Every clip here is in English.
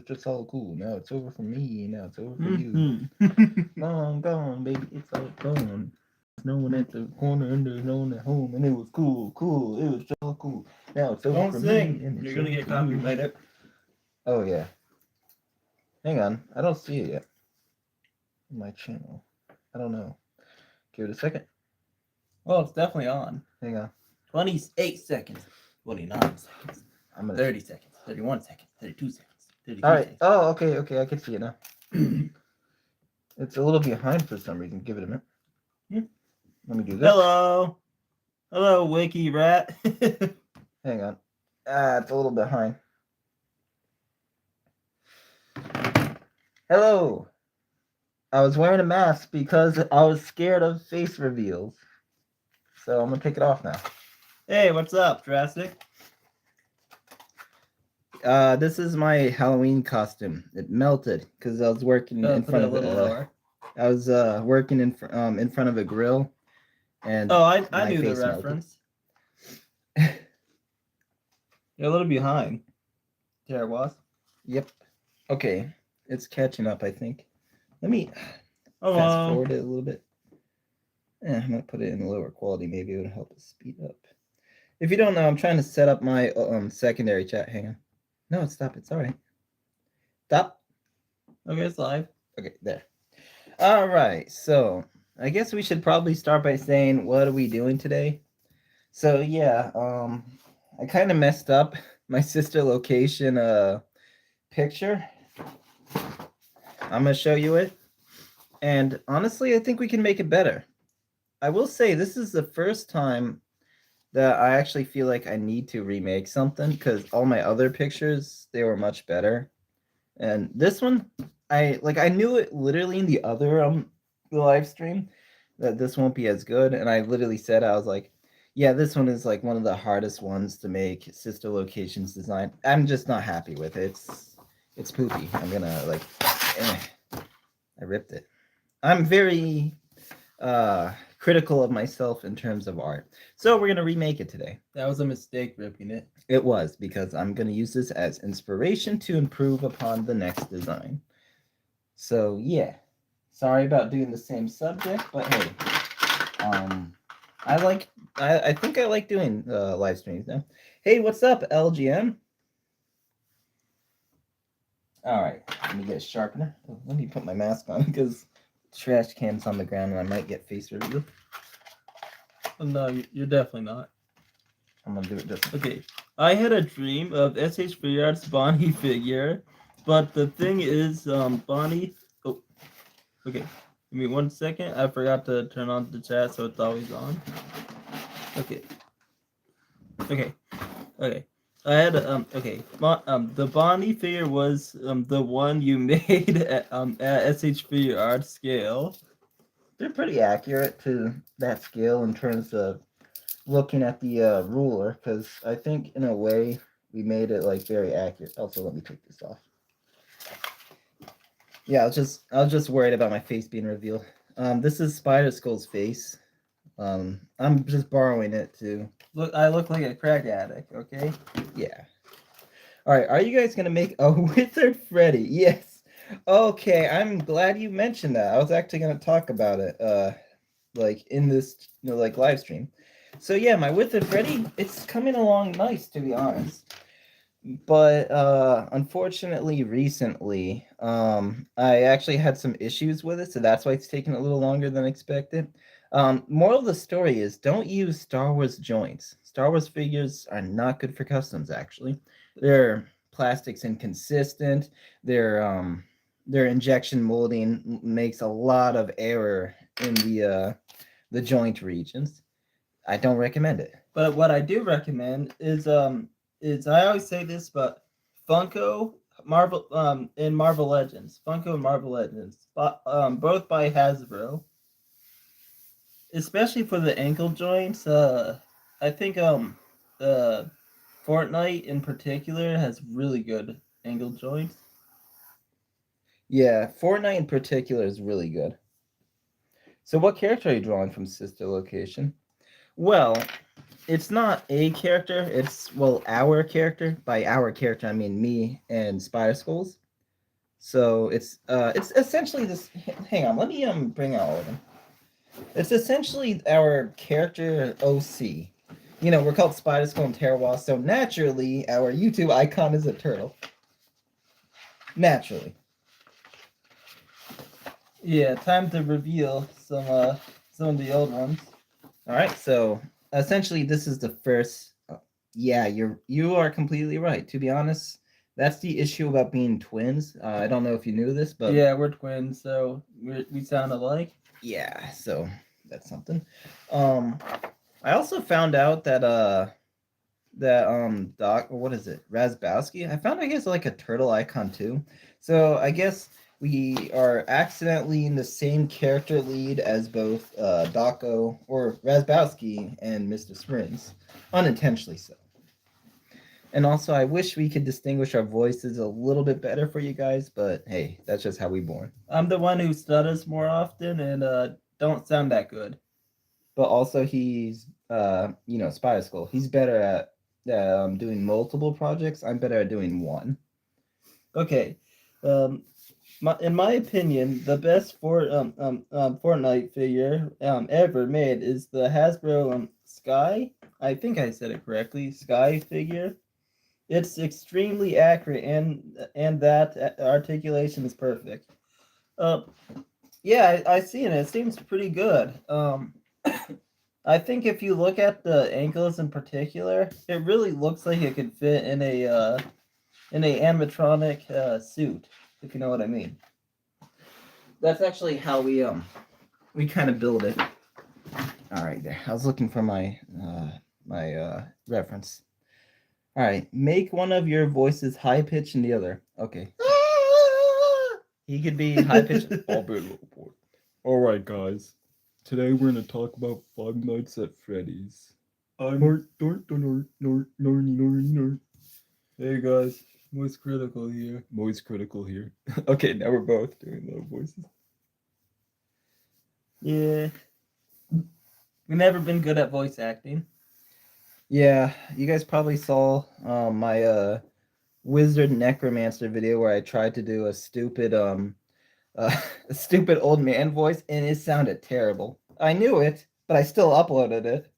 just all cool. Now it's over for me. Now it's over for you. Mm-hmm. Gone, gone, baby. It's all gone. No one at the corner and there's no one at home, and it was cool, cool. It was so cool. Now it's over Don't for me, sing. and it's You're gonna over get for you. copyrighted. Oh yeah. Hang on, I don't see it yet. My channel. I don't know. Give it a second. Well, it's definitely on. Hang on. 28 seconds. 29 seconds. I'm gonna. 30 seconds. 31 seconds. 32 seconds. 33 All right. seconds. Oh, okay, okay. I can see it now. It's a little behind for some reason. Give it a minute. Let me do this. Hello. Hello, Wiki Rat. Hang on. It's a little behind. Hello. I was wearing a mask because I was scared of face reveals. So I'm gonna take it off now. Hey, what's up, Drastic? This is my Halloween costume. It melted because I was working in front of lower. I was working in front of a grill, and I my knew the face melted. reference. You're a little behind. There it was. Yep. Okay, it's catching up. I think. Let me Hello. fast forward it a little bit. I'm gonna put it in lower quality. Maybe it would help us speed up. If you don't know, I'm trying to set up my secondary chat. Hang on. No, stop. It's all right. Stop. Okay, it's live. Okay, there. All right. So I guess we should probably start by saying what are we doing today. So yeah, I kind of messed up my sister location picture. I'm gonna show you it, and honestly, I think we can make it better. I will say this is the first time that I actually feel like I need to remake something because all my other pictures they were much better, and this one I knew it literally in the other the live stream that this won't be as good, and I literally said I was like, yeah, this one is like one of the hardest ones to make sister locations design. I'm just not happy with it. It's poopy. I'm gonna I ripped it. I'm very critical of myself in terms of art. So we're gonna remake it today. That was a mistake ripping it. It was because I'm gonna use this as inspiration to improve upon the next design. So yeah, sorry about doing the same subject, but hey, I think I like doing live streams now. Hey, what's up, LGM? All right, let me get a sharpener. Let me put my mask on because trash can's on the ground and I might get face reveal. No, you're definitely not. I'm gonna do it just okay. I had a dream of SH Figuarts Bonnie figure, but the thing is, Bonnie. Oh, okay. Give me 1 second. I forgot to turn on the chat, so it's always on. Okay. Okay. Okay. I had the Bonnie figure was the one you made at SH Figuarts scale. They're pretty accurate to that scale in terms of looking at the ruler, because I think in a way we made it like very accurate. Also, let me take this off. Yeah, I was just worried about my face being revealed. This is Spider Skull's face. I'm just borrowing it to look. I look like a crack addict. Okay. Yeah. All right. Are you guys gonna make a Withered Freddy? Yes. Okay. I'm glad you mentioned that. I was actually gonna talk about it. Like in this like live stream. So yeah, my Withered Freddy, it's coming along nice to be honest. But unfortunately recently, I actually had some issues with it, so that's why it's taking a little longer than expected. Moral of the story is don't use Star Wars joints. Star Wars figures are not good for customs actually. Their plastic's inconsistent. Their injection molding makes a lot of error in the joint regions. I don't recommend it. But what I do recommend is I always say this, but Funko Marvel and Marvel Legends, Funko and Marvel Legends, both by Hasbro. Especially for the ankle joints, I think Fortnite in particular has really good ankle joints. Yeah, Fortnite in particular is really good. So what character are you drawing from Sister Location? Well, it's not a character, it's, well, our character. By our character, I mean me and Spider Skulls. So it's essentially this. Hang on, let me bring out all of them. It's essentially our character OC. You know, we're called Spider Skull and Terrorwall, so naturally our YouTube icon is a turtle. Naturally. Yeah, time to reveal some of the old ones. All right, so essentially this is the first. Yeah, you are completely right. To be honest, that's the issue about being twins. I don't know if you knew this, but yeah, we're twins, so we sound alike. yeah, so that's something. I also found out that Doc, what is it, Razbowski, I found out he has like a turtle icon too. So I guess we are accidentally in the same character lead as both Daco or Razbowski and Mr. Springs, unintentionally so. And also, I wish we could distinguish our voices a little bit better for you guys, but hey, that's just how we born. I'm the one who stutters more often and don't sound that good. But also, he's Spider Skull. He's better at doing multiple projects. I'm better at doing one. Okay, in my opinion, the best Fortnite figure ever made is the Hasbro Sky. I think I said it correctly. Sky figure. It's extremely accurate, and that articulation is perfect. Yeah, I see it. It seems pretty good. I think if you look at the ankles in particular, it really looks like it could fit in a animatronic suit, if you know what I mean. That's actually how we kind of build it. All right, there. I was looking for my reference. All right, make one of your voices high pitched and the other. Okay. He could be high pitched. All right, guys. Today we're gonna talk about Five Nights at Freddy's. Hey guys, voice critical here. Voice critical here. Okay, now we're both doing low voices. Yeah, we've never been good at voice acting. Yeah, you guys probably saw my wizard necromancer video where I tried to do a stupid a stupid old man voice and it sounded terrible. I knew it, but I still uploaded it.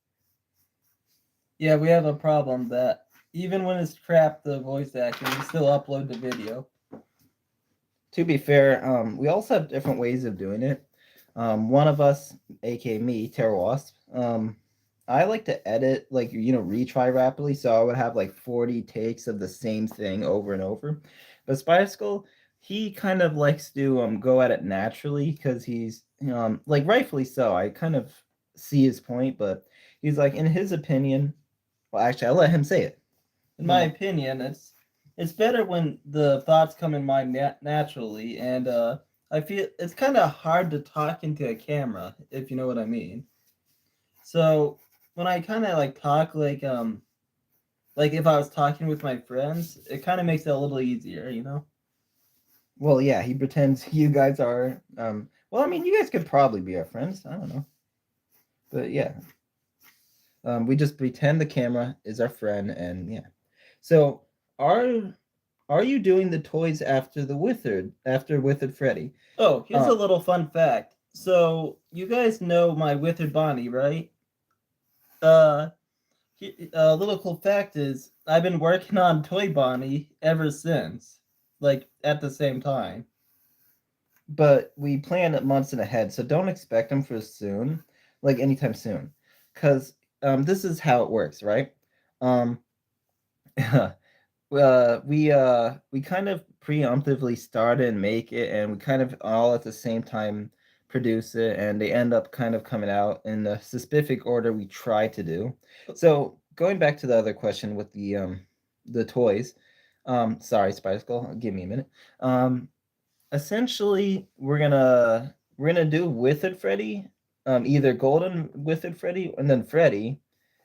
Yeah, we have a problem that even when it's crap, the voice acting, we still upload the video. To be fair, we also have different ways of doing it. One of us, aka me, Terror Wasp, I like to edit, like, retry rapidly, so I would have like 40 takes of the same thing over and over. But Spider Skull, he kind of likes to go at it naturally because he's like, rightfully so. I kind of see his point, but he's like, in his opinion, well, actually, I'll let him say it. In my opinion, it's better when the thoughts come in mind naturally, and I feel it's kind of hard to talk into a camera, if you know what I mean. So when I kind of like talk like if I was talking with my friends, it kind of makes it a little easier, you know. Well, yeah, he pretends you guys are. Well, I mean, you guys could probably be our friends. I don't know, but yeah, we just pretend the camera is our friend, and yeah. So are you doing the toys after Withered Freddy? Oh, here's a little fun fact. So you guys know my Withered Bonnie, right? A little cool fact is I've been working on Toy Bonnie ever since, like at the same time. But we plan it months in ahead, so don't expect them for soon, like anytime soon, because this is how it works, right? We kind of preemptively start and make it, and we kind of all at the same time produce it, and they end up kind of coming out in the specific order we try to do. So going back to the other question with the toys, sorry, Spice Girl, give me a minute. Essentially, we're gonna do Withered Freddy, either Golden Withered Freddy and then Freddy.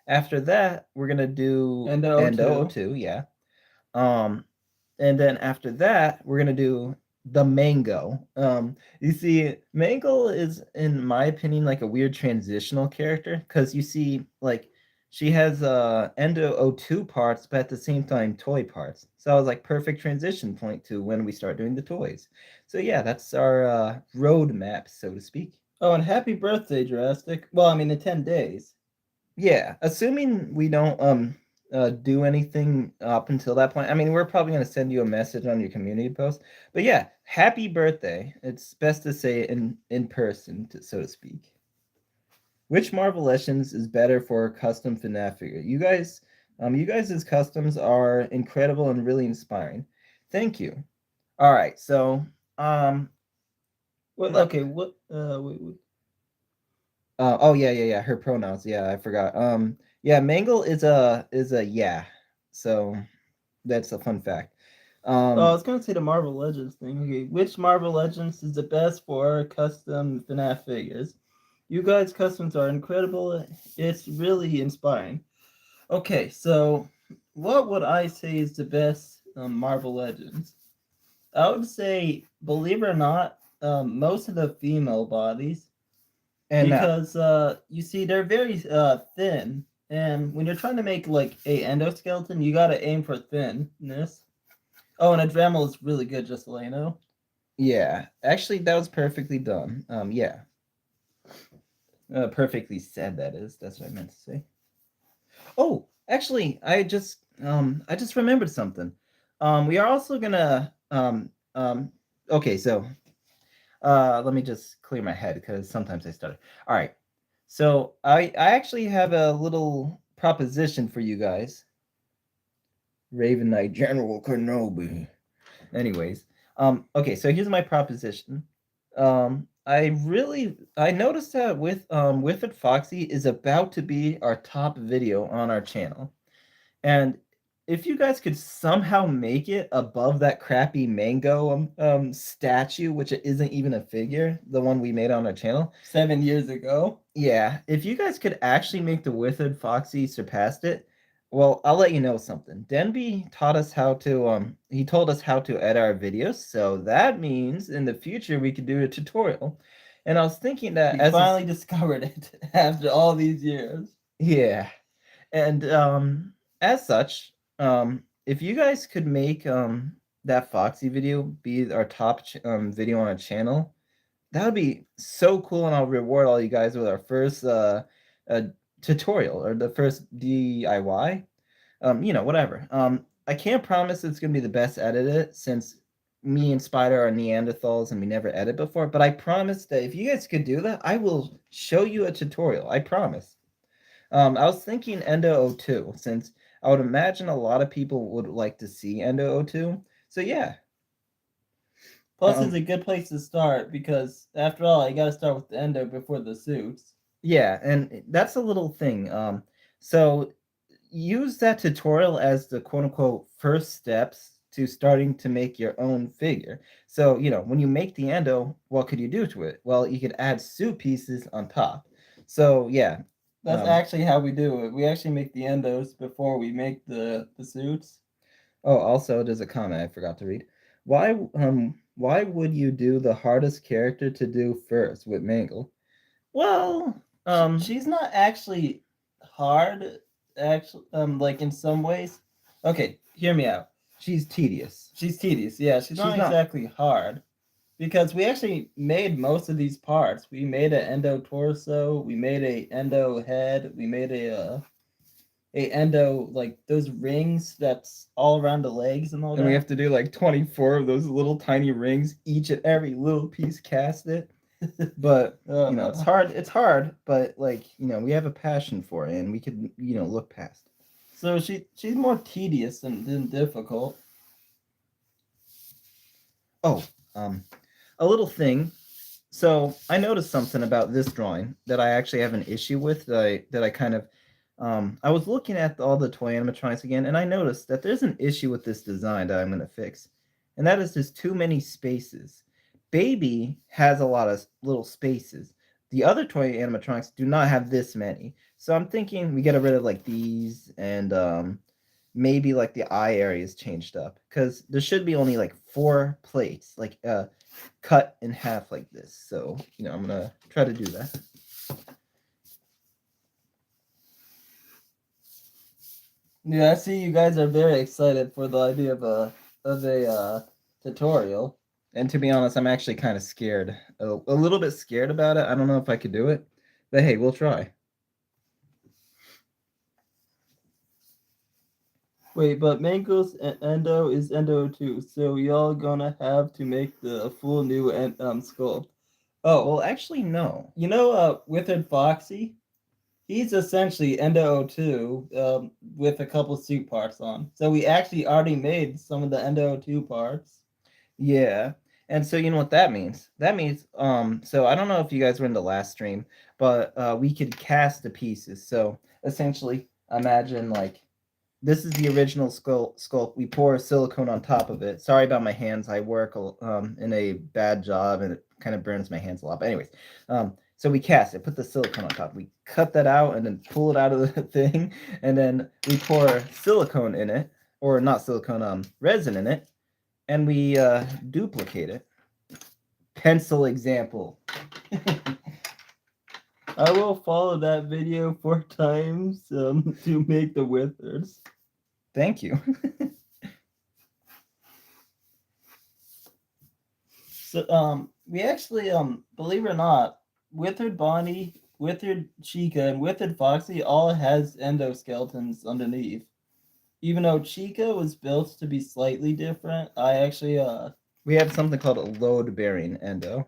After that, we're gonna do Endo 02, yeah. And then after that, we're gonna do the Mango. You see, Mango is, in my opinion, like a weird transitional character because you see, like, she has Endo O2 parts, but at the same time toy parts. So I was like, perfect transition point to when we start doing the toys. So yeah, that's our roadmap, so to speak. Oh, and happy birthday, Jurassic. Well, I mean, in 10 days. Yeah, assuming we don't do anything up until that point. I mean, we're probably gonna send you a message on your community post. But yeah, happy birthday. It's best to say it in person, so to speak. Which Marvel Legends is better for a custom FNAF figure? You guys' customs are incredible and really inspiring. Thank you. All right, so What? let- Okay, what? Wait. oh yeah. Her pronouns. Yeah, I forgot. Yeah, Mangle is a yeah. So that's a fun fact. Oh, I was gonna say the Marvel Legends thing. Okay, which Marvel Legends is the best for custom FNAF figures? You guys' customs are incredible. It's really inspiring. Okay, so what would I say is the best Marvel Legends? I would say, believe it or not, most of the female bodies, and because you see they're very thin, and when you're trying to make like a endoskeleton, you gotta aim for thinness. Oh, and a Dremel is really good, just to let you know. yeah, actually that was perfectly done. Yeah. Perfectly said, that is. That's what I meant to say. Oh, actually, I just remembered something. We are also gonna okay, so let me just clear my head because sometimes I stutter. All right. So I actually have a little proposition for you guys. Raven Knight General Kenobi. Anyways, okay, so here's my proposition. I noticed that with it Foxy is about to be our top video on our channel. And if you guys could somehow make it above that crappy mango statue, which isn't even a figure, the one we made on our channel 7 years ago. Yeah, if you guys could actually make the Withered Foxy surpassed it, well, I'll let you know something. Denby taught us how to he told us how to edit our videos, so that means in the future we could do a tutorial. And I was thinking that We finally discovered it after all these years. yeah. And as such, if you guys could make that Foxy video be our top video on our channel, that would be so cool, and I'll reward all you guys with our first uh tutorial or the first DIY. Whatever. I can't promise it's gonna be the best edited since me and Spider are Neanderthals and we never edit before, but I promise that if you guys could do that, I will show you a tutorial. I promise. I was thinking Endo O2 since I would imagine a lot of people would like to see Endo O2. So yeah. Plus, it's a good place to start because, after all, you got to start with the endo before the suits. Yeah, and that's a little thing. So use that tutorial as the quote unquote first steps to starting to make your own figure. So, when you make the endo, what could you do to it? Well, you could add suit pieces on top. So, yeah. That's actually how we do it. We actually make the endos before we make the suits. Oh, also, there's a comment I forgot to read. Why would you do the hardest character to do first with Mangle? Well, she's not actually hard, actually, like in some ways. Okay, hear me out. she's tedious. She's tedious. Yeah, she's not exactly hard because we actually made most of these parts. We made an endo torso. We made a endo head. We made a endo like those rings that's all around the legs and all that. And we have to do like 24 of those little tiny rings, each and every little piece cast it. But it's hard. It's hard, but we have a passion for it, and we could look past it. So she's more tedious than difficult. Oh, a little thing. So I noticed something about this drawing that I actually have an issue with. That I kind of I was looking at all the toy animatronics again, and I noticed that there's an issue with this design that I'm going to fix, and that is there's too many spaces. Baby has a lot of little spaces. The other toy animatronics do not have this many. So I'm thinking we get rid of like these and maybe like the eye areas changed up because there should be only like 4 plates, like cut in half like this. So I'm gonna try to do that. Yeah, I see you guys are very excited for the idea of a tutorial. And to be honest, I'm actually kind of scared. A little bit scared about it. I don't know if I could do it. But hey, we'll try. Wait, but Mango's endo is endo too, so y'all gonna have to make the full new sculpt. Oh, Well, actually, no. you know, Withered Foxy, he's essentially endo 02 with a couple suit parts on. So we actually already made some of the endo 2 parts. Yeah. And so you know what that means? That means so I don't know if you guys were in the last stream, but we could cast the pieces. So essentially imagine like this is the original sculpt. We pour silicone on top of it. Sorry about my hands. I work in a bad job and it kind of burns my hands a lot. But anyways, so we cast it, put the silicone on top. We cut that out and then pull it out of the thing, and then we pour silicone in it, or not silicone, resin in it, and we duplicate it. Pencil example. I will follow that video 4 times to make the withers. Thank you. So we actually believe it or not, Withered Bonnie, Withered Chica, and Withered Foxy all has endoskeletons underneath. Even though Chica was built to be slightly different, I actually We have something called a load-bearing endo,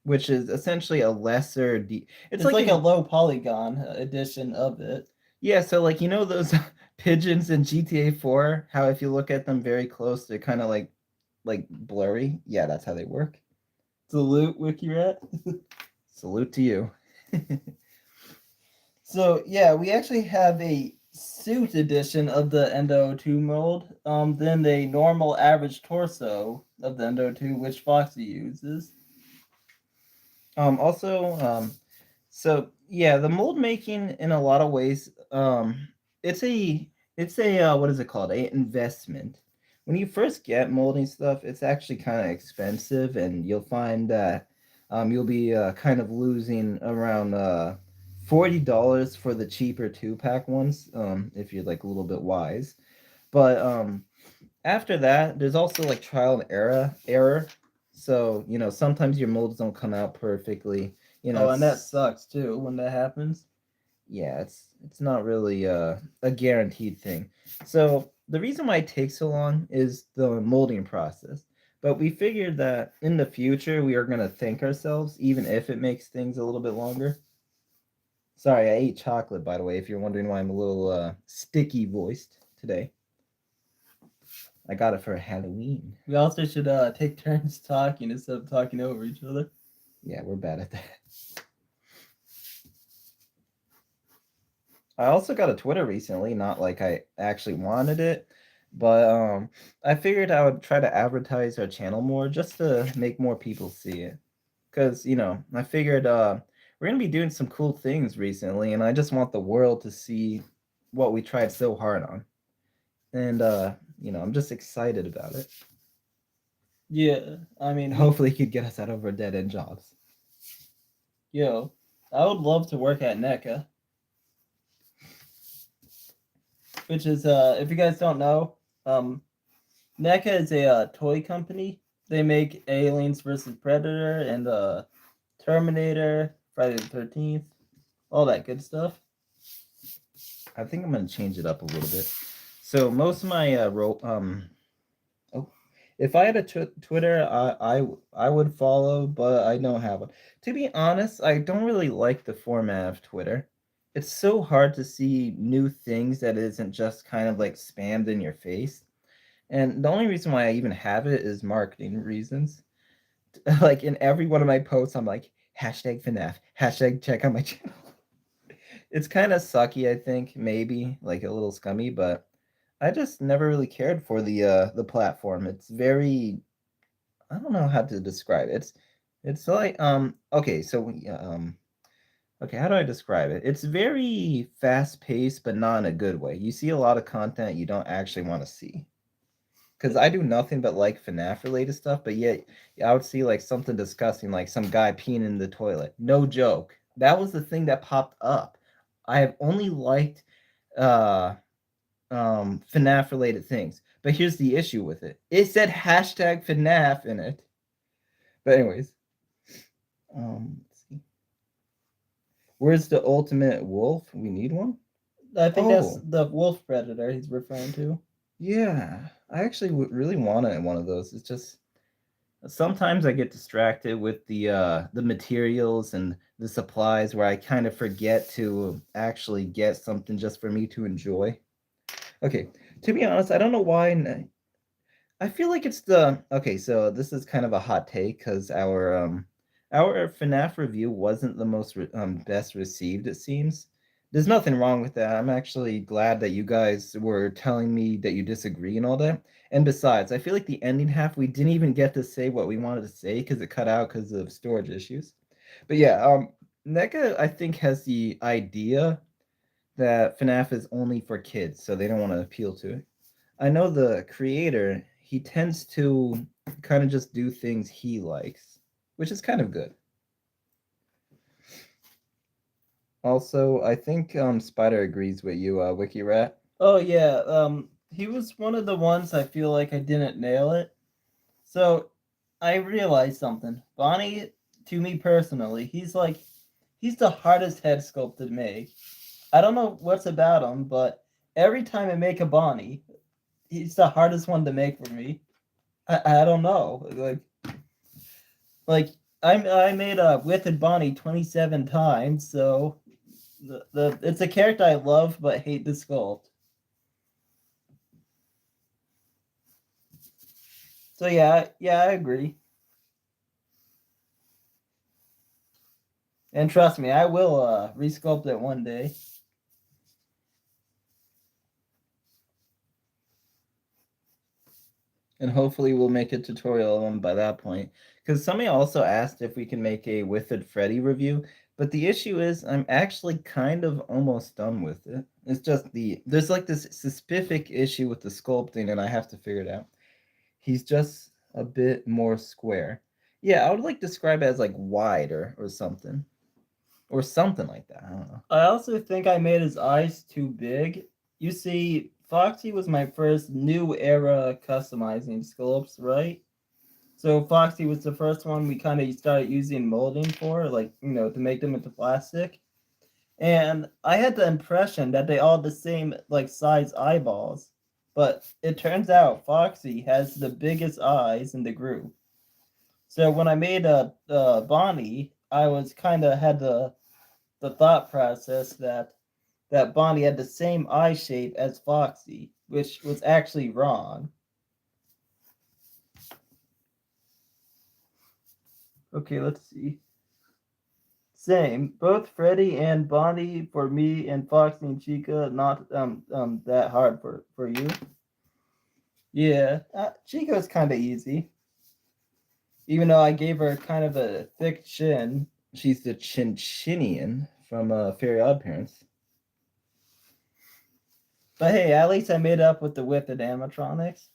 which is essentially a lesser. it's like a low polygon edition of it. Yeah, so like you know those pigeons in GTA 4, how if you look at them very close, they're kind of like blurry. Yeah, that's how they work. Salute, WikiRat. Salute to you. So yeah, we actually have a suit edition of the Endo 2 mold, then the normal average torso of the Endo 2, which Foxy uses. Also, so yeah, the mold making in a lot of ways, it's a what is it called? A investment. When you first get molding stuff, it's actually kind of expensive, and you'll find that you'll be kind of losing around $40 for the cheaper 2-pack ones, if you're like a little bit wise. But after that, there's also like trial and error. So you know sometimes your molds don't come out perfectly. You know, And that sucks too when that happens. yeah, it's not really a guaranteed thing. So the reason why it takes so long is the molding process. But we figured that in the future we are gonna thank ourselves, even if it makes things a little bit longer. Sorry, I ate chocolate, by the way, if you're wondering why I'm a little sticky voiced today. I got it for Halloween. We also should take turns talking instead of talking over each other. Yeah, we're bad at that. I also got a Twitter recently, not like I actually wanted it, but I figured I would try to advertise our channel more just to make more people see it. Cause you know, I figured we're gonna be doing some cool things recently, and I just want the world to see what we tried so hard on. And you know, I'm just excited about it. Yeah, I mean, Hopefully, it could get us out of our dead end jobs. yo, I would love to work at NECA. Which is, if you guys don't know, NECA is a toy company. They make Aliens versus Predator and Terminator, Friday the 13th, all that good stuff. I think I'm gonna change it up a little bit. So most of my if I had a Twitter, I would follow, but I don't have one. To be honest, I don't really like the format of Twitter. It's so hard to see new things that isn't just kind of like spammed in your face. And the only reason why I even have it is marketing reasons. Like in every one of my posts, I'm like, hashtag FNAF, hashtag check out my channel. It's kind of sucky, I think, maybe like a little scummy, but I just never really cared for the platform. It's very, I don't know how to describe it. It's like okay, so okay, how do I describe it? It's very fast paced, but not in a good way. You see a lot of content you don't actually want to see. Because I do nothing but like FNAF related stuff, but yet I would see like something disgusting, like some guy peeing in the toilet. No joke. That was the thing that popped up. I have only liked FNAF related things. But here's the issue with it. It said hashtag FNAF in it. But anyways. Let's see. Where's the ultimate wolf? We need one? I think that's Oh. the wolf predator he's referring to. Yeah. I actually really wanted one of those. It's just sometimes I get distracted with the materials and the supplies where I kind of forget to actually get something just for me to enjoy. Okay, to be honest, I don't know why. I feel like it's the okay. So this is kind of a hot take because our FNAF review wasn't the most best received. It seems there's nothing wrong with that. I'm actually glad that you guys were telling me that you disagree and all that. And besides, I feel like the ending half we didn't even get to say what we wanted to say because it cut out because of storage issues. But yeah, NECA I think has the idea that FNAF is only for kids, so they don't want to appeal to it. I know the creator, he tends to kind of just do things he likes, which is kind of good. Also, I think Spider agrees with you, Wiki Rat. Oh yeah, he was one of the ones I feel like I didn't nail it. So I realized something. Bonnie, to me personally, he's the hardest head sculpt to make. I don't know what's about him, but every time I make a Bonnie, he's the hardest one to make for me. I don't know. Like I made a Withered Bonnie 27 times, so the it's a character I love but hate to sculpt. So yeah, I agree. And trust me, I will resculpt it one day. And hopefully we'll make a tutorial of them by that point. Because somebody also asked if we can make a Withered Freddy review, but the issue is I'm actually kind of almost done with it. It's just there's like this specific issue with the sculpting, and I have to figure it out. He's just a bit more square. Yeah, I would like describe it as like wider or something. Or something like that. I don't know. I also think I made his eyes too big. You see, Foxy was my first new era customizing sculpts, right? So Foxy was the first one we kind of started using molding for, like, to make them into plastic. And I had the impression that they all had the same like size eyeballs. But it turns out Foxy has the biggest eyes in the group. So when I made a Bonnie, I was kind of had the thought process that Bonnie had the same eye shape as Foxy, which was actually wrong. Okay, let's see. Same. Both Freddy and Bonnie for me, and Foxy and Chica not that hard for you. Yeah, Chica's kind of easy. Even though I gave her kind of a thick chin. She's the Chinchinian from Fairy Odd Parents. But hey, at least I made up with the Withered animatronics.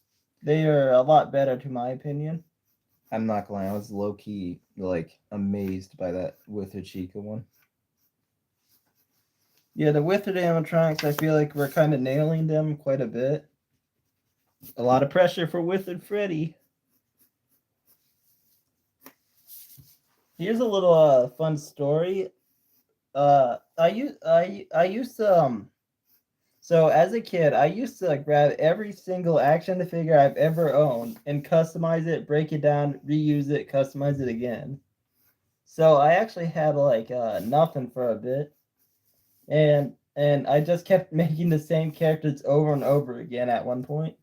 They are a lot better, to my opinion. I'm not gonna lie, I was low key like amazed by that Withered Chica one. Yeah, the Withered animatronics, I feel like we're kind of nailing them quite a bit. A lot of pressure for Withered Freddy. Here's a little fun story. I used to so as a kid, I used to grab every single action figure I've ever owned and customize it, break it down, reuse it, customize it again. So I actually had like nothing for a bit, and I just kept making the same characters over and over again at one point.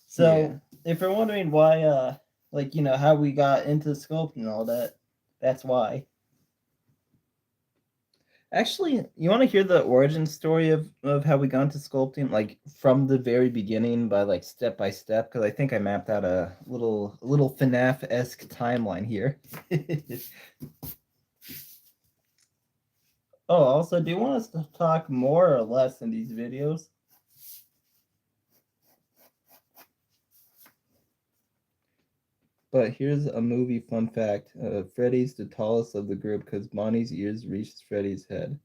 So Yeah. if you're wondering why, how we got into sculpting and all that, that's why. Actually, you want to hear the origin story of how we got into sculpting, like from the very beginning, by like step by step? Because I think I mapped out a little FNAF-esque timeline here. Oh, also, do you want us to talk more or less in these videos? But here's a movie fun fact: Freddy's the tallest of the group because Bonnie's ears reached Freddy's head.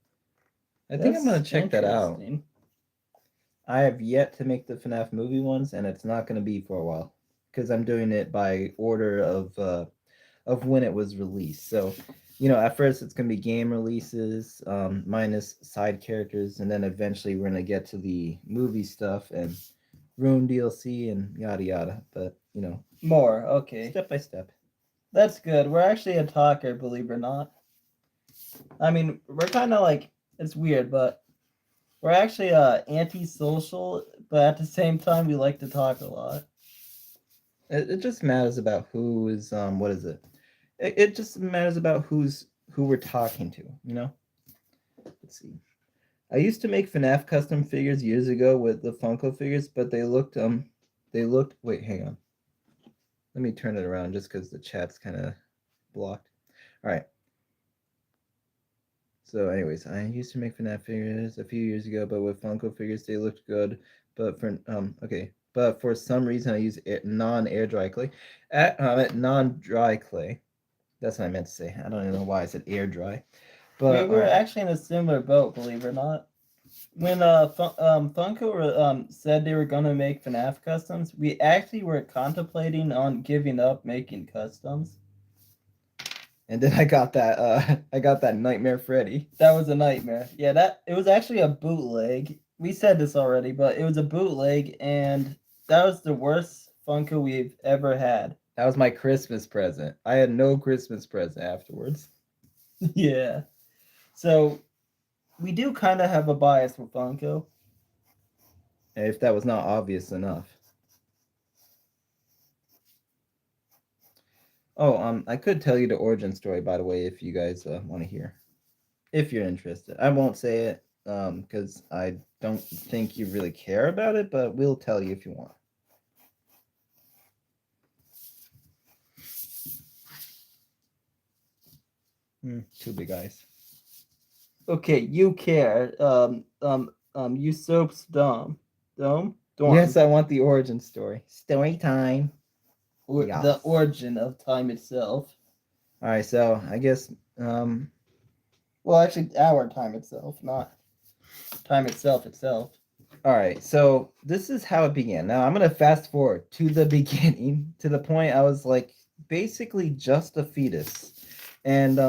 I think I'm gonna check that out. I have yet to make the FNAF movie ones, and it's not going to be for a while because I'm doing it by order of when it was released. So, at first it's going to be game releases, minus side characters, and then eventually we're going to get to the movie stuff and Rune DLC and yada yada. But More, okay. step by step. That's good. We're actually a talker, believe it or not. I mean, we're kind of like, it's weird, but we're actually antisocial, but at the same time, we like to talk a lot. It just matters about who is what is it? It just matters about who we're talking to. Let's see. I used to make FNAF custom figures years ago with the Funko figures, but they looked wait, hang on. Let me turn it around just because the chat's kind of blocked. All right. So, anyways, I used to make FNAF figures a few years ago, but with Funko figures, they looked good. But for some reason, I use non-air dry clay, non-dry clay. That's what I meant to say. I don't even know why I said air dry. But we were actually in a similar boat, believe it or not. When Funko said they were gonna make FNAF customs, we actually were contemplating on giving up making customs. And then I got that Nightmare Freddy. That was a nightmare. Yeah, it was actually a bootleg. We said this already, but it was a bootleg, and that was the worst Funko we've ever had. That was my Christmas present. I had no Christmas present afterwards. Yeah. So we do kind of have a bias for Funko. If that was not obvious enough. Oh, I could tell you the origin story, by the way, if you guys want to hear. If you're interested. I won't say it, because I don't think you really care about it, but we'll tell you if you want. Two big eyes. Okay, you care. Usurps Dome. Yes, I want the origin story. Story time. Or Yes. the origin of time itself. All right, so I guess Well, actually, our time itself, not time itself. All right, so this is how it began. Now I'm gonna fast forward to the beginning, to the point I was like basically just a fetus, and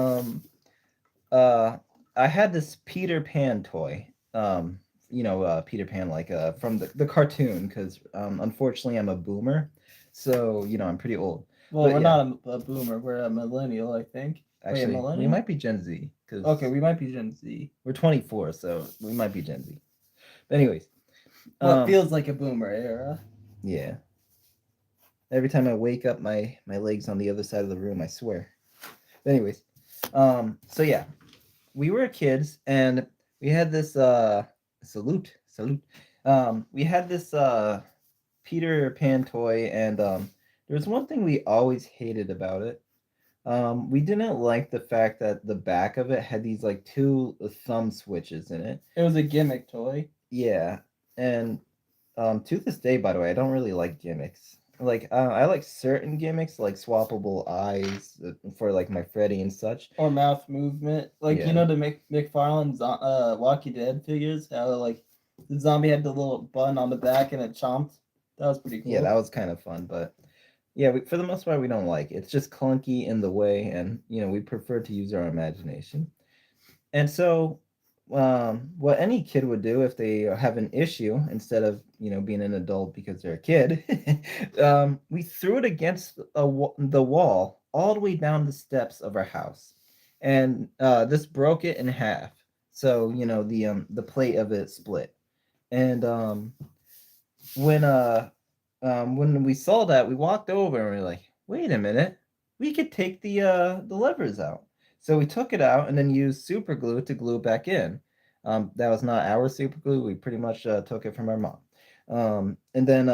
I had this Peter Pan toy. Peter Pan like from the cartoon, because unfortunately I'm a boomer, so I'm pretty old. Well, But we're yeah. not a boomer. We're a millennial, I think. Actually, we millennial? might be Gen Z. Okay, we might be Gen Z. We're 24, so we might be Gen Z. But anyways, What feels like a boomer era. yeah. Every time I wake up, my leg's on the other side of the room, I swear. But anyways, so yeah, we were kids and we had this salute. We had this Peter Pan toy, and there was one thing we always hated about it. We didn't like the fact that the back of it had these like two thumb switches in it. It was a gimmick toy. Yeah, and to this day, by the way, I don't really like gimmicks. Like I like certain gimmicks, like swappable eyes for like my Freddy and such. Or mouth movement. Like, Yeah. the McFarlane Walking Dead figures? How, like, the zombie had the little bun on the back and it chomped? That was pretty cool. Yeah, that was kind of fun, but yeah, for the most part, we don't like it. It's just clunky in the way, and we prefer to use our imagination. And so, what any kid would do if they have an issue, instead of being an adult because they're a kid, we threw it against the wall all the way down the steps of our house, and this broke it in half. So the plate of it split, and when we saw that, we walked over and we were like, wait a minute, we could take the levers out. So we took it out and then used super glue to glue it back in. That was not our super glue. We pretty much took it from our mom. And then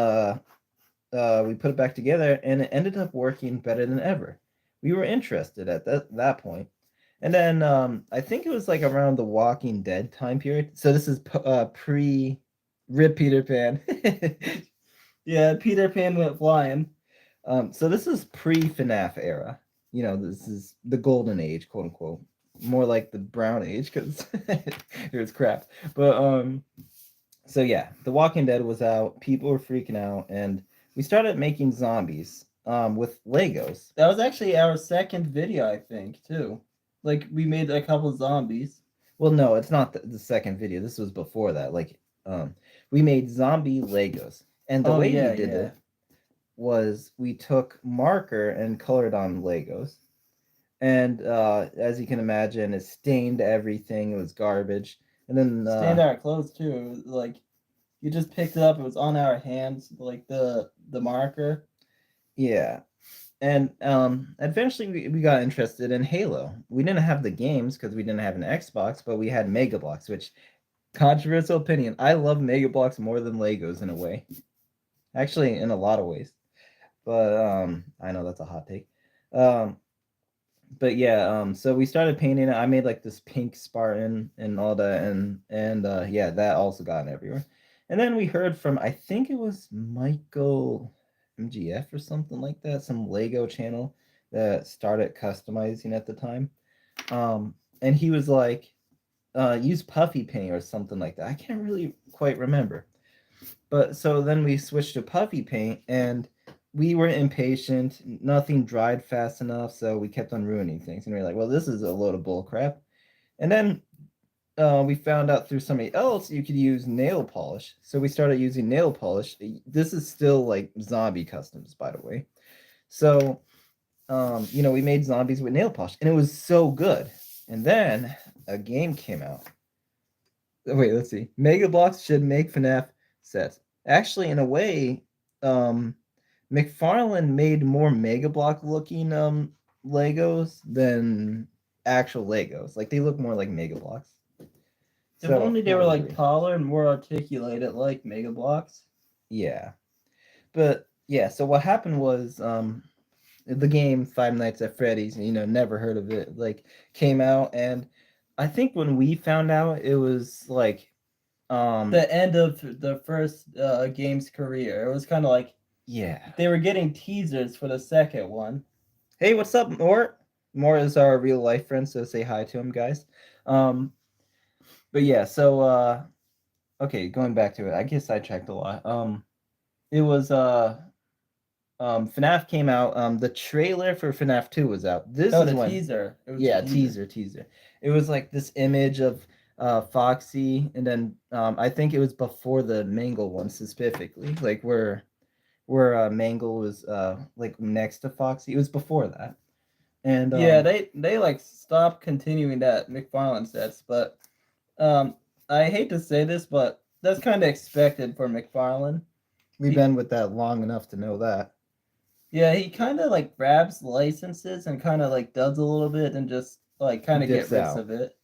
we put it back together, and it ended up working better than ever. We were interested at that point. And then I think it was like around the Walking Dead time period. So this is pre Rip Peter Pan. Yeah, Peter Pan went flying. So this is pre-FNAF era. This is the golden age, quote unquote. More like the brown age, because it was crap. But So yeah, The Walking Dead was out. People were freaking out, and we started making zombies with Legos. That was actually our second video, I think, too. Like we made a couple zombies. Well, no, it's not the second video. This was before that. We made zombie Legos, and the way we did it was we took marker and colored on Legos, and as you can imagine, it stained everything. It was garbage, and then Stained our clothes too. It was like you just picked it up. It was on our hands, like the marker. Yeah. And eventually we got interested in Halo. We didn't have the games because we didn't have an Xbox, but we had Mega Bloks, which, controversial opinion, I love Mega Bloks more than Legos in a way. Actually, in a lot of ways. But I know that's a hot take. But yeah, so we started painting it. I made like this pink Spartan and all that, and yeah, that also got everywhere. And then we heard from, I think it was Michael MGF or something like that, some Lego channel that started customizing at the time. And he was like, use puffy paint or something like that. I can't really quite remember. But so then we switched to puffy paint, and we were impatient. Nothing dried fast enough, so we kept on ruining things. And we were like, well, this is a load of bull crap. And then we found out through somebody else you could use nail polish. So we started using nail polish. This is still like zombie customs, by the way. So, we made zombies with nail polish, and it was so good. And then a game came out. Wait, let's see. Mega Bloks should make FNAF sets. Actually, in a way, McFarlane made more Mega Block looking Legos than actual Legos. Like they look more like Mega Bloks. If only they were like taller and more articulated, like Mega Bloks. Yeah, but yeah. So what happened was the game Five Nights at Freddy's. Never heard of it. Like came out, and I think when we found out, it was like the end of the first game's career. It was kind of like they were getting teasers for the second one. Hey, what's up, Mort? Mort is our real life friend, so say hi to him, guys. But yeah, so okay, going back to it, I guess I checked a lot. It was FNAF came out. The trailer for FNAF 2 was out. This is when teaser. Teaser. It was like this image of Foxy, and then I think it was before the Mangle one specifically, like where Mangle was like next to Foxy. It was before that. And yeah, they like stopped continuing that McFarlane sets, but I hate to say this, but that's kind of expected for McFarlane. We've been with that long enough to know that. Yeah, he kind of like grabs licenses and kind of like does a little bit and just like kind of gets rid of it.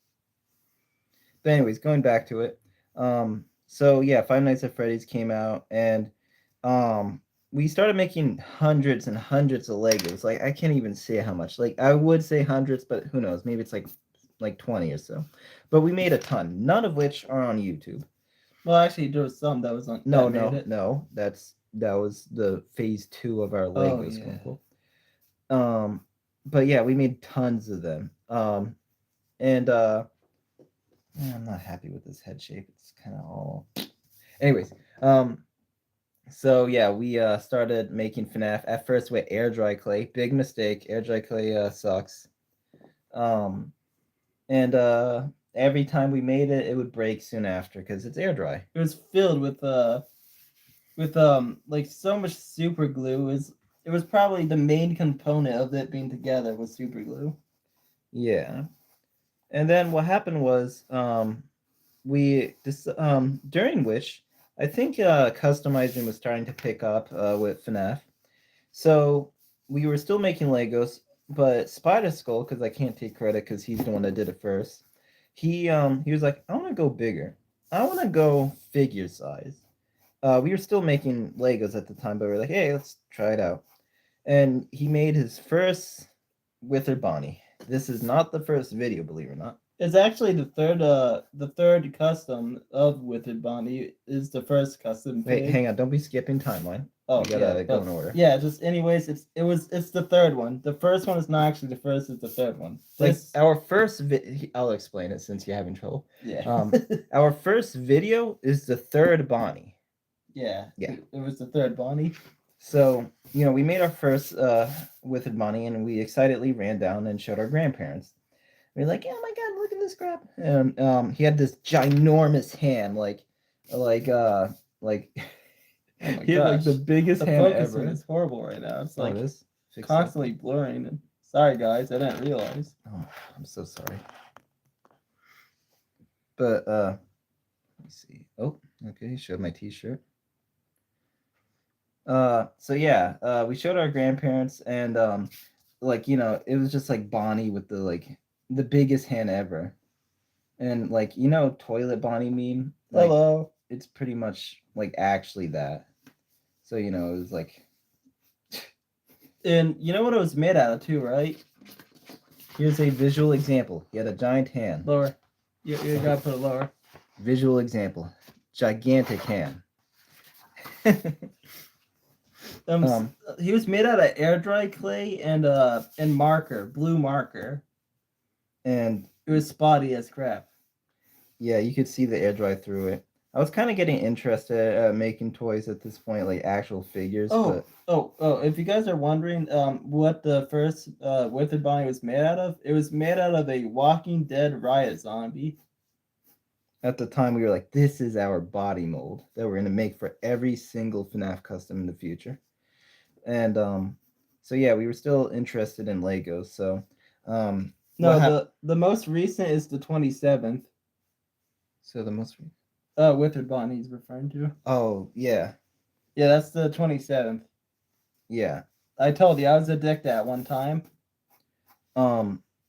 But anyways, going back to it. So yeah, Five Nights at Freddy's came out, and we started making hundreds and hundreds of Legos. Like I can't even say how much. Like I would say hundreds, but who knows? Maybe it's like 20 or so. But we made a ton, none of which are on YouTube. Well, actually, there was some that was on. No. That was the phase 2 of our Legos. But yeah, we made tons of them. And I'm not happy with this head shape. It's kind of all. Anyways, so yeah, we started making FNAF at first with air dry clay. Big mistake. Air dry clay sucks. And every time we made it, it would break soon after because it's air dry. It was filled with like so much super glue. It was probably the main component of it being together was super glue. Yeah. And then what happened was during which I think customizing was starting to pick up with FNAF. So we were still making Legos, but Spider Skull, because I can't take credit because he's the one that did it first, he was like, I want to go bigger. I want to go figure size. We were still making Legos at the time, but we were like, hey, let's try it out. And he made his first Withered Bonnie. This is not the first video, believe it or not. It's actually the third custom of Withered Bonnie is the first custom. Wait, hang on, don't be skipping timeline. Oh, We gotta yeah, go but- in order. Yeah, just anyways, it's the third one. The first one is not actually the first; it's the third one. Like This, our first I'll explain it since you're having trouble. yeah, Our first video is the third Bonnie. yeah, Yeah. It was the third Bonnie. So, we made our first with Bonnie, and we excitedly ran down and showed our grandparents. We were like, "Oh my god, look at this crap!" And he had this ginormous hand, like Oh my he had like the gosh. biggest The hand focusing ever. is horrible right now. It's Oh, like it is? Fix that. constantly blurring. And sorry, guys, I didn't realize. Oh, I'm so sorry. But let me see. Oh, okay, showed my t-shirt. So yeah, we showed our grandparents, and it was just like Bonnie with the biggest hand ever. And toilet Bonnie meme? Like, Hello. it's pretty much like actually that. So it was like, And you know what it was made out of too, right? here's a visual example. He had a giant hand. Lower. You gotta put it lower. Visual example. Gigantic hand. He was made out of air dry clay and marker, blue marker. And It was spotty as crap. yeah, you could see the air dry through it. I was kind of getting interested at making toys at this point, like actual figures. But If you guys are wondering what the first Withered Bonnie was made out of, it was made out of a Walking Dead riot zombie. at the time, we were like, this is our body mold that we're going to make for every single FNAF custom in the future. And so yeah, we were still interested in Legos. So No, the most recent is the 27th. so the most Withered Bonnie he's referring to. oh yeah, Yeah, that's the 27th. yeah. I told you I was addicted at one time.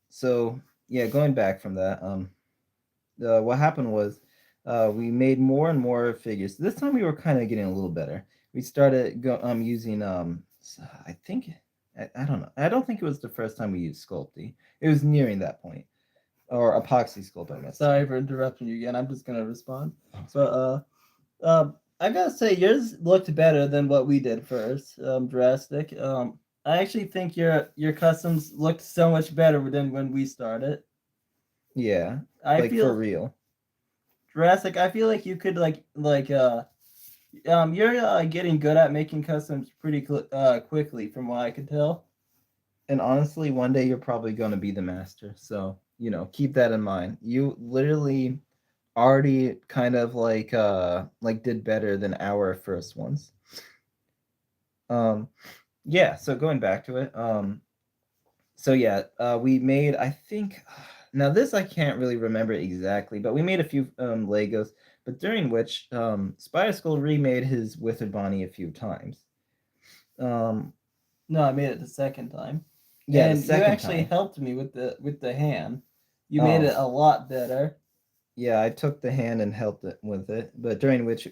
So yeah, going back from that, what happened was we made more and more figures. This time we were kind of getting a little better. We started using I think I don't know. I don't think it was the first time we used Sculpting. It was nearing that point. Or epoxy sculpt, I guess. Sorry for interrupting you again. I'm just gonna respond. But I gotta say yours looked better than what we did first. Drastic. I actually think your customs looked so much better than when we started. Yeah, I like feel for real. Drastic. I feel like you could you're getting good at making customs pretty quickly from what I could tell. And honestly, one day you're probably going to be the master. So, keep that in mind. You literally already kind of like did better than our first ones. Yeah, so going back to it. So yeah, we made, I think, now this I can't really remember exactly, but we made a few Legos, but during which Spider Skull remade his Withered Bonnie a few times. No, I made it the second time. Yeah, and the second you actually time. helped me with the hand. You made it a lot better. Yeah, I took the hand and helped it with it, but during which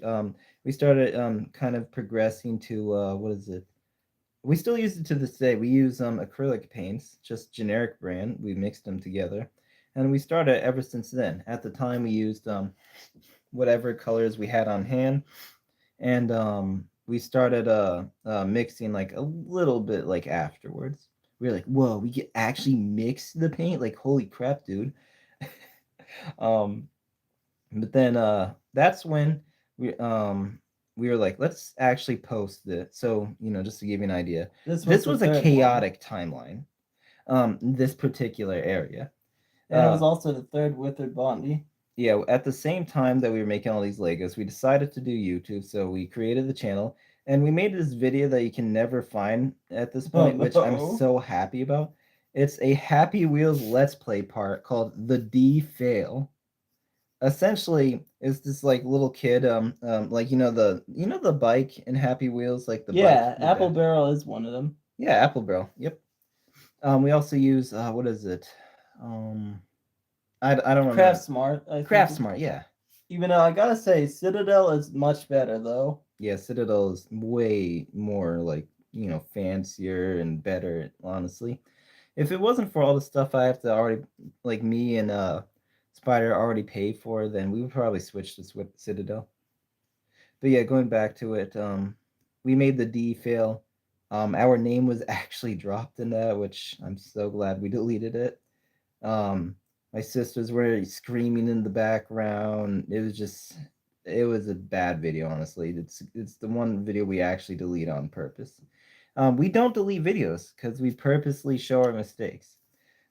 we started kind of progressing to what is it? We still use it to this day. We use acrylic paints, just generic brand. We mixed them together, and we started ever since then. At the time, we used whatever colors we had on hand, and we started mixing like a little bit like afterwards. We were like, whoa, we can actually mix the paint? Like, holy crap, dude. But then that's when we were like, let's actually post it. So, just to give you an idea, this was a chaotic timeline. This particular area. And it was also the third Withered Bonnie. Yeah, at the same time that we were making all these Legos, we decided to do YouTube. So we created the channel, and we made this video that you can never find at this point, which I'm so happy about. It's a Happy Wheels Let's Play part called The D Fail. Essentially, it's this like little kid, like the bike in Happy Wheels, like the bike. Apple Barrel is one of them. Yeah, Apple Barrel. Yep. We also use what is it? I don't remember. Craft Smart. Craft Smart, yeah. Even though I gotta say, Citadel is much better though. Yeah, Citadel is way more like fancier and better. Honestly, if it wasn't for all the stuff I have to already like me and Spider already paid for, then we would probably switch to Citadel. But yeah, going back to it, we made the D fail. Our name was actually dropped in that, which I'm so glad we deleted it. My sisters were screaming in the background. It was a bad video, honestly. It's the one video we actually delete on purpose. We don't delete videos because we purposely show our mistakes.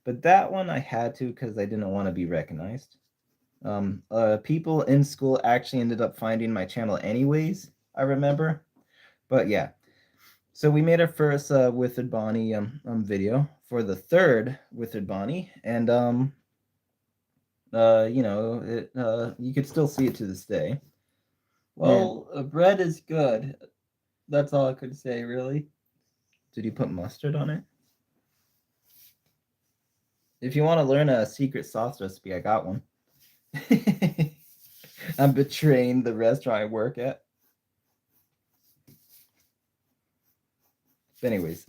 But that one I had to because I didn't want to be recognized. People in school actually ended up finding my channel anyways, I remember. But yeah. So we made our first Withered Bonnie video for the third Withered Bonnie, and you could still see it to this day. Well, bread is good. That's all I could say, really. Did you put mustard on it? If you want to learn a secret sauce recipe, I got one. I'm betraying the restaurant I work at. But anyways,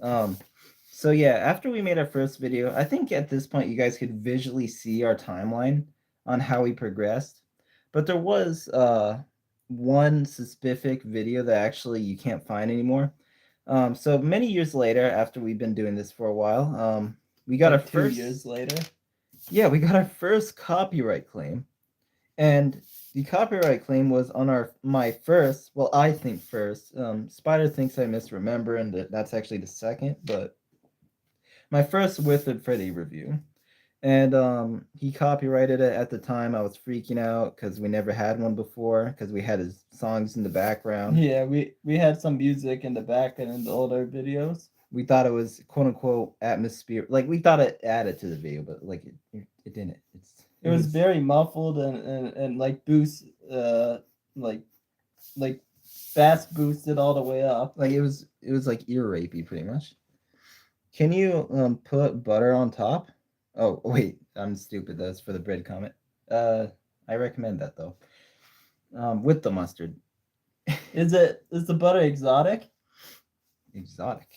so yeah, after we made our first video, I think at this point you guys could visually see our timeline on how we progressed. But there was one specific video that actually you can't find anymore. So many years later, after we've been doing this for a while, we got Like our 2 first years later. Yeah, we got our first copyright claim. And the copyright claim was on my first, well, I think first. Spider thinks I misremember, and that's actually the second, but my first Withered Freddy review. And he copyrighted it at the time. I was freaking out because we never had one before, because we had his songs in the background. Yeah, we had some music in the back and in the older videos. We thought it was quote unquote atmosphere, like we thought it added to the video, but like it didn't. It was very muffled and like boost like fast boosted all the way up. Like it was like ear rapey pretty much. Can you put butter on top? Oh wait, I'm stupid. That's for the bread comment. I recommend that though. With the mustard. Is the butter exotic? Exotic.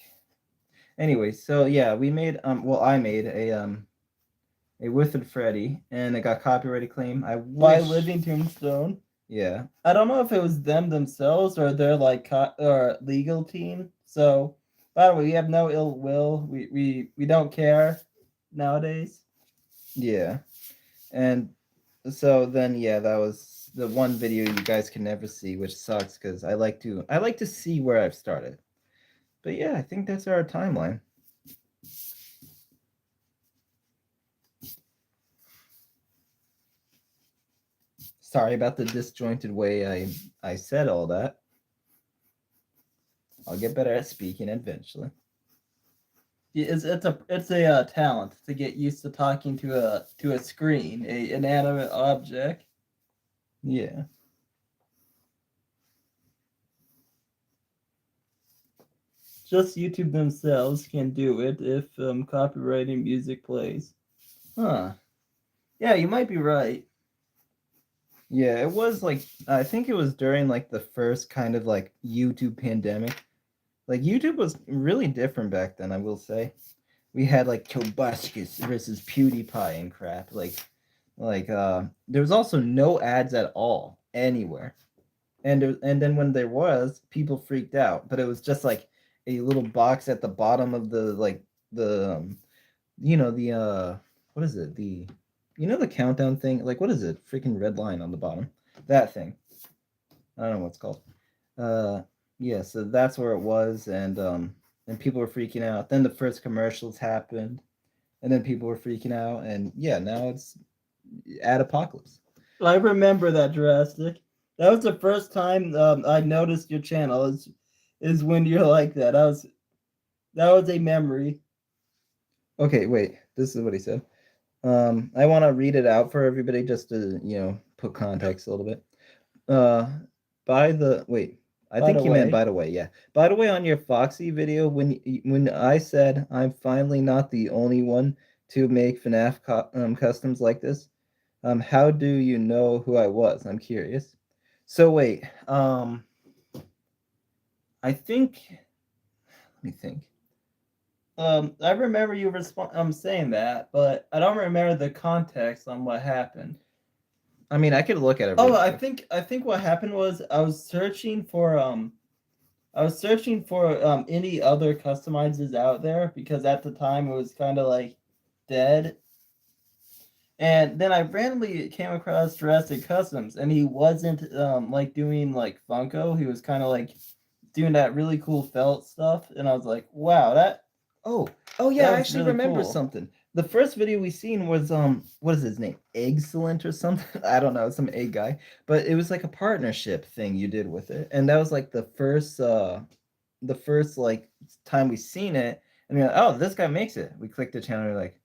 Anyway, so yeah, we made I made a Withered Freddy, and it got copyright claim. By Living Tombstone. Yeah. I don't know if it was them themselves or their like or legal team. So, by the way, we have no ill will. We don't care nowadays. Yeah. And so then yeah, that was the one video you guys can never see, which sucks because I like to see where I've started. But yeah, I think that's our timeline. Sorry about the disjointed way I said all that. I'll get better at speaking eventually. It's a talent to get used to talking to a screen, an inanimate object. Yeah. Just YouTube themselves can do it if copyrighted music plays. Huh. Yeah, you might be right. Yeah, it was like I think it was during like the first kind of like YouTube pandemic. Like YouTube was really different back then, I will say. We had like Tobuscus versus PewDiePie and crap. Like there was also no ads at all anywhere. And then when there was, people freaked out, but it was just like a little box at the bottom of the what is it? The countdown thing? Like what is it? Freaking red line on the bottom. That thing. I don't know what it's called. Yeah, so that's where it was, and people were freaking out. Then the first commercials happened, and then people were freaking out, and yeah, now it's ad apocalypse. I remember that, Jurassic. That was the first time I noticed your channel. Is when you're like that. That was a memory. Okay, wait. This is what he said. I want to read it out for everybody just to put context a little bit. I think he meant by the way, yeah. By the way, on your Foxy video, when I said I'm finally not the only one to make FNAF customs like this, how do you know who I was? I'm curious. So wait, I think. Let me think. I remember you saying that, but I don't remember the context on what happened. I mean, I could look at it. Oh, I think what happened was I was searching for I was searching for any other customizers out there because at the time it was kind of like dead. And then I randomly came across Jurassic Customs, and he wasn't like doing like Funko. He was kind of like doing that really cool felt stuff, and I was like, wow, that Oh, oh yeah, That I was actually really remember cool. something. The first video we seen was what is his name? Eggcellent or something? I don't know, some egg guy. But it was like a partnership thing you did with it. And that was like the first like time we seen it, and we're like, oh, this guy makes it. We clicked the channel, and we're like,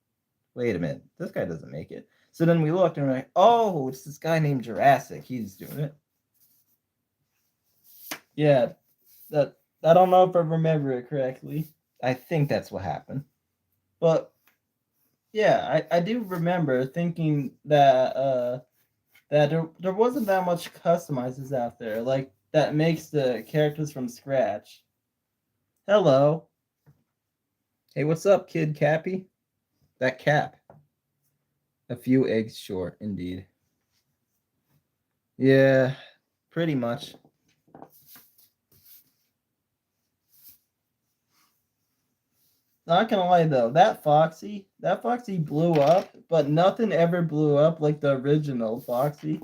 wait a minute, this guy doesn't make it. So then we looked and we're like, oh, it's this guy named Jurassic. He's doing it. yeah, that I don't know if I remember it correctly, I think that's what happened. but yeah, I do remember thinking that there wasn't that much customizers out there like that makes the characters from scratch. Hello. Hey, what's up, kid Cappy? That cap. A few eggs short, indeed. Yeah, pretty much. Not gonna lie though, that Foxy blew up, but nothing ever blew up like the original Foxy,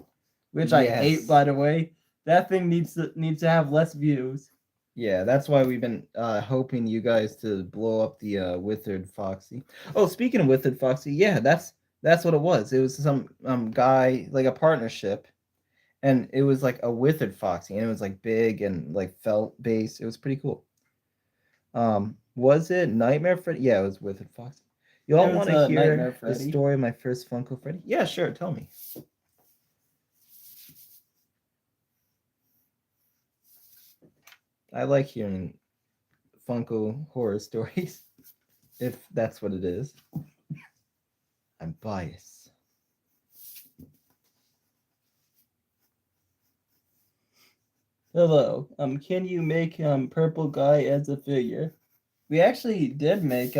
which I hate, Yes. by the way. That thing needs to have less views. Yeah, that's why we've been hoping you guys to blow up the Withered Foxy. Oh, speaking of Withered Foxy, yeah, that's what it was. It was some guy, like a partnership, and it was like a Withered Foxy, and it was like big and like felt base. It was pretty cool. Was it Nightmare Freddy? Yeah, it was Withered Foxy. Y'all It was, want to hear Nightmare the Freddy. story of my first Funko Freddy? Yeah, sure. Tell me. I like hearing Funko horror stories, if that's what it is. I'm biased. Hello. Can you make Purple Guy as a figure? We actually did make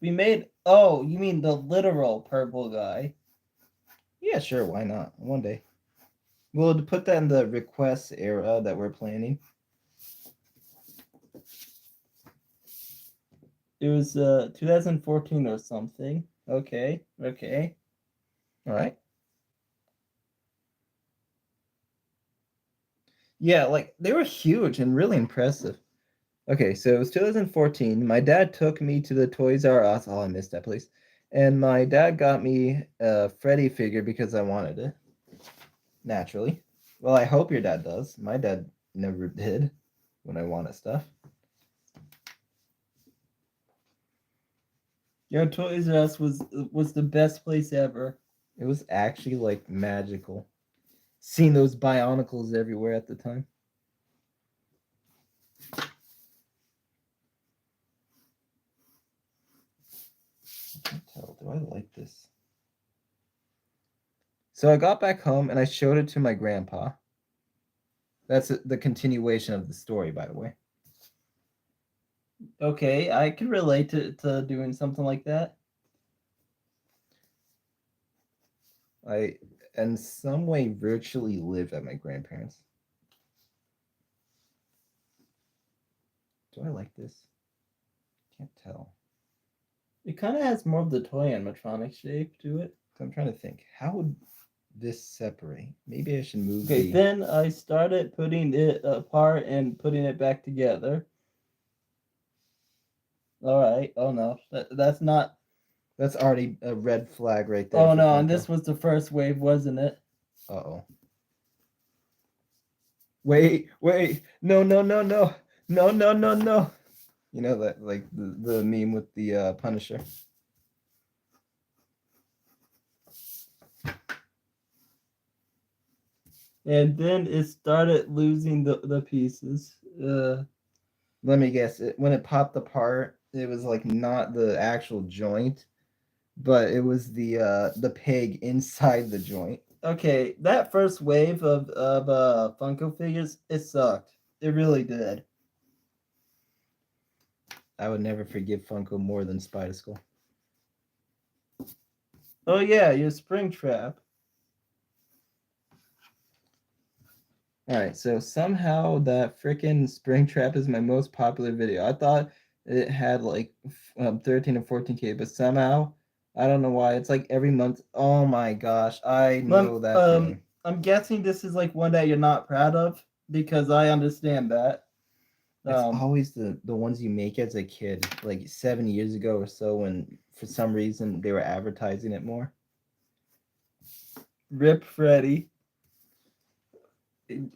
we made oh, you mean the literal Purple Guy. Yeah, sure. Why not? One day. We'll put that in the request era that we're planning. It was 2014 or something. Okay. All right. Yeah, like they were huge and really impressive. Okay, so it was 2014. My dad took me to the Toys R Us. Oh, I missed that place. And my dad got me a Freddy figure because I wanted it. Naturally. Well, I hope your dad does. My dad never did when I wanted stuff. Your Toys R Us was the best place ever. It was actually like magical. Seeing those Bionicles everywhere at the time. I can't tell. Do I like this? So I got back home and I showed it to my grandpa. That's the continuation of the story, by the way. Okay, I can relate to doing something like that. I, in some way, virtually lived at my grandparents'. Do I like this? Can't tell. It kind of has more of the toy animatronic shape to it. So I'm trying to think. How would this separate? Maybe I should move Okay, the... then I started putting it apart and putting it back together. All right. Oh no, that's not. That's already a red flag right there. Oh for no, and Funko. this was the first wave, wasn't it? Uh-oh. Wait. No. You know that, like, the meme with the Punisher. And then it started losing the pieces. Let me guess. When it popped apart, it was, like, not the actual joint, but it was the peg inside the joint. Okay, that first wave of Funko figures, it sucked. It really did. I would never forgive Funko more than Spider Skull. Oh yeah, your Springtrap. All right, so somehow that freaking Springtrap is my most popular video. I thought it had like 13 or 14K, but somehow I don't know why it's like every month. Oh my gosh, I know that thing. I'm guessing this is like one that you're not proud of because I understand that. It's always the ones you make as a kid, like 7 years ago or so, when for some reason they were advertising it more. Rip Freddy.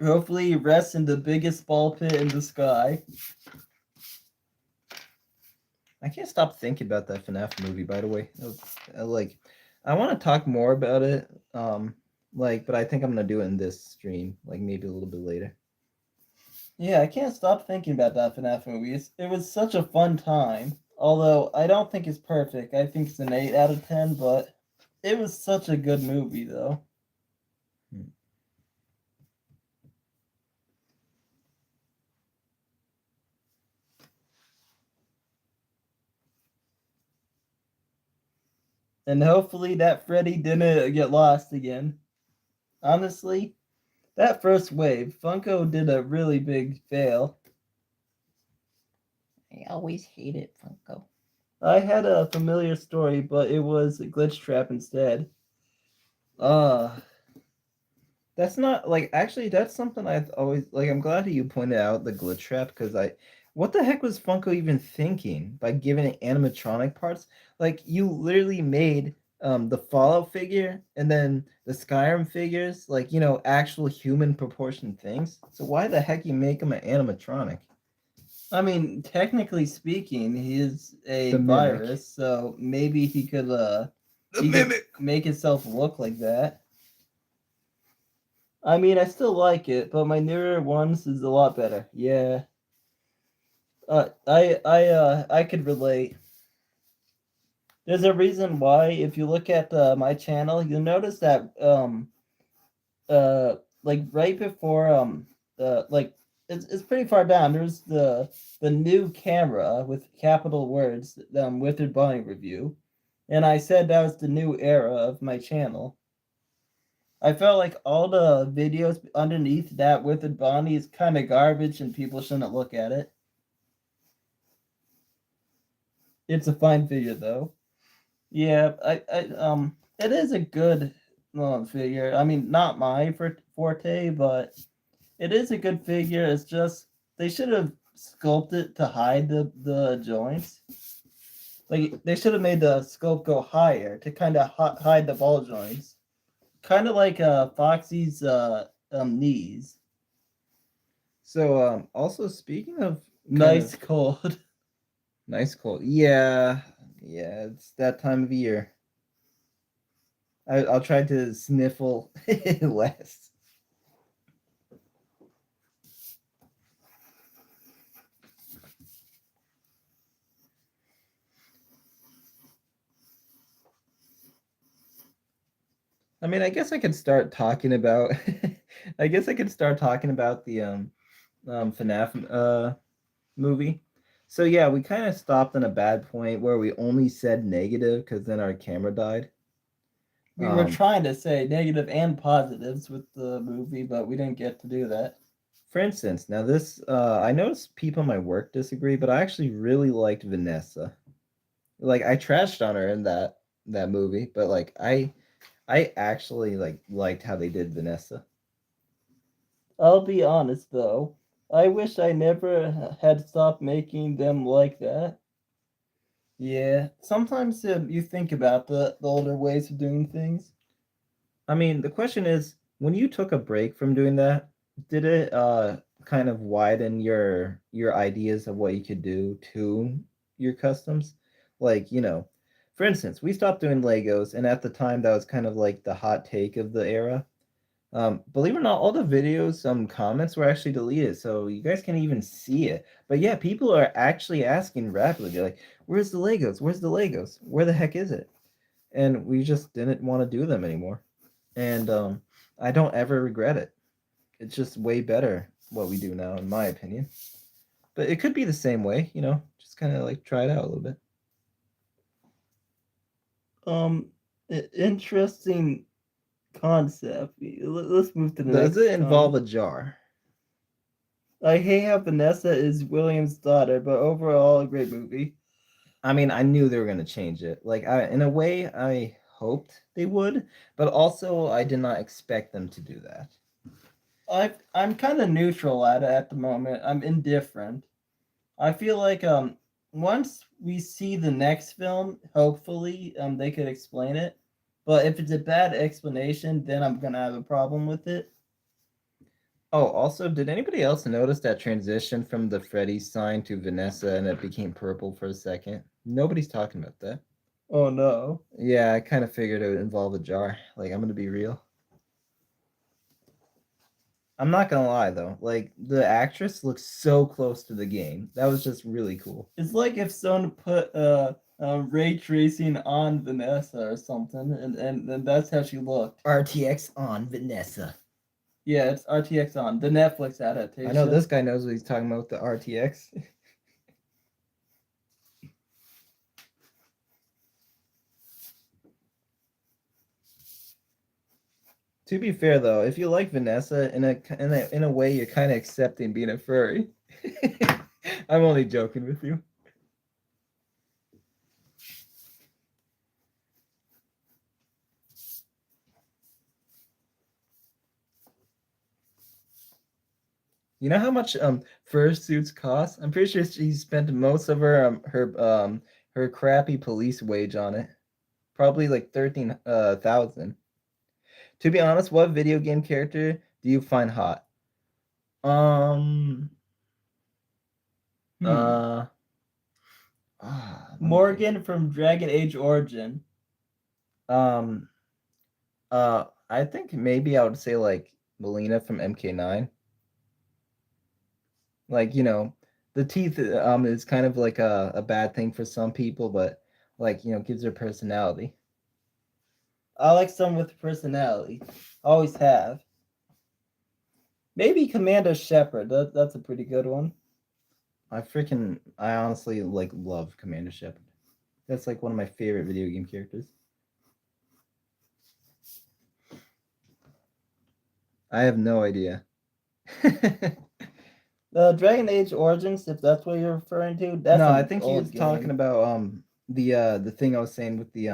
Hopefully he rests in the biggest ball pit in the sky. I can't stop thinking about that FNAF movie, by the way. Like, I want to talk more about it, but I think I'm gonna do it in this stream, like maybe a little bit later. Yeah, I can't stop thinking about that FNAF movie. It was such a fun time. Although I don't think it's perfect. I think it's an 8 out of 10, but it was such a good movie, though. And hopefully that Freddy didn't get lost again. Honestly, that first wave, Funko did a really big fail. I always hated Funko. I had a familiar story, but it was a glitch trap instead. That's not like actually that's something I've always like. I'm glad that you pointed out the glitch trap because what the heck was Funko even thinking by giving it animatronic parts? Like you literally made the Fallout figure and then the Skyrim figures like actual human proportion things. So why the heck you make him an animatronic? I mean, technically speaking, he is a The mimic. virus, so maybe he could make himself look like that. I mean, I still like it, but my newer ones is a lot better. Yeah. I could relate. There's a reason why if you look at my channel, you'll notice that like right before like it's pretty far down. There's the new camera with capital words, Withered Bunny review, and I said that was the new era of my channel. I felt like all the videos underneath that Withered Bunny is kind of garbage, and people shouldn't look at it. It's a fine figure though. Yeah, it is a good figure. I mean, not my forte, but it is a good figure. It's just they should have sculpted to hide the joints. Like they should have made the sculpt go higher to kind of hide the ball joints, kind of like Foxy's knees. So also speaking of Nice cold. Nice cold. Yeah, it's that time of year. I'll try to sniffle less. I mean, I guess I could start talking about. I guess I could start talking about the FNAF movie. So yeah, we kind of stopped on a bad point where we only said negative because then our camera died. We were trying to say negative and positives with the movie, but we didn't get to do that. For instance, now this I noticed people in my work disagree, but I actually really liked Vanessa. Like I trashed on her in that movie, but like I actually liked how they did Vanessa. I'll be honest though, I wish I never had stopped making them like that. Yeah, sometimes you think about the older ways of doing things. I mean, the question is, when you took a break from doing that, did it kind of widen your ideas of what you could do to your customs? Like, for instance, we stopped doing Legos, and at the time that was kind of like the hot take of the era. Believe it or not, all the videos, some comments were actually deleted, so you guys can't even see it. But yeah, people are actually asking rapidly. They're like, "Where's the Legos? Where's the Legos? Where the heck is it?" And we just didn't want to do them anymore. And I don't ever regret it. It's just way better what we do now, in my opinion. But it could be the same way, just kind of like try it out a little bit. Interesting concept. Let's move to the next. Does it involve a jar? I hate how Vanessa is William's daughter, but overall, a great movie. I mean, I knew they were gonna change it. Like, in a way, I hoped they would, but also I did not expect them to do that. I'm kind of neutral at the moment. I'm indifferent. I feel like once we see the next film, hopefully they could explain it. But if it's a bad explanation, then I'm gonna have a problem with it. Oh, also, did anybody else notice that transition from the Freddy sign to Vanessa and it became purple for a second? Nobody's talking about that. Oh no. Yeah, I kind of figured it would involve a jar. Like, I'm gonna be real. I'm not gonna lie though, like the actress looks so close to the game. That was just really cool. It's like if someone put ray tracing on Vanessa or something, and that's how she looked. RTX on Vanessa. Yeah, it's RTX on the Netflix adaptation. I know this guy knows what he's talking about with the RTX. To be fair though, if you like Vanessa, in a way, you're kind of accepting being a furry. I'm only joking with you. You know how much fursuits cost? I'm pretty sure she spent most of her crappy police wage on it. Probably like 13,000. To be honest, what video game character do you find hot? Let me Morgan think. from Dragon Age Origin. I think maybe I would say like Melina from MK9. Like, the teeth is kind of like a bad thing for some people, but like, gives her personality. I like someone with personality. Always have. Maybe Commander Shepard. That's a pretty good one. I honestly like love Commander Shepard. That's like one of my favorite video game characters. I have no idea. Dragon Age Origins, if that's what you're referring to, that's No, an I think he old was game. talking about the thing I was saying with the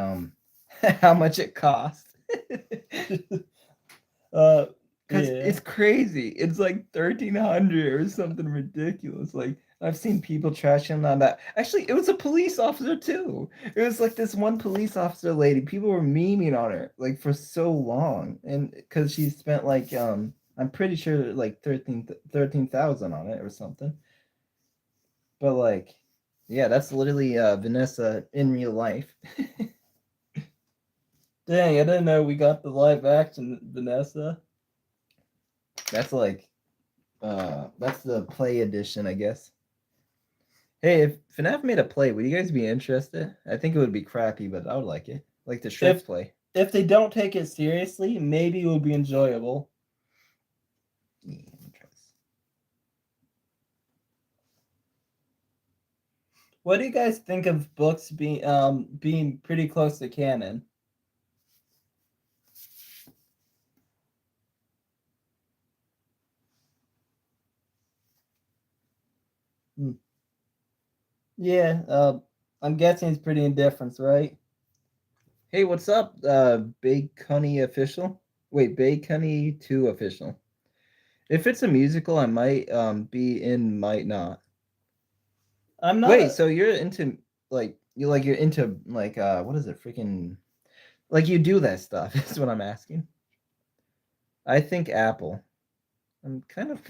how much it cost. Because Yeah. it's crazy. It's like 1,300 or something ridiculous. Like, I've seen people trashing on that. Actually, it was a police officer too. It was like this one police officer lady. People were memeing on her like for so long, and because she spent like I'm pretty sure like 13,000 on it or something. But like, yeah, that's literally Vanessa in real life. Dang, I didn't know we got the live action Vanessa. That's like that's the play edition, I guess. Hey, if FNAF made a play, would you guys be interested? I think it would be crappy, but I would like it. Like the Shrek play. If they don't take it seriously, maybe it would be enjoyable. Yeah, let me try this. What do you guys think of books being pretty close to canon? Yeah, I'm guessing it's pretty indifferent, right? Hey, what's up, Big Cunny official? Wait, Big Cunny 2 official. If it's a musical, I might be in, might not. I'm not. Wait, so you're into you're into like what is it, freaking like you do that stuff? Is what I'm asking. I think Apple. I'm kind of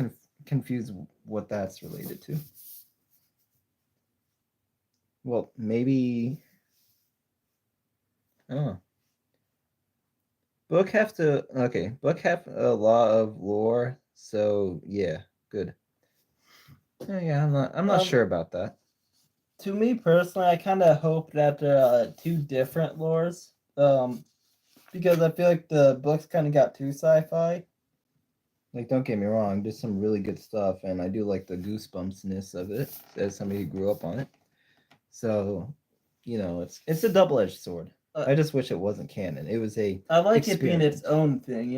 confused what that's related to. Well, maybe. Oh. Book have a lot of lore, so yeah, good. Yeah, I'm not sure about that. To me personally, I kind of hope that there are two different lores. Because I feel like the books kind of got too sci-fi. Like, don't get me wrong, there's some really good stuff, and I do like the goosebumpsness of it as somebody who grew up on it. So, it's a double-edged sword. I just wish it wasn't canon. It was a. I like it being its own thing,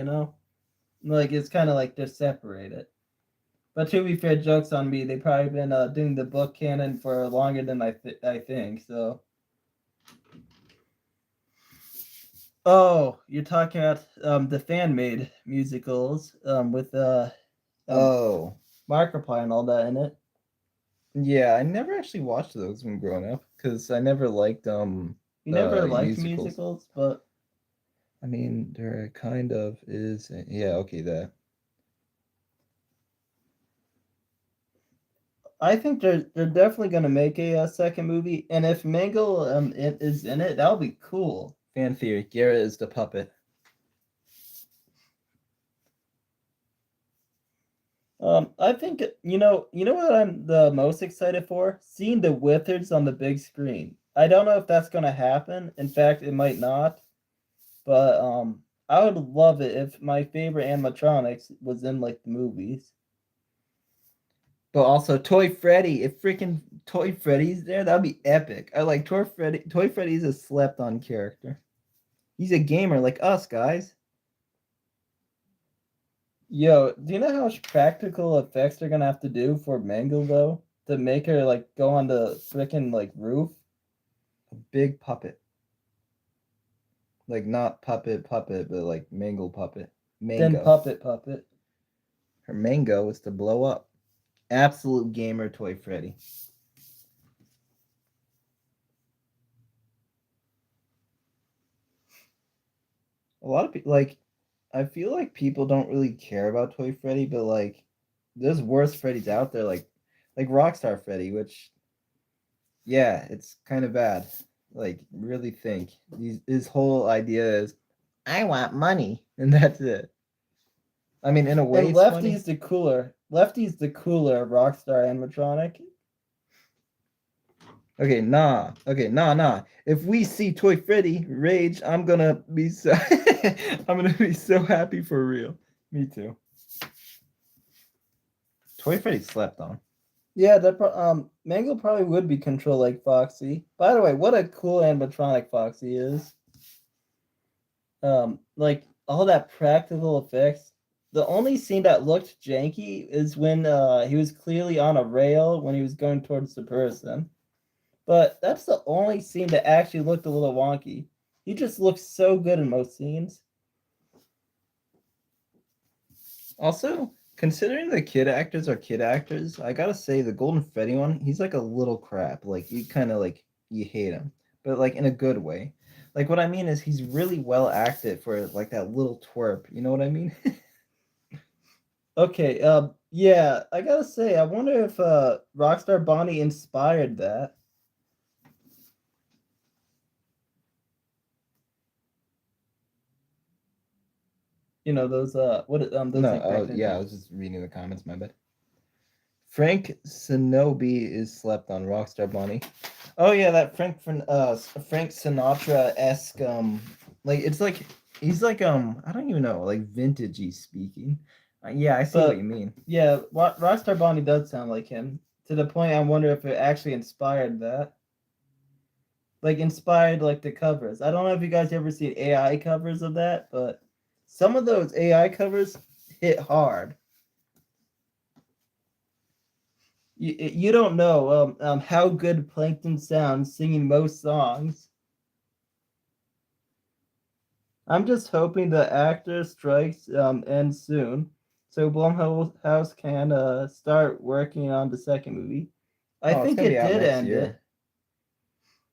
Like it's kind of like they're separated. But to be fair, jokes on me. They've probably been doing the book canon for longer than I think. So. Oh, you're talking about the fan-made musicals with Oh, Markiplier and all that in it. yeah. I never actually watched those when growing up because I never liked You never liked musicals. musicals, but I mean, there kind of is. Yeah, okay, that. I think they're definitely gonna make a second movie, and if Mangle is in it, that'll be cool. Fan theory: Garrett is the puppet. I think you know what I'm the most excited for? Seeing the Wizards on the big screen. I don't know if that's gonna happen. In fact, it might not. But I would love it if my favorite animatronics was in like the movies. But also Toy Freddy. If freaking Toy Freddy's there, that'd be epic. I like Toy Freddy. Toy Freddy's a slept-on character. He's a gamer like us, guys. Yo, do you know how much practical effects they're gonna have to do for Mangle though? To make her like go on the freaking like roof? A big puppet. Like not puppet, but like mangle puppet. Mango. Then puppet. Her mango is to blow up. Absolute gamer Toy Freddy. A lot of people like. I feel like people don't really care about Toy Freddy, but like, there's worse Freddys out there, like Rockstar Freddy, which, yeah, it's kind of bad. Like, really think his whole idea is, I want money, and that's it. I mean, in a way, And it's Lefty's funny. Lefty's the cooler Rockstar animatronic. Okay, nah. If we see Toy Freddy rage, I'm gonna be so I'm gonna be so happy for real. Me too. Toy Freddy slept on. Yeah, that Mangle probably would be controlled like Foxy. By the way, what a cool animatronic Foxy is. Like all that practical effects. The only scene that looked janky is when he was clearly on a rail when he was going towards the person. But that's the only scene that actually looked a little wonky. He just looks so good in most scenes. Also, considering the kid actors are kid actors, I gotta say the Golden Freddy one, he's like a little crap. Like you kind of like you hate him, but like in a good way. Like what I mean is he's really well acted for like that little twerp. You know what I mean? Okay, yeah, I gotta say, I wonder if Rockstar Bonnie inspired that. You know those what those No, like yeah, I was just reading the comments. My bad. Frank Sinobi is slept on Rockstar Bunny. Oh yeah, that Frank Sinatra esque like it's like he's like I don't even know like vintagey speaking. Yeah, I see what you mean. Yeah, Rockstar Bonnie does sound like him to the point I wonder if it actually inspired that. Like inspired like the covers. I don't know if you guys ever see AI covers of that, but some of those AI covers hit hard. You don't know how good Plankton sounds singing most songs. I'm just hoping the actor strikes ends soon, so Blumhouse can start working on the second movie. I Oh, it's think gonna it be out did next end year.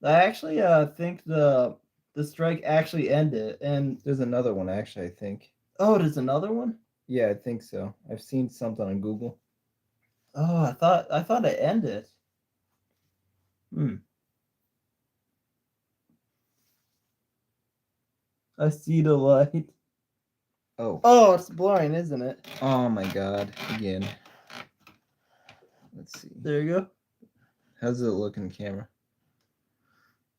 it. I actually think the strike actually ended, and There's another one actually, I think. oh, there's another one. Yeah, I think so. I've seen something on Google. Oh, I thought it ended. I see the light. Oh. Oh, it's blurring, isn't it? Oh my god. Again. Let's see. There you go. How does it look in camera?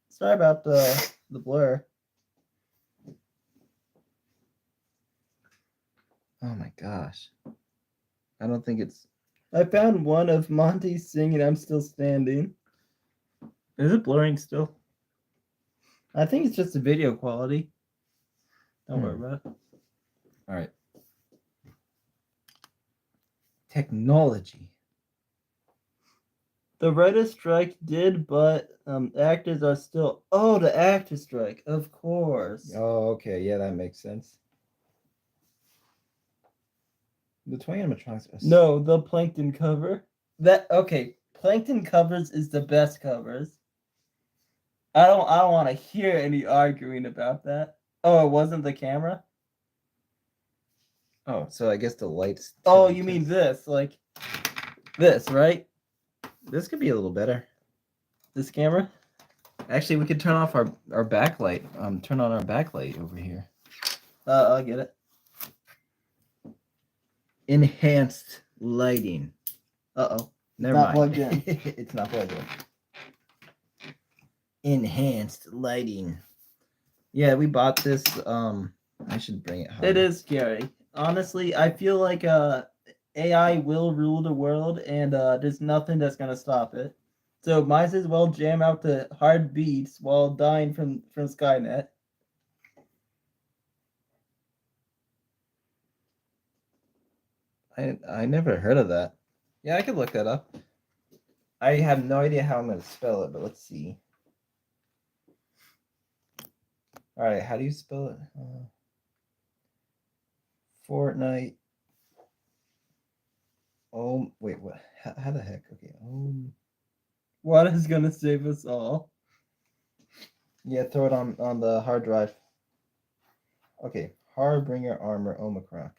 Sorry about the blur. Oh my gosh. I don't think it's. I found one of Monty singing I'm Still Standing. Is it blurring still? I think it's just the video quality. Don't worry about it. All right. Technology. The writer's strike did, but actors are still. Oh, the actor strike, of course. Oh, okay. Yeah, that makes sense. The toy animatronics are No, the Plankton cover. Plankton covers is the best covers. I don't want to hear any arguing about that. Oh, it wasn't the camera? Oh, so I guess the lights. Oh, you mean this, like this, right? This could be a little better. This camera? Actually, we could turn off our backlight. Turn on our backlight over here. I'll get it. Enhanced lighting. Uh-oh. Never Not mind. plugged in. It's not plugged in. Enhanced lighting. Yeah, we bought this. I should bring it home. It is scary. Honestly, I feel like AI will rule the world, and there's nothing that's gonna stop it. So might as well jam out to hard beats while dying from Skynet. I never heard of that. Yeah, I could look that up. I have no idea how I'm going to spell it, but let's see. All right, how do you spell it? Fortnite. Oh, wait, what? How the heck? Okay. What is gonna save us all? Yeah, throw it on the hard drive. Okay, Harbinger Armor Omicron.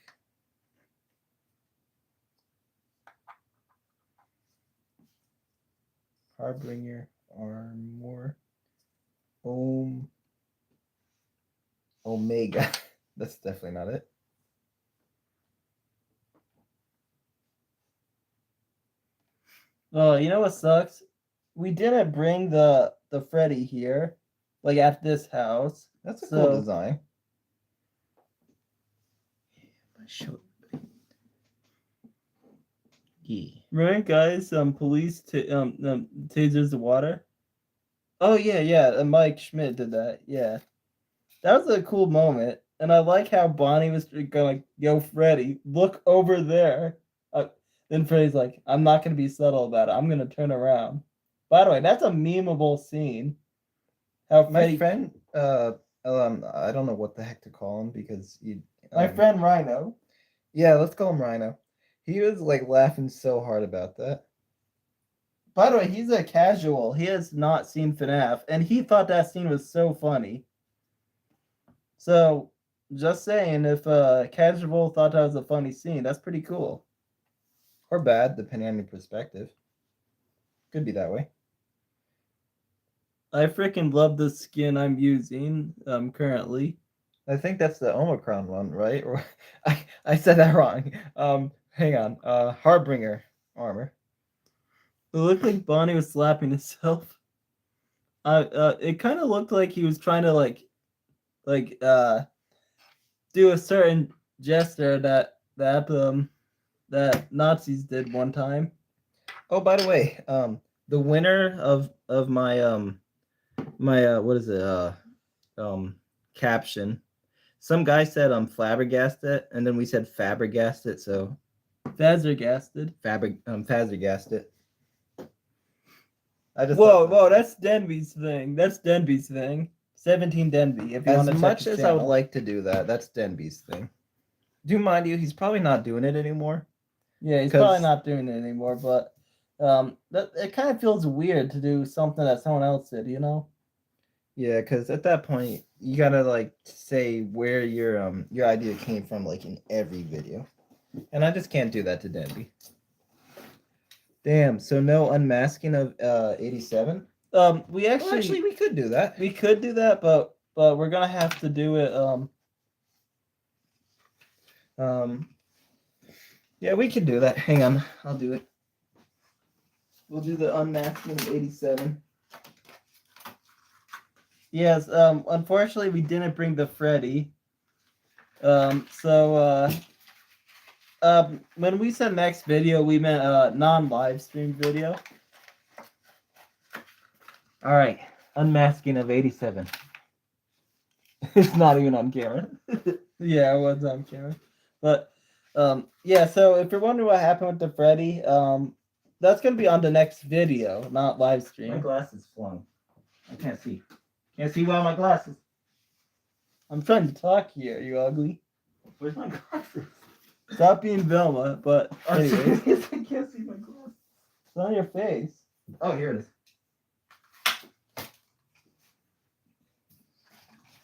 Harbinger Armor Omega. That's definitely not it. Oh, you know what sucks? We didn't bring the Freddy here, like at this house. That's a cool design. Yeah. Right, guys? Police tasers the water. Oh yeah. Mike Schmidt did that. Yeah, that was a cool moment, and I like how Bonnie was going, "Yo, Freddy, look over there." Then Freddy's like, "I'm not gonna be subtle about it. I'm gonna turn around." By the way, that's a memeable scene. How My friend, I don't know what the heck to call him because my friend Rhino. Yeah, let's call him Rhino. He was like laughing so hard about that. By the way, he's a casual. He has not seen FNAF, and he thought that scene was so funny. So, just saying, if casual thought that was a funny scene, that's pretty cool. Or bad, depending on your perspective. Could be that way. I freaking love the skin I'm using currently. I think that's the Omicron one, right? Or I said that wrong. Hang on. Harbinger armor. It looked like Bonnie was slapping himself. It kind of looked like he was trying to do a certain gesture that Nazis did one time. Oh, by the way, the winner of my my what is it caption, some guy said flabbergasted, and then we said fabergasted, so Fazergasted. Fazergasted. I just whoa, that's Denby's thing. 17 Denby. If you want to as much as I would like to do that, that's Denby's thing. Do mind you, he's probably not doing it anymore. Yeah, he's probably not doing it anymore, but it kind of feels weird to do something that someone else did, you know? Yeah, because at that point you gotta like say where your idea came from, like in every video, and I just can't do that to Denby. Damn. So no unmasking of 87. We actually we could do that. We could do that, but we're gonna have to do it. Yeah, we can do that. Hang on, I'll do it. We'll do the unmasking of 87. Yes. Unfortunately, we didn't bring the Freddy. When we said next video, we meant non-live stream video. All right, unmasking of 87. It's not even on camera. Yeah, it was on camera, but Yeah, so if you're wondering what happened with the Freddy, that's gonna be on the next video, not live My stream. glasses flung. I can't see. Can't see without my glasses. I'm trying to talk here, you ugly. Where's my glasses? Stop being Velma, but I'm anyways, serious. I can't see my glasses. it's on your face. Oh, here it is.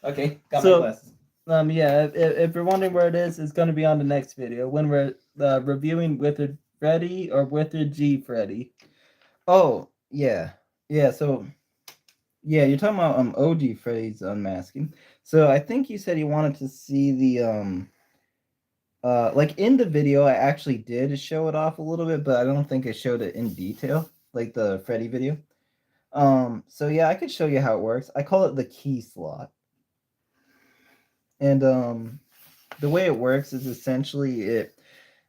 Okay, got So- my glasses. Yeah, if you're wondering where it is, it's gonna be on the next video when we're reviewing Withered Freddy or Withered G Freddy. Oh, yeah. Yeah, so yeah, you're talking about OG Freddy's unmasking. So I think you said you wanted to see the like in the video I actually did show it off a little bit, but I don't think I showed it in detail, like the Freddy video. So yeah, I could show you how it works. I call it the key slot. And the way it works is essentially it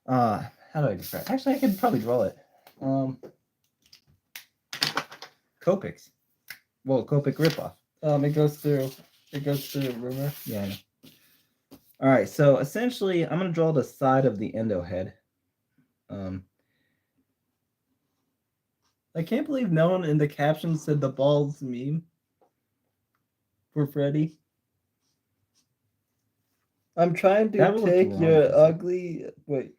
how do I describe it? Actually I could probably draw it. Copics. Well, Copic ripoff. It goes through. Rumor. Yeah, I know. All right, so essentially, I'm gonna draw the side of the endo head. I can't believe no one in the caption said the balls meme for Freddy. I'm trying That to would look take wrong your if it's- ugly. Wait,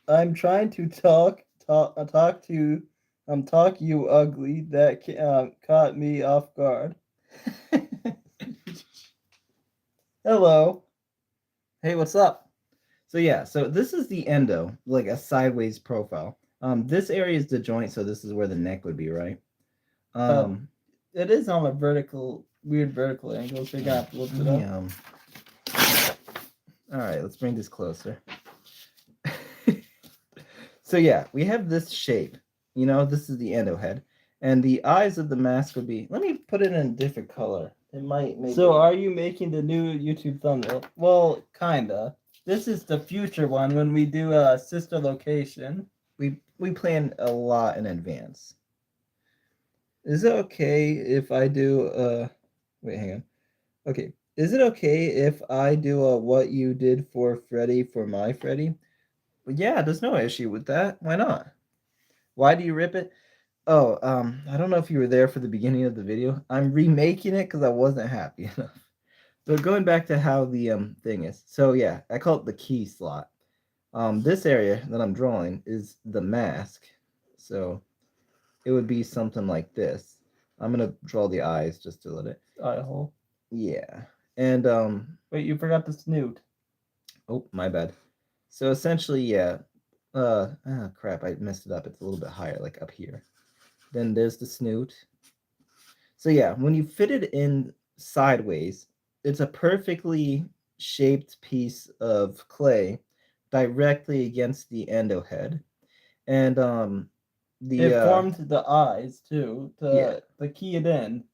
I'm trying to talk you ugly. That caught me off guard. Hello. Hey, what's up? So yeah, so this is the endo, like a sideways profile. This area is the joint, so this is where the neck would be, right? It is on a weird vertical angle, so you're gonna have to lift it up. All right, let's bring this closer. So yeah, we have this shape. You know, this is the endo head, and the eyes of the mask would be. Let me put it in a different color. It might make. So are you making the new YouTube thumbnail? Well, kinda. This is the future one when we do a sister location. We plan a lot in advance. Is it okay if I do wait, hang on. Okay. Is it okay if I do a what you did for Freddy for my Freddy? Well, yeah, there's no issue with that. Why not? Why do you rip it? Oh, I don't know if you were there for the beginning of the video. I'm remaking it because I wasn't happy enough. So going back to how the thing is. So yeah, I call it the key slot. This area that I'm drawing is the mask. So it would be something like this. I'm gonna draw the eyes just to let it. Eye hole. Yeah. And Wait, you forgot the snoot. oh, my bad. So essentially, yeah. Crap, I messed it up. It's a little bit higher, like up here. Then there's the snoot. So yeah, when you fit it in sideways, it's a perfectly shaped piece of clay directly against the endo head. And It formed the eyes too. Yeah. To key it in.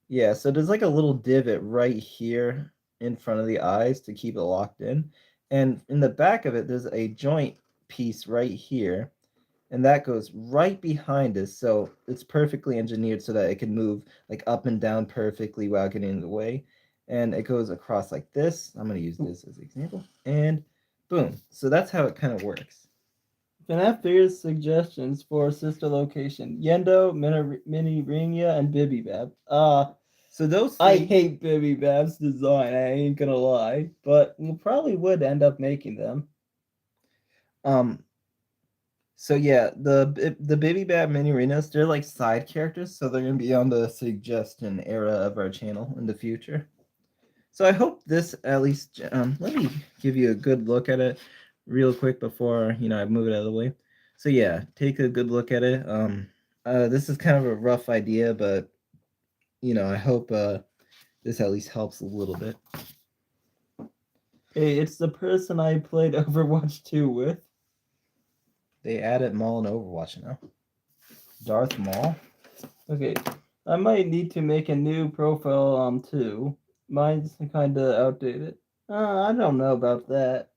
yeah, so there's like a little divot right here in front of the eyes to keep it locked in. And in the back of it, there's a joint piece right here. And that goes right behind us. So it's perfectly engineered so that it can move like up and down perfectly without getting in the way. And it goes across like this. I'm going to use this as an example. And boom. So that's how it kind of works. FNAF figures suggestions for sister location. Yendo, Mini Ringya, and Bibibab. So those I three- hate Bibibab's design, I ain't gonna lie. But we probably would end up making them. So yeah, the Baby Bat mini arenas, they're like side characters, so they're gonna be on the suggestion era of our channel in the future. So I hope this at least let me give you a good look at it real quick before I move it out of the way. So yeah, take a good look at it. This is kind of a rough idea, but I hope this at least helps a little bit. Hey, it's the person I played Overwatch 2 with. They added Maul in Overwatch now. Darth Maul. Okay, I might need to make a new profile too. Mine's kind of outdated. I don't know about that.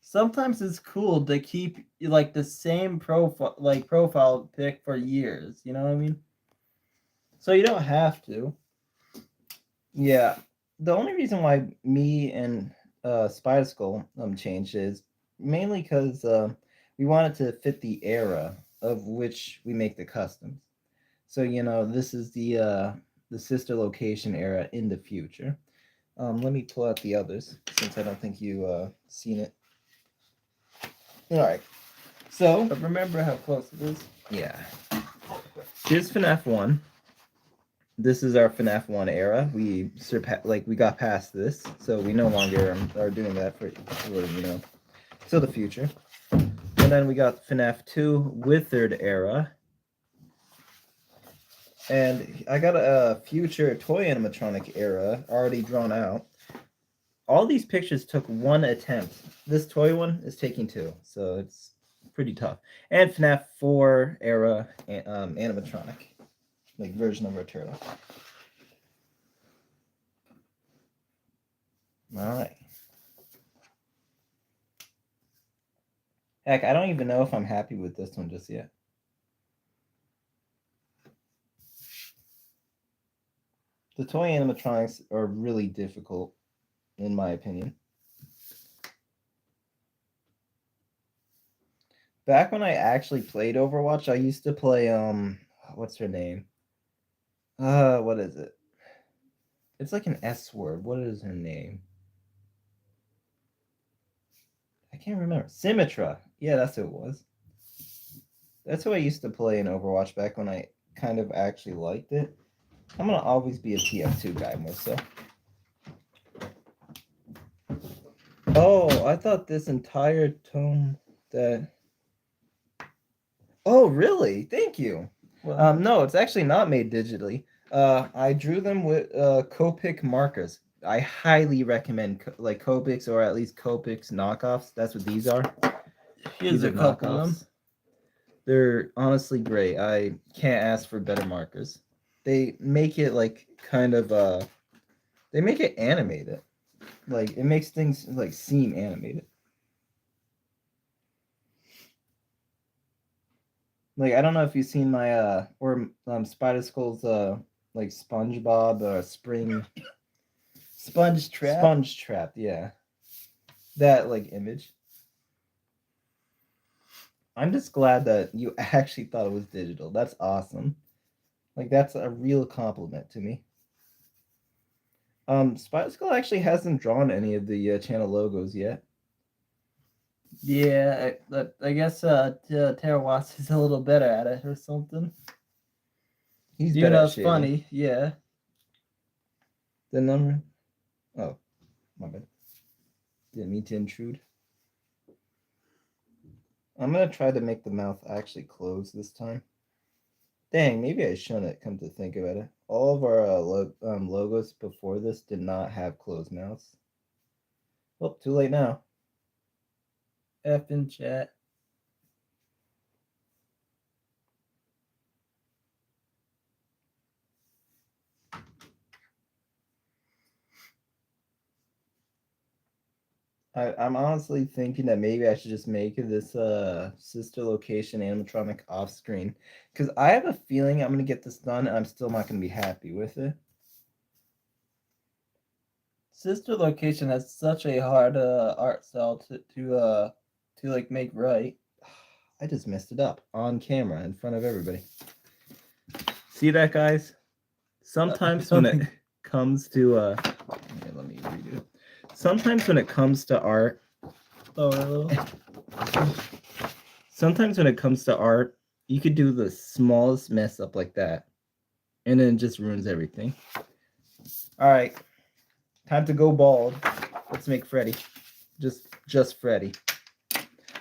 Sometimes it's cool to keep like the same profile pic for years. You know what I mean? So you don't have to. Yeah, the only reason why me and Spider Skull changed is mainly because we want it to fit the era of which we make the customs. So this is the sister location era in the future. Let me pull out the others since I don't think you seen it. All right. So But remember how close it is. yeah, here's FNAF 1. This is our FNAF 1 era. We we got past this, so we no longer are doing that for till the future. And then we got FNAF 2 Withered era. And I got a future toy animatronic era already drawn out. All these pictures took one attempt. This toy one is taking two, so it's pretty tough. And FNAF 4 era animatronic, like version of our turtle. All right. Heck, I don't even know if I'm happy with this one just yet. The toy animatronics are really difficult, in my opinion. Back when I actually played Overwatch, I used to play what's her name? What is it? It's like an S word. What is her name? I can't remember. Symmetra. Yeah, that's who it was. That's who I used to play in Overwatch back when I kind of actually liked it. I'm gonna always be a TF2 guy more so. Oh, I thought this entire tome that. Oh, really? Thank you. Well, No, it's actually not made digitally. I drew them with Copic markers. I highly recommend Copics or at least Copics knockoffs. That's what these are. here's These a are couple of them. knockoffs. They're honestly great. I can't ask for better markers. They make it they make it animated. Like it makes things like seem animated. Like I don't know if you've seen my Spider Skull's like SpongeBob spring Sponge trap. sponge trap, yeah. That like image. I'm just glad that you actually thought it was digital. That's awesome. Like that's a real compliment to me. Spider Skull actually hasn't drawn any of the channel logos yet. Yeah, I guess Tara Watts is a little better at it or something. He's You better know, at it's shading. funny. Yeah. The number. Oh, my bad. Didn't mean to intrude. I'm gonna try to make the mouth actually close this time. Dang, maybe I shouldn't. Come to think about it, all of our logos before this did not have closed mouths. Well, too late now. F in chat. I'm honestly thinking that maybe I should just make this sister location animatronic off screen because I have a feeling I'm gonna get this done and I'm still not gonna be happy with it. Sister Location has such a hard art style to like make right. I just messed it up on camera in front of everybody. See that, guys? Sometimes when it comes to here, let me redo it. Sometimes when it comes to art, Lower a little. sometimes when it comes to art, you could do the smallest mess up like that, and then it just ruins everything. All right, time to go bald. Let's make Freddy. Just Freddy.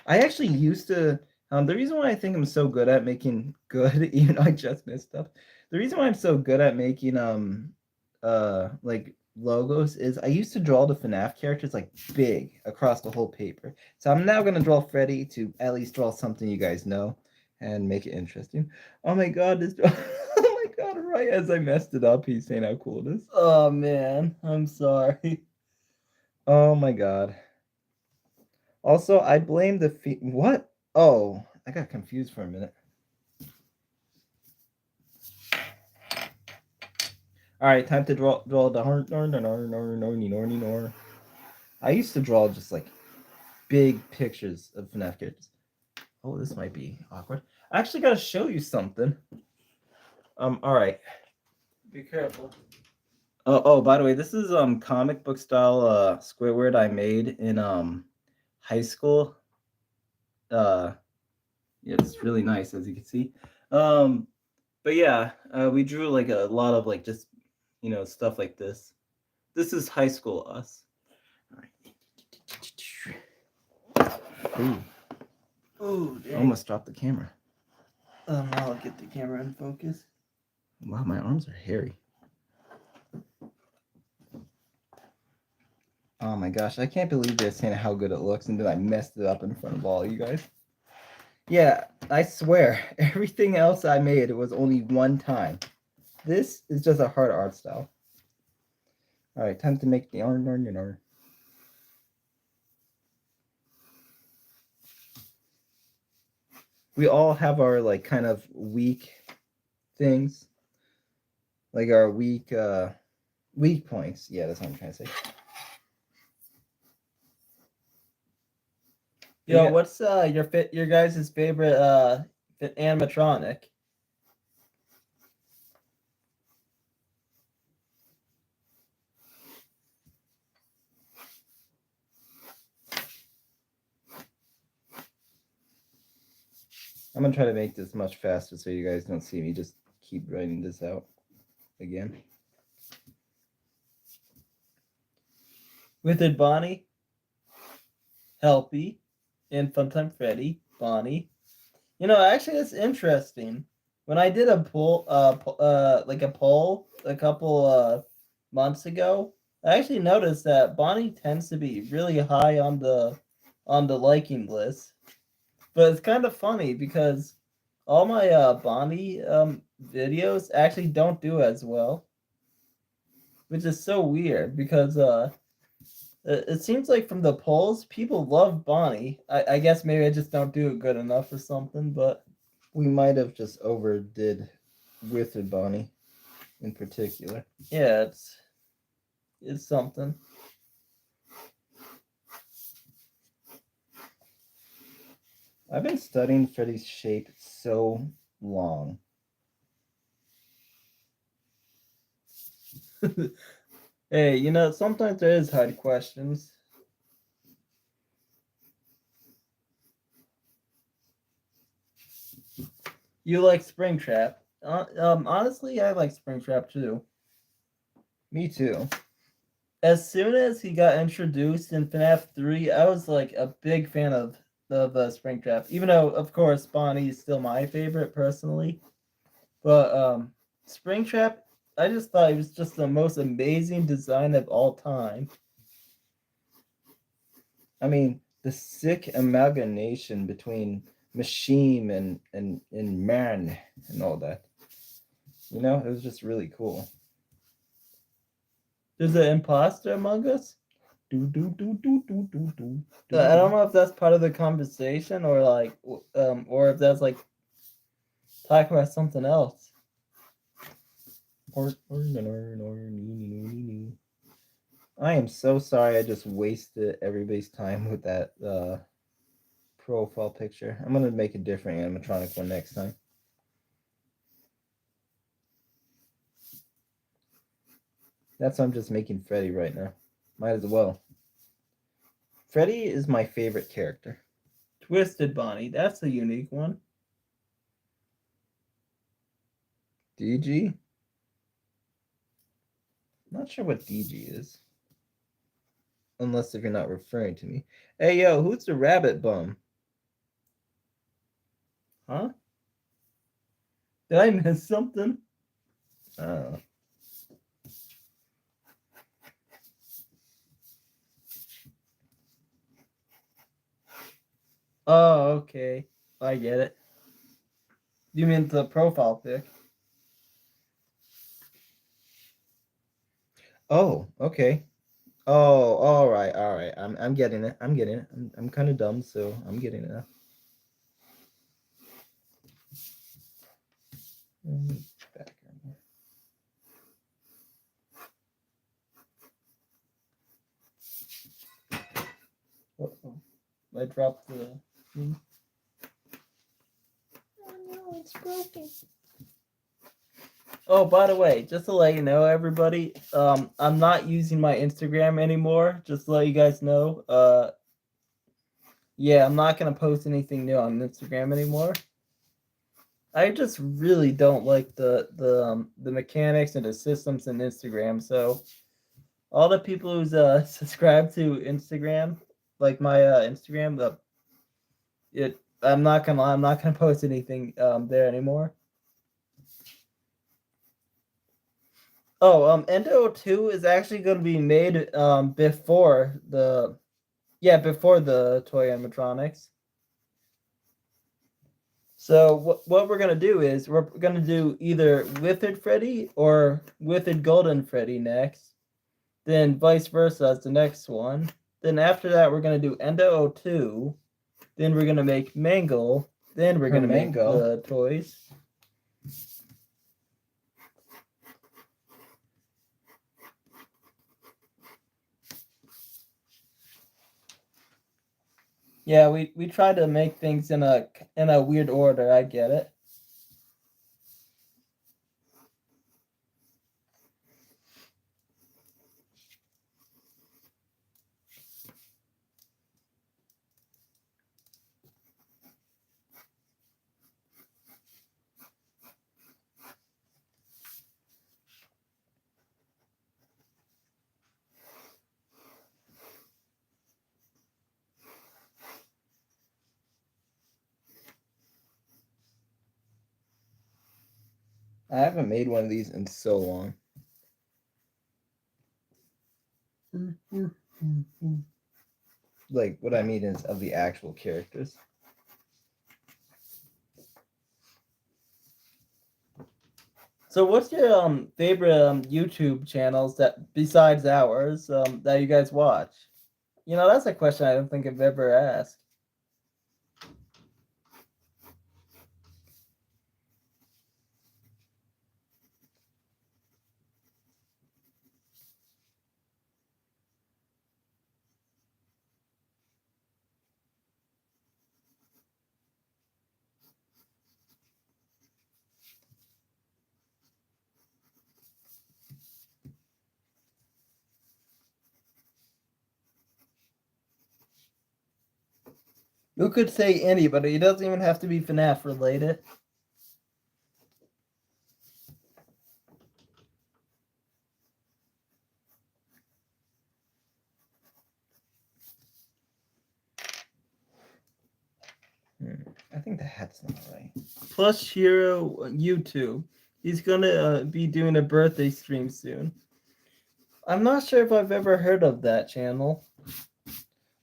I actually used to. The reason why I think I'm so good at making good, even though I just messed up, the reason why I'm so good at making like logos is I used to draw the FNAF characters like big across the whole paper. So I'm now gonna draw Freddy to at least draw something you guys know and make it interesting. Oh my god, this oh my god, right as I messed it up, he's saying how cool it is. Oh man, I'm sorry. Oh my god. Also, I blame the what? Oh, I got confused for a minute. All right, time to draw the I used to draw just like big pictures of FNAF characters. Oh, this might be awkward. I actually gotta show you something. All right. Be careful. Oh, by the way, this is comic book style Squidward I made in high school. Yeah, it's really nice, as you can see. But yeah, we drew like a lot of like just stuff like this. This is high school us. All right. Ooh, Oh, dang. almost dropped the camera. Now I'll get the camera in focus. Wow, my arms are hairy. Oh my gosh, I can't believe they're saying how good it looks, and then I messed it up in front of all you guys. Yeah, I swear, everything else I made was only one time. This is just a hard art style. All right, time to make the yarn. We all have our like kind of weak things, like our weak points. Yeah, that's what I'm trying to say. Yo, Yeah. what's your guys' favorite animatronic? I'm gonna try to make this much faster so you guys don't see me just keep writing this out again. Withered Bonnie, Helpy, and Funtime Freddy, Bonnie. Actually, that's interesting. When I did a poll, like a poll a couple months ago, I actually noticed that Bonnie tends to be really high on the liking list. But it's kind of funny because all my Bonnie videos actually don't do as well, which is so weird because it seems like from the polls people love Bonnie. I guess maybe I just don't do it good enough or something, but We might have just overdid Withered Bonnie in particular. yeah, it's something. I've been studying Freddy's shape so long. Hey, sometimes there is hard questions. You like Springtrap? Honestly, I like Springtrap too. Me too. As soon as he got introduced in FNAF 3, I was like a big fan of Springtrap. Even though, of course, Bonnie is still my favorite personally, but Springtrap, I just thought it was just the most amazing design of all time. I mean, the sick amalgamation between machine and man and all that. It was just really cool. There's an imposter among us. I don't know if that's part of the conversation or or if that's like talking about something else. I am so sorry I just wasted everybody's time with that profile picture. I'm gonna make a different animatronic one next time. That's why I'm just making Freddy right now. Might as well. Freddy is my favorite character. Twisted Bonnie, that's a unique one. DG? Not sure what DG is. Unless if you're not referring to me. Hey yo, who's the rabbit bum? Huh? Did I miss something? Oh. Oh, okay. I get it. You mean the profile pic? Oh, okay. Oh, all right. I'm getting it. I'm kind of dumb, so I'm getting it now. Background here. Uh-oh. I dropped the. Oh no, it's broken. Oh, by the way, just to let you know, everybody, I'm not using my Instagram anymore. Just to let you guys know. Yeah, I'm not gonna post anything new on Instagram anymore. I just really don't like the mechanics and the systems in Instagram. So all the people who's subscribed to Instagram, like my Instagram, I'm not gonna post anything there anymore. Oh, Endo 2 is actually going to be made before the toy animatronics. So what we're gonna do is we're gonna do either Withered Freddy or Withered Golden Freddy next, then vice versa as the next one. Then after that we're gonna do Endo 2, then we're gonna make Mangle, then we're gonna make Mango? the toys. Yeah, we try to make things in a weird order. I get it. I haven't made one of these in so long. Like, what I mean is of the actual characters. So what's your favorite YouTube channels that besides ours that you guys watch? You know, that's a question I don't think I've ever asked. Who could say anybody? It doesn't even have to be FNAF related. I think the hat's not right. Plus Hero YouTube. He's gonna be doing a birthday stream soon. I'm not sure if I've ever heard of that channel.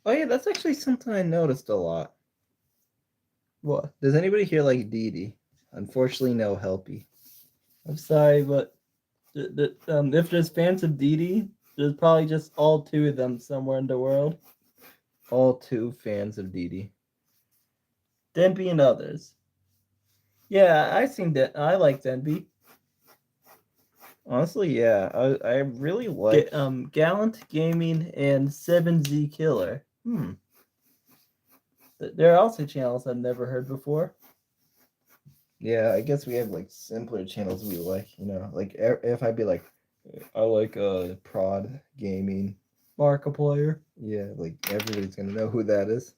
Oh yeah, that's actually something I noticed a lot. What? Does anybody here like Dee Dee? Unfortunately, no helpy. I'm sorry, but if there's fans of Dee Dee, there's probably just all two of them somewhere in the world. All two fans of Dee Dee. Denby and others. Yeah, I seen that. I like Denby. Honestly, yeah, I really like. Gallant Gaming and 7Z Killer. There are also channels I've never heard before. Yeah, I guess we have like simpler channels we like. You know, like if I'd be like, I like Prod Gaming. Markiplier. Yeah, like everybody's gonna know who that is.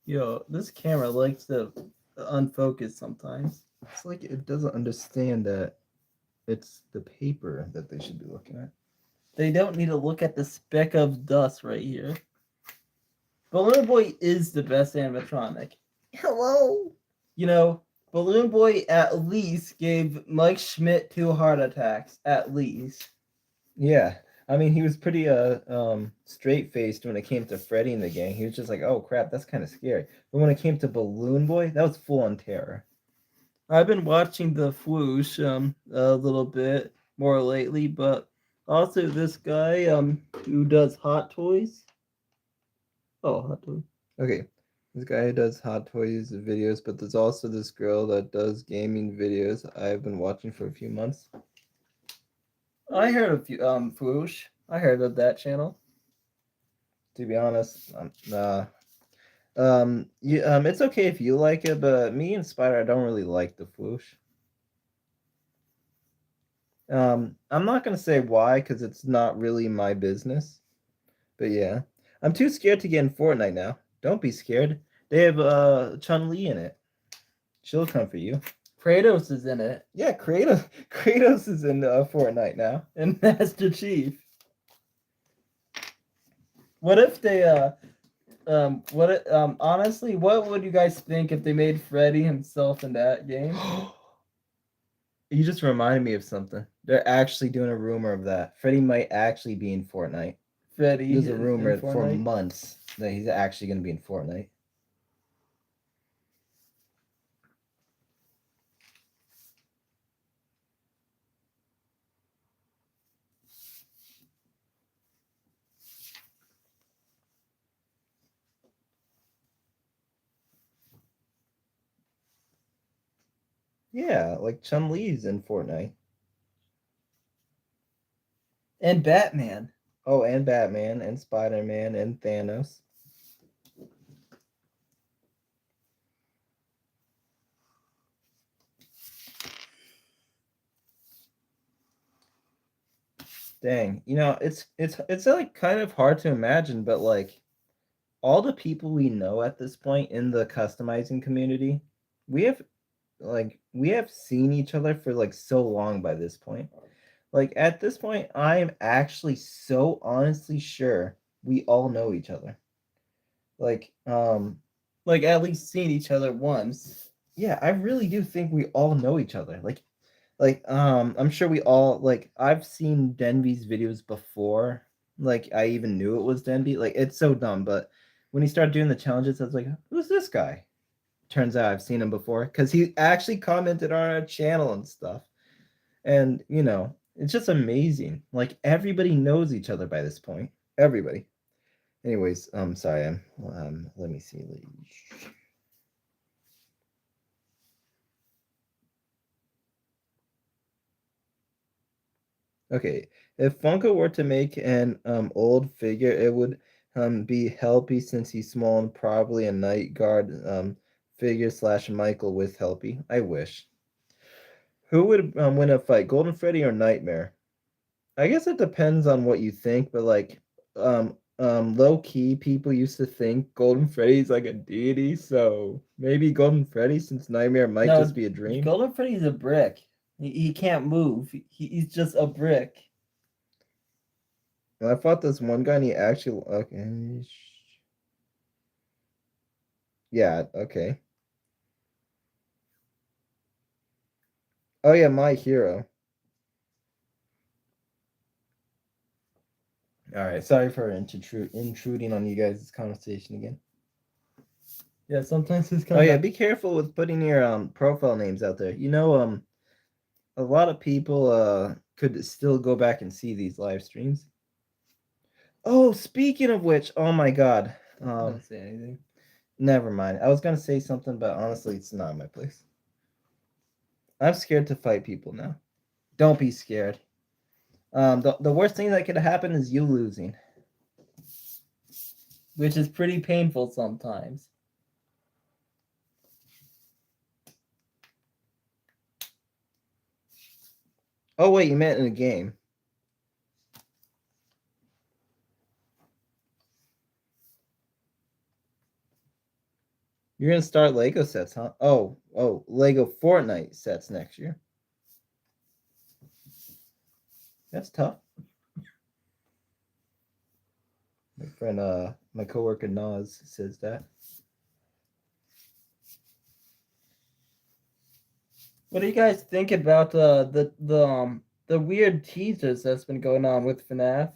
Yo, this camera likes to unfocus sometimes. It's like it doesn't understand that it's the paper that they should be looking at. They don't need to look at the speck of dust right here. Balloon Boy is the best animatronic. Hello. You know, Balloon Boy at least gave Mike Schmidt 2 heart attacks, at least. Yeah, I mean he was pretty straight faced when it came to Freddy and the gang. He was just like, oh crap, that's kind of scary. But when it came to Balloon Boy, that was full on terror. I've been watching the Floosh a little bit more lately, but also this guy who does Hot Toys. Oh, Hot Toys. Okay, This guy does Hot Toys videos, but there's also this girl that does gaming videos I've been watching for a few months. I heard of Foosh. I heard of that channel. To be honest, it's okay if you like it, but me and Spider, I don't really like the Foosh. I'm not gonna say why, because it's not really my business. But yeah, I'm too scared to get in Fortnite now. Don't be scared. They have Chun-Li in it. She'll come for you. Kratos is in it, Yeah, Kratos is in Fortnite now. and Master Chief. What if they honestly, what would you guys think if they made Freddy himself in that game? You just reminded me of something. They're actually doing a rumor of that. Freddy might actually be in Fortnite. Freddy There's a in rumor for Fortnite? months that he's actually going to be in Fortnite. Yeah, like Chun-Li's in Fortnite. And Batman. Oh, and Batman, and Spider-Man, and Thanos. Dang, it's like kind of hard to imagine, but like all the people we know at this point in the customizing community, we have we have seen each other for like so long by this point. Like at this point, I am actually so honestly sure we all know each other. Like, Like at least seen each other once. yeah, I really do think we all know each other. I'm sure we all like I've seen Denby's videos before. Like I even knew it was Denby. Like it's so dumb, but when he started doing the challenges, I was like, who's this guy? Turns out I've seen him before because he actually commented on our channel and stuff. And it's just amazing. Like everybody knows each other by this point. Everybody. Anyways, sorry, let me see. Okay, if Funko were to make an old figure, it would be Helpy since he's small and probably a night guard figure / Michael with Helpy. I wish. Who would win a fight, Golden Freddy or Nightmare? I guess it depends on what you think, but like low key people used to think Golden Freddy's like a deity, so maybe Golden Freddy since Nightmare might No, just be a dream. Golden Freddy's a brick. He can't move. He's just a brick. I fought this one guy and he actually okay. Yeah, okay. Oh yeah, My Hero. All right, sorry for intruding on you guys' conversation again. Yeah, sometimes he's Oh yeah, be careful with putting your profile names out there. A lot of people could still go back and see these live streams. Oh, speaking of which, oh my god. Don't say anything. Never mind. I was gonna say something, but honestly, it's not my place. I'm scared to fight people now. Don't be scared. The worst thing that could happen is you losing. Which is pretty painful sometimes. Oh wait, you meant in a game. You're gonna start Lego sets, huh? Oh, Lego Fortnite sets next year. That's tough. My friend, my coworker Nas says that. What do you guys think about the weird teasers that's been going on with FNAF?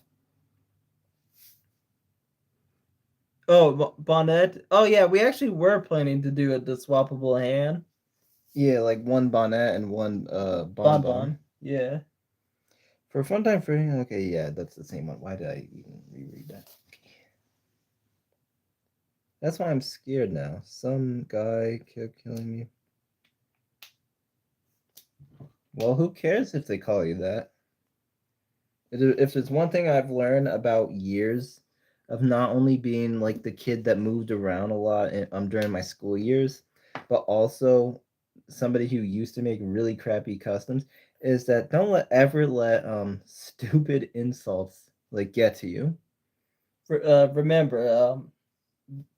Oh, Bonnet. Oh yeah, we actually were planning to do the swappable hand. Yeah, like one Bonnet and one Bonbon. Yeah. For a fun time free. Okay, yeah, that's the same one. Why did I even reread that? That's why I'm scared now. Some guy kept killing me. Well, who cares if they call you that? If there's one thing I've learned about years of not only being like the kid that moved around a lot during my school years, but also somebody who used to make really crappy customs, is that don't ever let stupid insults like get to you. Remember,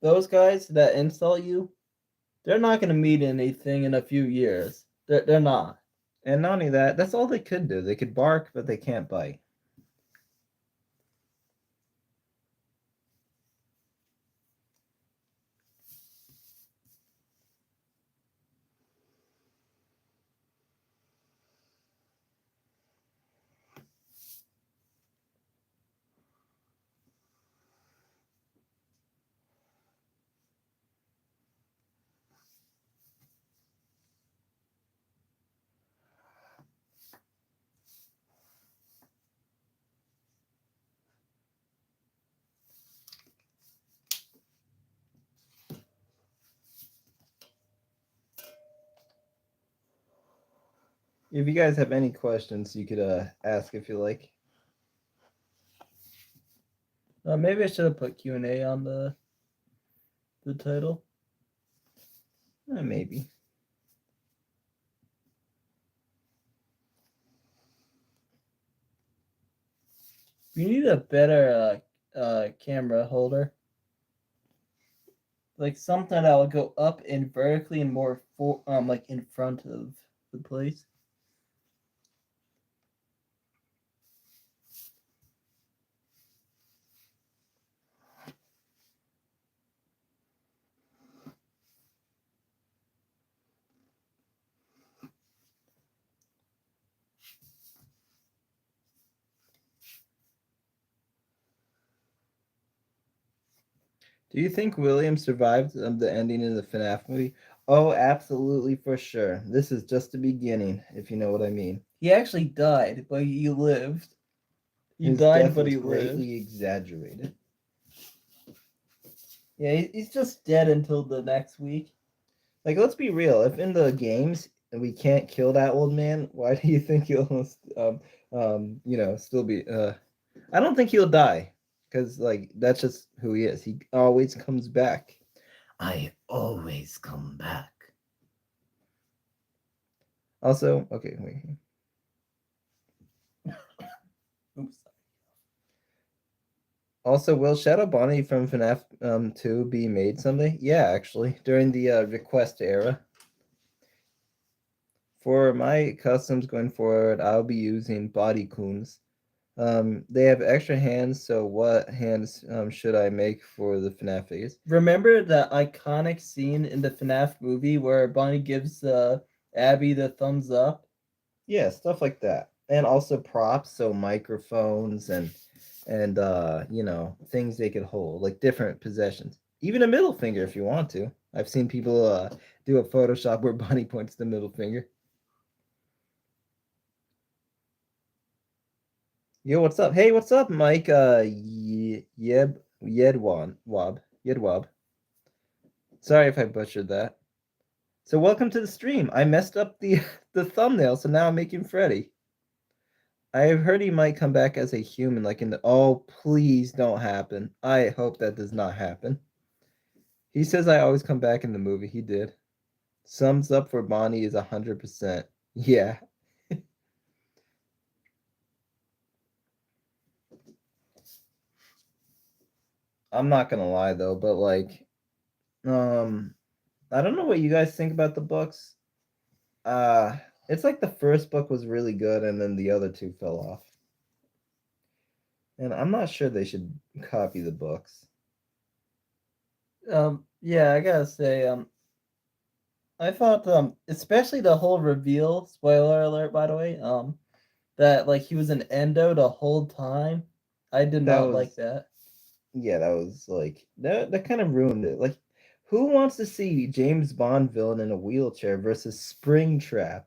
those guys that insult you, they're not going to mean anything in a few years. They're not. And not only that, that's all they could do. They could bark, but they can't bite. If you guys have any questions, you could ask if you like. Maybe I should have put Q&A on the title. Maybe. You need a better camera holder. Like something that will go up and vertically and more like in front of the place. Do you think William survived the ending of the FNAF movie? Oh, absolutely, for sure. This is just the beginning, if you know what I mean. He actually died, but he lived. He His died, death but was he lived. greatly exaggerated. Yeah, he's just dead until the next week. Like, let's be real. If in the games we can't kill that old man, why do you think he'll, still be? I don't think he'll die, because like that's just who he is. He always comes back. I always come back. Also, okay, wait. Oops. Also, will Shadow Bonnie from FNAF 2 be made someday? Yeah, actually, during the request era. For my customs going forward, I'll be using body coons. They have extra hands, so what hands should I make for the FNAF figures? Remember that iconic scene in the FNAF movie where Bonnie gives Abby the thumbs up? Yeah, stuff like that. And also props, so microphones and things they could hold, like different possessions. Even a middle finger if you want to. I've seen people do a Photoshop where Bonnie points the middle finger. Yo, what's up? Hey, what's up, Mike? Yedwab. Sorry if I butchered that. So welcome to the stream. I messed up the the thumbnail, so now I'm making Freddy. I've heard he might come back as a human, like in the. Oh, please don't happen. I hope that does not happen. He says I always come back in the movie. He did. Sums up for Bonnie is 100%. Yeah. I'm not gonna lie though, but like, I don't know what you guys think about the books. It's like the first book was really good, and then the other two fell off. And I'm not sure they should copy the books. Yeah, I gotta say, I thought, especially the whole reveal, spoiler alert, by the way, that like he was an endo the whole time. I did not like that. Yeah, that was like that kind of ruined it. Like, who wants to see James Bond villain in a wheelchair versus Springtrap,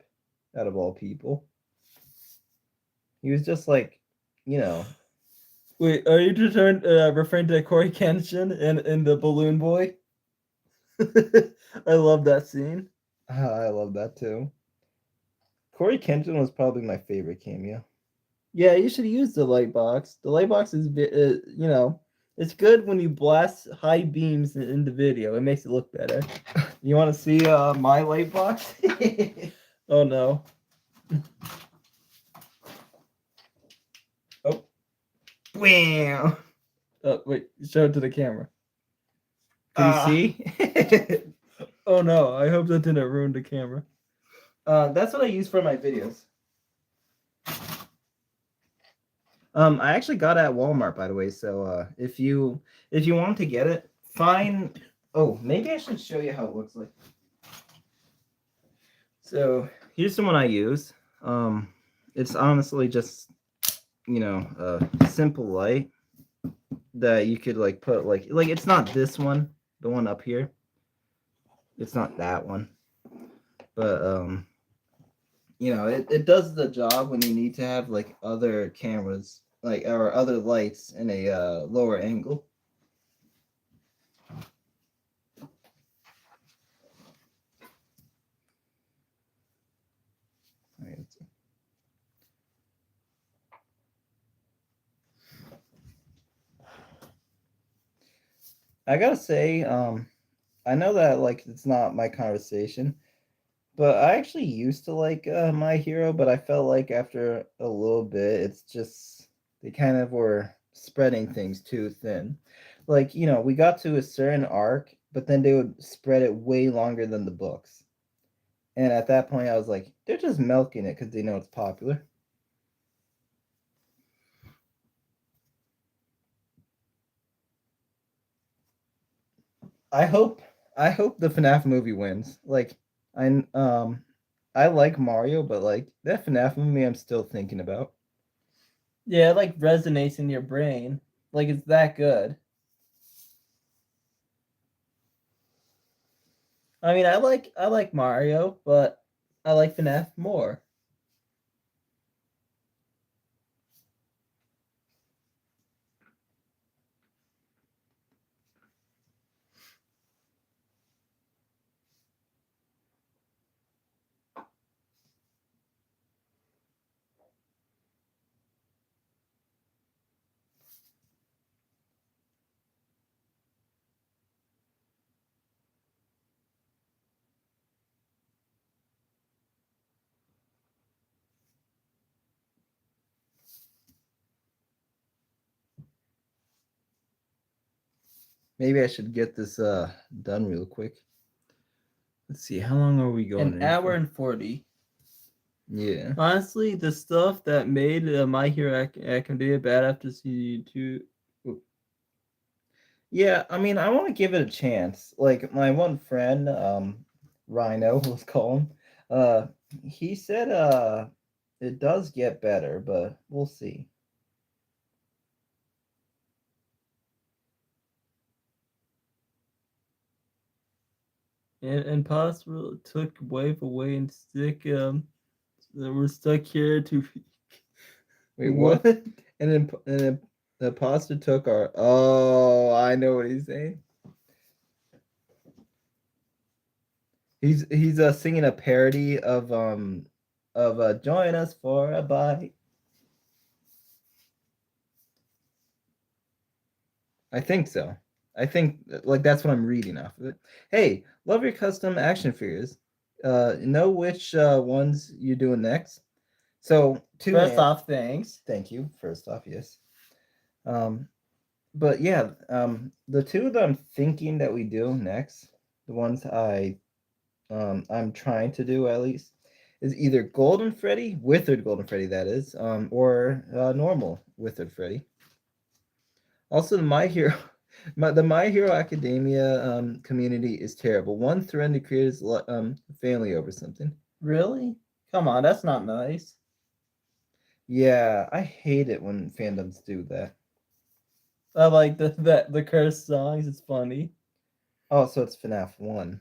out of all people? He was just like, you know. Wait, are you referring to Corey Kenshin in the Balloon Boy? I love that scene. I love that too. Corey Kenton was probably my favorite cameo. Yeah, you should use the light box. The light box is, it's good when you blast high beams in the video. It makes it look better. You want to see my light box? Oh no. Oh. Wow. Oh wait, show it to the camera. Can you Ah. see? Oh no, I hope that didn't ruin the camera. That's what I use for my videos. I actually got it at Walmart, by the way. So if you want to get it, fine. Oh, maybe I should show you how it looks like. So here's the one I use. It's honestly just a simple light that you could like put like it's not this one, the one up here. It's not that one, but it does the job when you need to have like other cameras like or other lights in a lower angle. I gotta say, I know that like it's not my conversation, but I actually used to like My Hero, but I felt like after a little bit, it's just they kind of were spreading things too thin. Like, we got to a certain arc, but then they would spread it way longer than the books. And at that point, I was like, they're just milking it because they know it's popular. I hope the FNAF movie wins. Like I like Mario, but like that FNAF movie I'm still thinking about. Yeah, it like resonates in your brain. Like it's that good. I mean, I like Mario, but I like FNAF more. Maybe I should get this done real quick. Let's see, how long are we going? An hour and 40. Yeah. Honestly, the stuff that made My Hero Academia bad after season 2. Yeah, I mean, I want to give it a chance. Like my one friend, Rhino, let's call him. He said it does get better, but we'll see. And Impossible took Wave away and stick we're stuck here to Wait, what? And then the imposter took our. Oh, I know what he's saying. He's singing a parody of "Join Us for a Bite." I think so. I think like that's what I'm reading off of it. Hey, love your custom action figures. Know which ones you're doing next. So First off, thanks. Thank you. First off, yes. But yeah, the two that I'm thinking that we do next, the ones I'm trying to do at least, is either Golden Freddy, Withered Golden Freddy, that is, or normal Withered Freddy. Also, the My Hero, the My Hero Academia community is terrible. One threatened to create his family over something. Really? Come on, that's not nice. Yeah, I hate it when fandoms do that. I like the cursed songs. It's funny. Oh, so it's FNAF 1.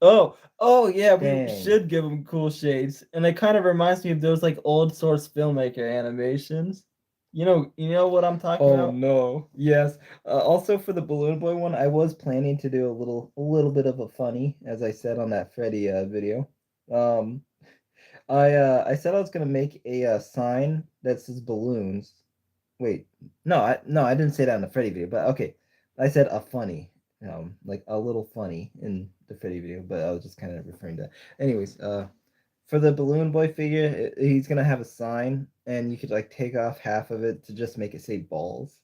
Oh yeah, Dang. we should give them cool shades, and it kind of reminds me of those like old source filmmaker animations. You know what I'm talking Oh about? no. Yes. Also for the Balloon Boy one, I was planning to do a little bit of a funny, as I said on that Freddy video. Um, I said I was gonna make a sign that says balloons. Wait, no, I didn't say that in the Freddy video, but okay. I said a funny, like a little funny in the Freddy video, but I was just kind of referring to that. Anyways, for the Balloon Boy figure, he's gonna have a sign, and you could like take off half of it to just make it say balls.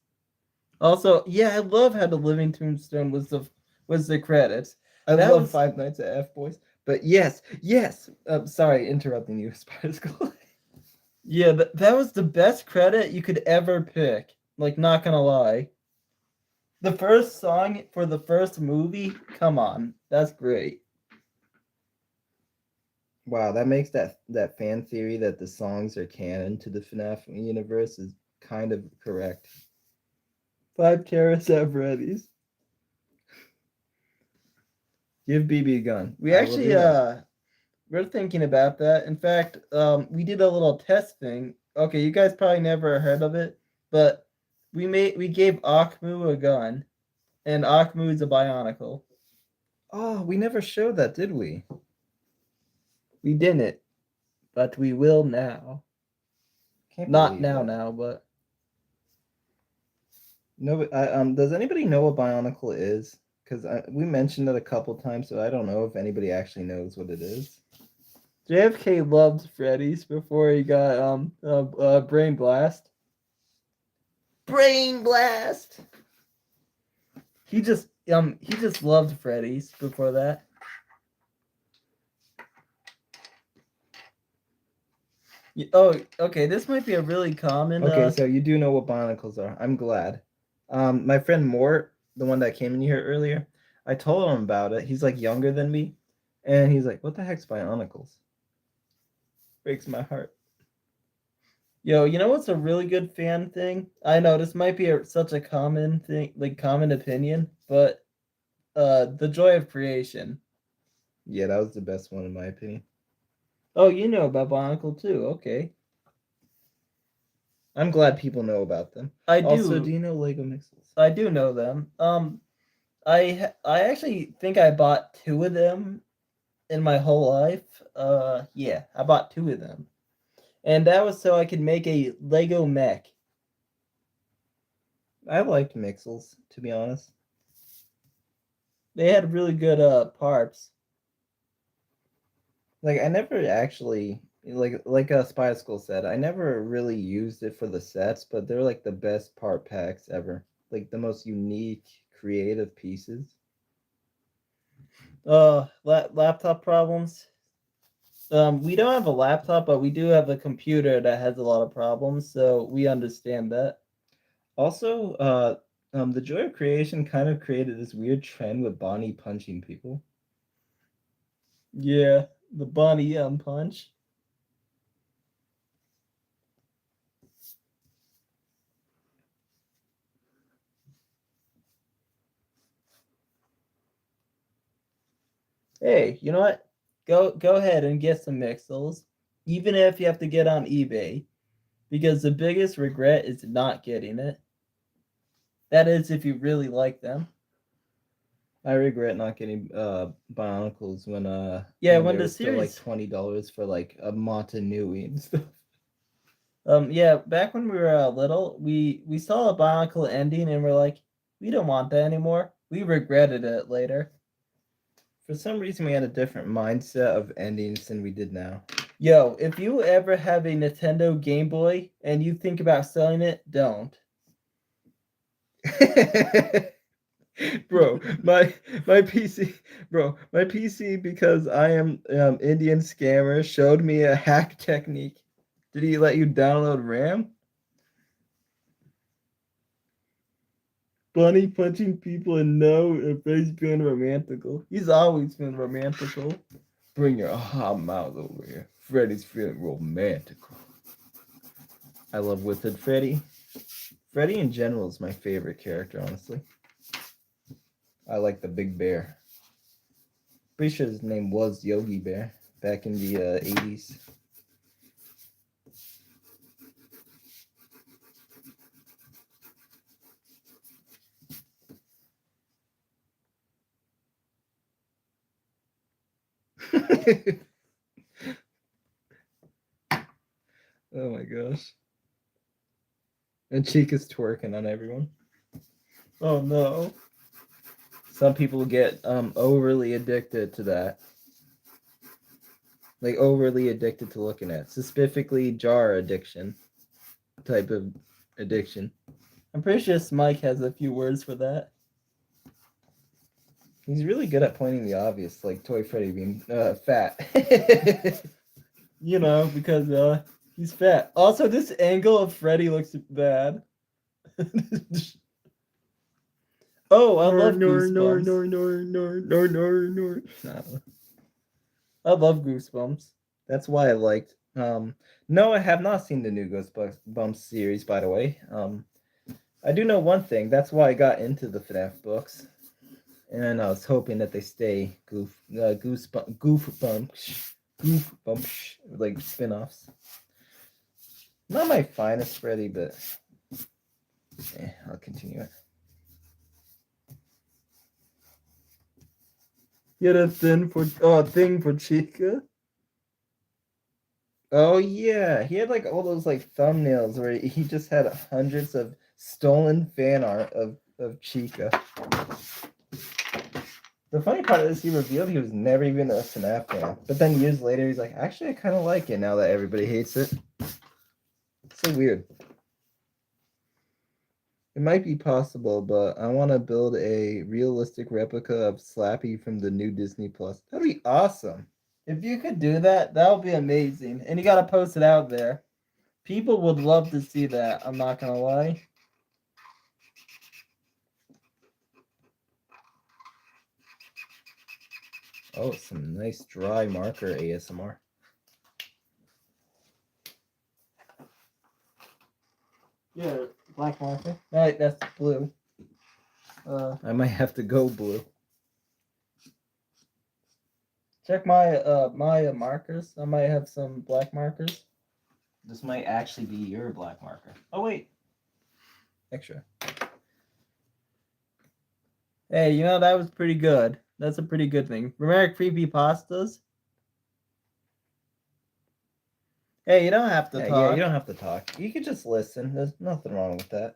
Also, yeah, I love how the Living Tombstone was the credits. I That love was Five Nights at F Boys, but yes, yes. Sorry, interrupting you, Spider Skull. yeah, that was the best credit you could ever pick. Like, not gonna lie. The first song for the first movie, come on, that's great. Wow, that makes that fan theory that the songs are canon to the FNAF universe is kind of correct. 5 carats at Freddy's. Give BB a gun. We I will actually do that. we're thinking about that. In fact, we did a little test thing. Okay, you guys probably never heard of it, but we gave Akmu a gun, and Akmu is a bionicle. Oh, we never showed that, did we? We didn't, but we will now. Can't Not believe that. now, but No, does anybody know what Bionicle is? Because we mentioned it a couple times, so I don't know if anybody actually knows what it is. JFK loved Freddy's before he got brain blast. Brain blast. He just loved Freddy's before that. Oh, okay. This might be a really common. Okay, so you do know what Bionicles are. I'm glad. My friend Mort, the one that came in here earlier, I told him about it. He's like younger than me, and he's like, "What the heck's Bionicles?" Breaks my heart. Yo, you know what's a really good fan thing? I know this might be such a common thing, like common opinion, but the joy of creation. Yeah, that was the best one in my opinion. Oh, you know about Bionicle too. Okay, I'm glad people know about them. I Also, do. do you know Lego Mixels? I do know them. I actually think I bought 2 of them in my whole life. Yeah, I bought 2 of them, and that was so I could make a Lego mech. I liked Mixels, to be honest. They had really good parts. Like I never actually like Spy School said, I never really used it for the sets, but they're like the best part packs ever. Like the most unique, creative pieces. Laptop problems. We don't have a laptop, but we do have a computer that has a lot of problems, so we understand that. Also, the Joy of Creation kind of created this weird trend with Bonnie punching people. Yeah, the bunny punch. Hey, you know what? Go ahead and get some Mixels, even if you have to get on eBay, because the biggest regret is not getting it. That is if you really like them. I regret not getting Bionicles when Yeah, when when they the were still like series $20 for like a Montanui and stuff. yeah, back when we were little, we saw a Bionicle ending and we're like, we don't want that anymore. We regretted it later. For some reason, we had a different mindset of endings than we did now. Yo, if you ever have a Nintendo Game Boy and you think about selling it, don't. Bro, my PC, my PC, because I am Indian scammer, showed me a hack technique. Did he let you download RAM? Bunny punching people and no, if he's being romantical. He's always been romantical. Bring your hot mouth over here. Freddy's feeling romantical. I love Withered Freddy. Freddy in general is my favorite character, honestly. I like the big bear. Pretty sure his name was Yogi Bear back in the 80s. Oh my gosh. And Chica's twerking on everyone. Oh no. Some people get overly addicted to that. Like overly addicted to looking at. Specifically jar addiction type of addiction. I'm pretty sure Smike has a few words for that. He's really good at pointing the obvious, like Toy Freddy being fat. You know, because he's fat. Also, this angle of Freddy looks bad. Oh, I love Goosebumps. No. I love Goosebumps. That's why I liked. No, I have not seen the new Ghostbumps series, by the way. I do know one thing. That's why I got into the FNAF books, and I was hoping that they stay goofbumps, like spin-offs. Not my finest Freddy, but I'll continue it. You had a thing for Chica. Oh yeah, he had like all those like thumbnails where he just had hundreds of stolen fan art of Chica. The funny part is he revealed he was never even a FNAF fan, but then years later he's like, actually I kind of like it now that everybody hates it. It's so weird. It might be possible, but I want to build a realistic replica of Slappy from the new Disney Plus. That'd be awesome. If you could do that, that would be amazing. And you gotta post it out there. People would love to see that. I'm not gonna lie. Oh, some nice dry marker ASMR. Yeah, black marker. Right, that's blue. I might have to go blue. Check my my markers. I might have some black markers. This might actually be your black marker. Oh wait, extra. Hey, you know that was pretty good. That's a pretty good thing. Remember creepypastas? Hey, you don't have to talk. Yeah, you don't have to talk. You can just listen. There's nothing wrong with that.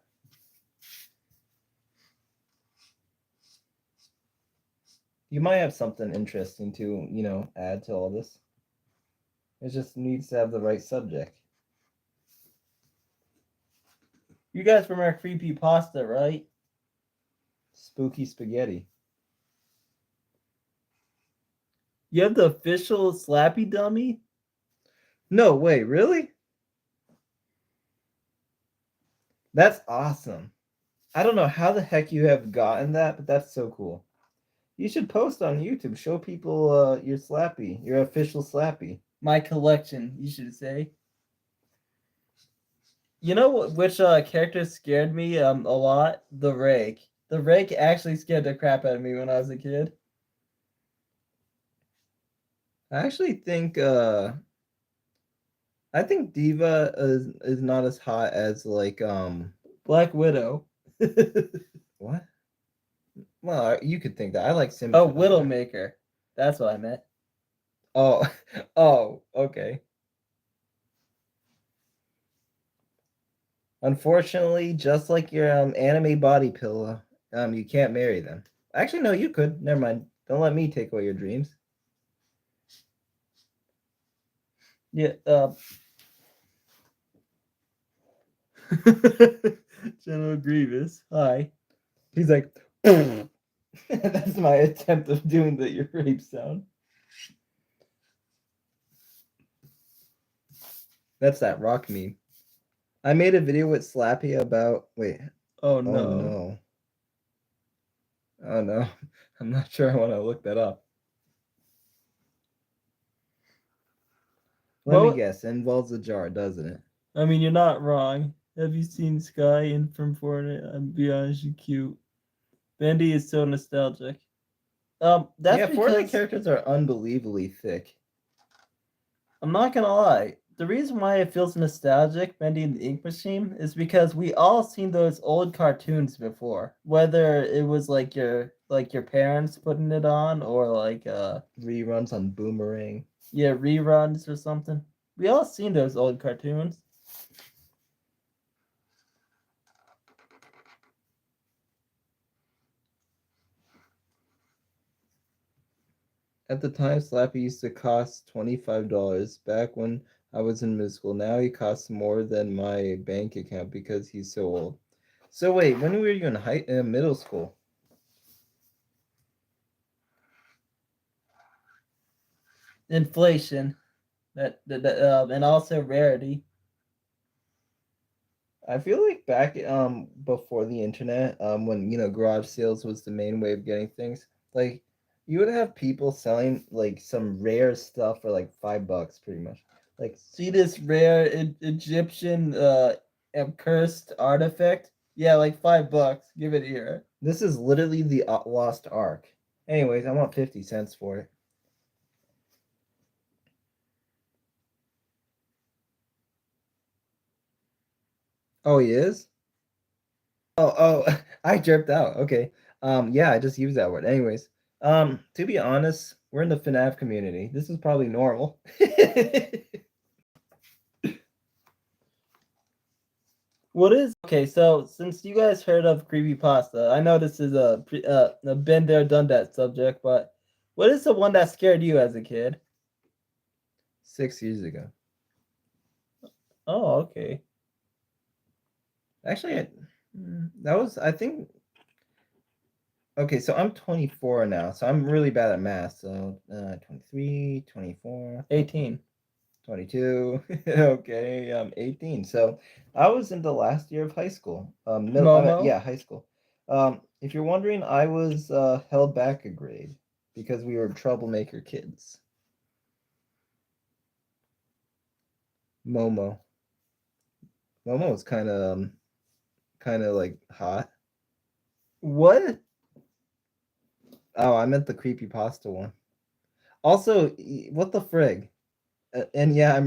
You might have something interesting to, add to all this. It just needs to have the right subject. You guys remember creepypasta, right? Spooky spaghetti. You have the official Slappy dummy? No way, really? That's awesome. I don't know how the heck you have gotten that, but that's so cool. You should post on YouTube. Show people your Slappy, your official Slappy. My collection, you should say. You know which character scared me a lot? The Rake. The Rake actually scared the crap out of me when I was a kid. I actually think Diva is not as hot as like Black Widow. what? Well, you could think that. I like Sim. Oh, Widowmaker. That's what I meant. Oh, oh, okay. Unfortunately, just like your anime body pillow, you can't marry them. Actually, no, you could. Never mind. Don't let me take away your dreams. Yeah. General Grievous. Hi. He's like, that's my attempt of doing the rape sound. That's that rock meme. I made a video with Slappy about. Wait. Oh no. Oh no. Oh no. I'm not sure I want to look that up. Let me guess. It involves a jar, doesn't it? I mean, you're not wrong. Have you seen Sky in from Fortnite? I'll be honest, you're cute. Bendy is so nostalgic. That's Fortnite because characters are unbelievably thick. I'm not gonna lie. The reason why it feels nostalgic, Bendy and the Ink Machine, is because we all seen those old cartoons before. Whether it was like your like your parents putting it on, or like Reruns on Boomerang. yeah, reruns or something. We all seen those old cartoons. At the time, Slappy used to cost $25 back when I was in middle school. Now he costs more than my bank account because he's so old. So wait, when were you in middle school? Inflation, and also rarity. I feel like back before the internet, when garage sales was the main way of getting things, like you would have people selling like some rare stuff for like $5 pretty much. Like See this rare Egyptian cursed artifact? Yeah, like $5. Give it here. this is literally the lost ark. Anyways, I want 50 cents for it. Oh, he is? Oh, I jerked out. Okay. Yeah, I just used that word. Anyways, to be honest, we're in the FNAF community. This is probably normal. What is okay? So since you guys heard of creepypasta, I know this is a been there, done that subject, but what is the one that scared you as a kid? 6 years ago. Oh, okay. Actually, that was, I think, okay, so I'm 24 now, so I'm really bad at math. So 23, 24, 18. 22. Okay, I'm 18. So I was in the last year of high school. Momo? Yeah, high school. If you're wondering, I was held back a grade because we were troublemaker kids. Momo. Momo was kind of like hot. What? Oh, I meant the creepypasta one. Also, what the frig? And yeah,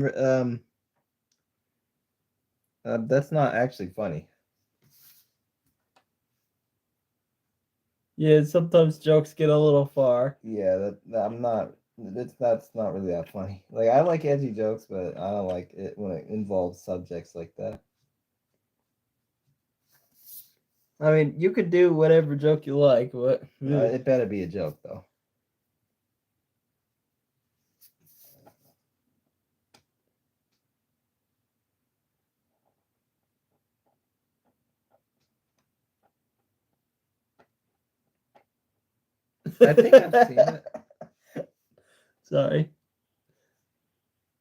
that's not actually funny. Yeah, sometimes jokes get a little far. Yeah, that's not really that funny. Like I like edgy jokes, but I don't like it when it involves subjects like that. I mean, you could do whatever joke you like, but It better be a joke though. I think I've seen it. Sorry.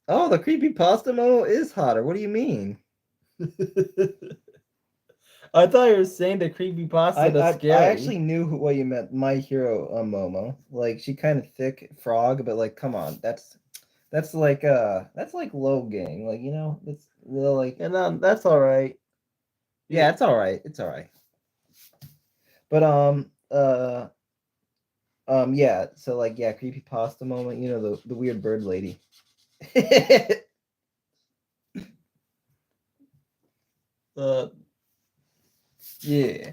Oh, the creepypasta Mo is hotter. What do you mean? I thought you were saying the creepypasta that's scary. I actually knew what you meant. My hero, Momo. Like she kind of thick frog, but like, come on, that's like low gang. Like that's little like. And that's all right. Yeah, it's all right. It's all right. But yeah. So like, yeah, creepypasta moment. The weird bird lady. Yeah.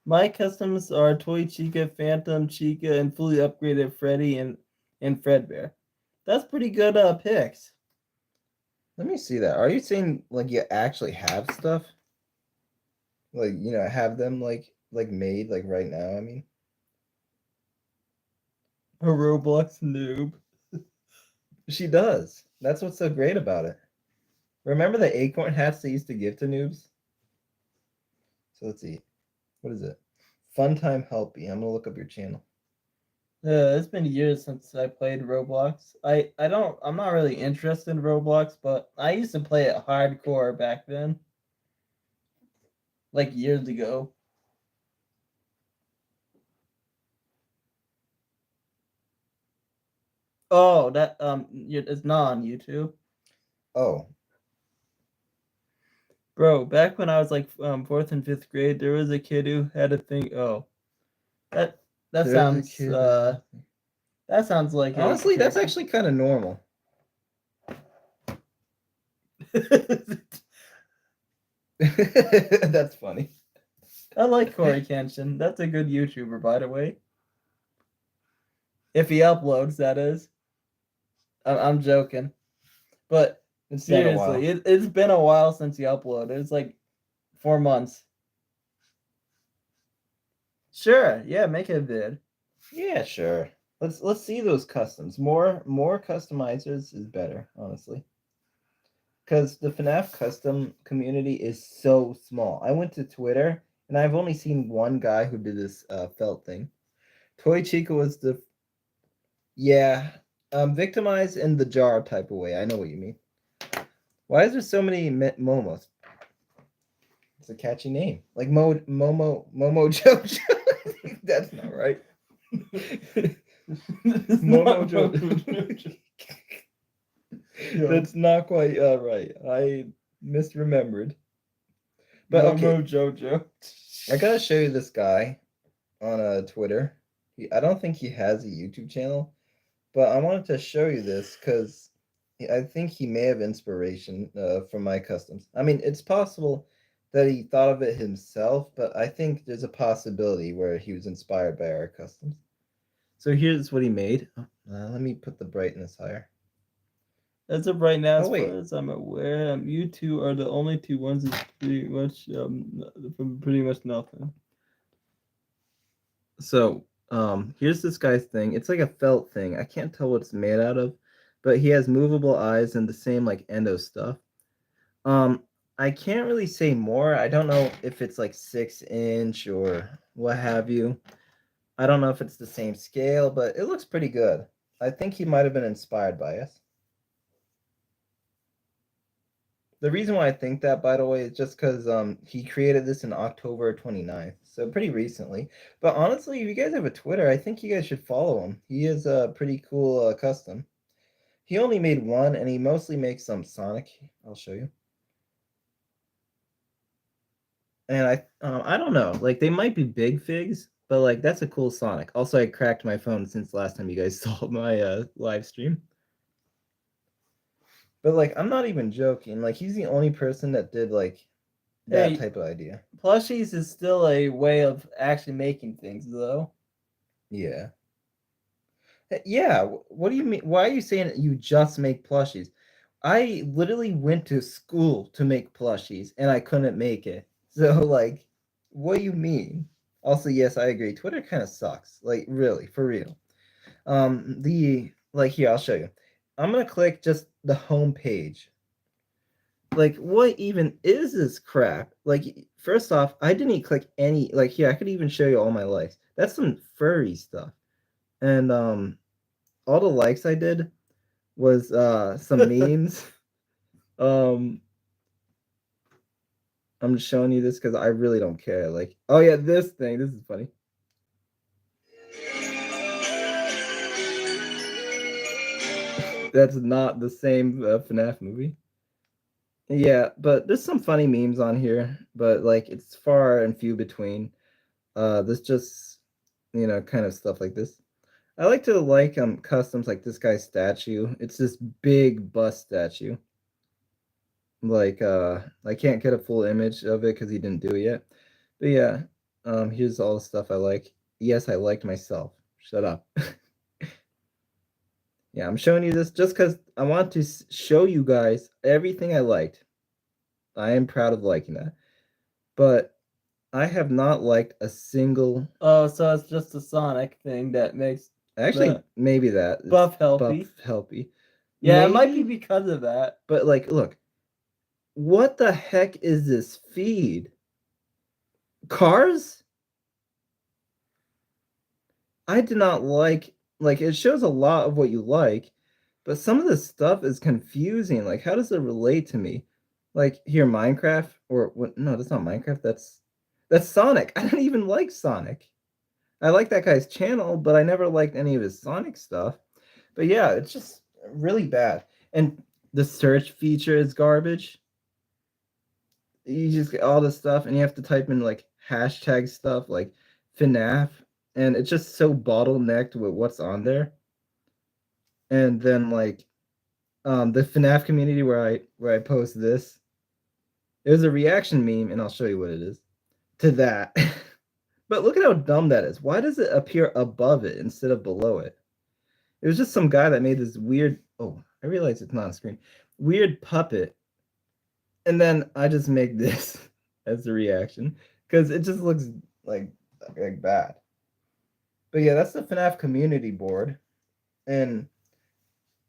My customs are Toy Chica, Phantom Chica, and fully upgraded Freddy and Fredbear. That's pretty good picks. Let me see that. Are you saying like you actually have stuff? Like have them like made like right now? I mean, A Roblox noob. she does. That's what's so great about it. Remember the acorn hats they used to give to noobs? So let's see. What is it? Funtime Helpy. I'm gonna look up your channel. It's been years since I played Roblox. I'm not really interested in Roblox, but I used to play it hardcore back then. Like years ago. Oh, that it's not on YouTube. Oh, Bro, back when I was like fourth and fifth grade, there was a kid who had a thing. Oh, that there's a sounds kid that sounds like honestly, that's actually kind of normal. That's funny. I like Corey Kenshin. That's a good YouTuber, by the way. If he uploads, that is. I'm joking. But It's been a while. seriously, it's been a while since he uploaded. It's like 4 months. Sure, yeah, make a vid. Yeah, sure. Let's see those customs. More customizers is better, honestly. Because the FNAF custom community is so small. I went to Twitter and I've only seen one guy who did this felt thing. Toy Chica was the victimized in the jar type of way. I know what you mean. Why is there so many Momos? It's a catchy name, like Momo Jojo. That's not right. Momo Jojo. That's not quite right. I misremembered. But okay, Jojo. I gotta show you this guy on Twitter. I don't think he has a YouTube channel, but I wanted to show you this because I think he may have inspiration from my customs. I mean, it's possible that he thought of it himself, but I think there's a possibility where he was inspired by our customs. So here's what he made. Let me put the brightness higher. As of right now, Oh, wait. far as I'm aware, you two are the only two ones that's pretty much from pretty much nothing. So here's this guy's thing. It's like a felt thing. I can't tell what it's made out of, but he has movable eyes and the same like endo stuff. I can't really say more. I don't know if it's like 6-inch or what have you. I don't know if it's the same scale, but it looks pretty good. I think he might have been inspired by us. The reason why I think that, by the way, is just because he created this in October 29th, so pretty recently. But honestly, if you guys have a Twitter, I think you guys should follow him. He is a pretty cool custom. He only made one, and he mostly makes some Sonic. I'll show you. And I don't know, like they might be big figs, but like that's a cool Sonic. Also, I cracked my phone since last time you guys saw my live stream. But like I'm not even joking. Like he's the only person that did like that type of idea. Plushies is still a way of actually making things, though. Yeah. Yeah. What do you mean? Why are you saying that you just make plushies? I literally went to school to make plushies and I couldn't make it. So like, what do you mean? Also, yes, I agree. Twitter kind of sucks. Like really, for real. Here, I'll show you. I'm gonna click just the home page. Like, what even is this crap? Like, first off, I didn't click any. Like, here, I could even show you all my likes. That's some furry stuff. And all the likes I did was some memes. I'm just showing you this because I really don't care. Like, oh yeah, this thing. This is funny. That's not the same FNAF movie. Yeah, but there's some funny memes on here, but like it's far and few between. There's just kind of stuff like this. I like to like customs like this guy's statue. It's this big bust statue. Like I can't get a full image of it because he didn't do it yet. But yeah, here's all the stuff I like. Yes, I liked myself. Shut up. Yeah, I'm showing you this just because I want to show you guys everything I liked. I am proud of liking that. But I have not liked a single. Oh, so it's just a Sonic thing that makes Actually, maybe that. Buff Helpy. Buff Helpy. Yeah, maybe, it might be because of that. But like, look. What the heck is this feed? Cars? I did not like it shows a lot of what you like, but some of the stuff is confusing. Like, how does it relate to me? Like here, Minecraft or what? No, that's not Minecraft. That's Sonic. I don't even like Sonic. I like that guy's channel, but I never liked any of his Sonic stuff. But yeah, it's just really bad. And the search feature is garbage. You just get all this stuff and you have to type in like hashtag stuff like FNAF, and it's just so bottlenecked with what's on there. And then like the FNAF community where I post this, it was a reaction meme, and I'll show you what it is. to that. But look at how dumb that is. Why does it appear above it instead of below it? It was just some guy that made this weird. Oh, I realize it's not on screen. Weird puppet, and then I just make this as the reaction because it just looks like bad. But yeah, that's the FNAF community board, and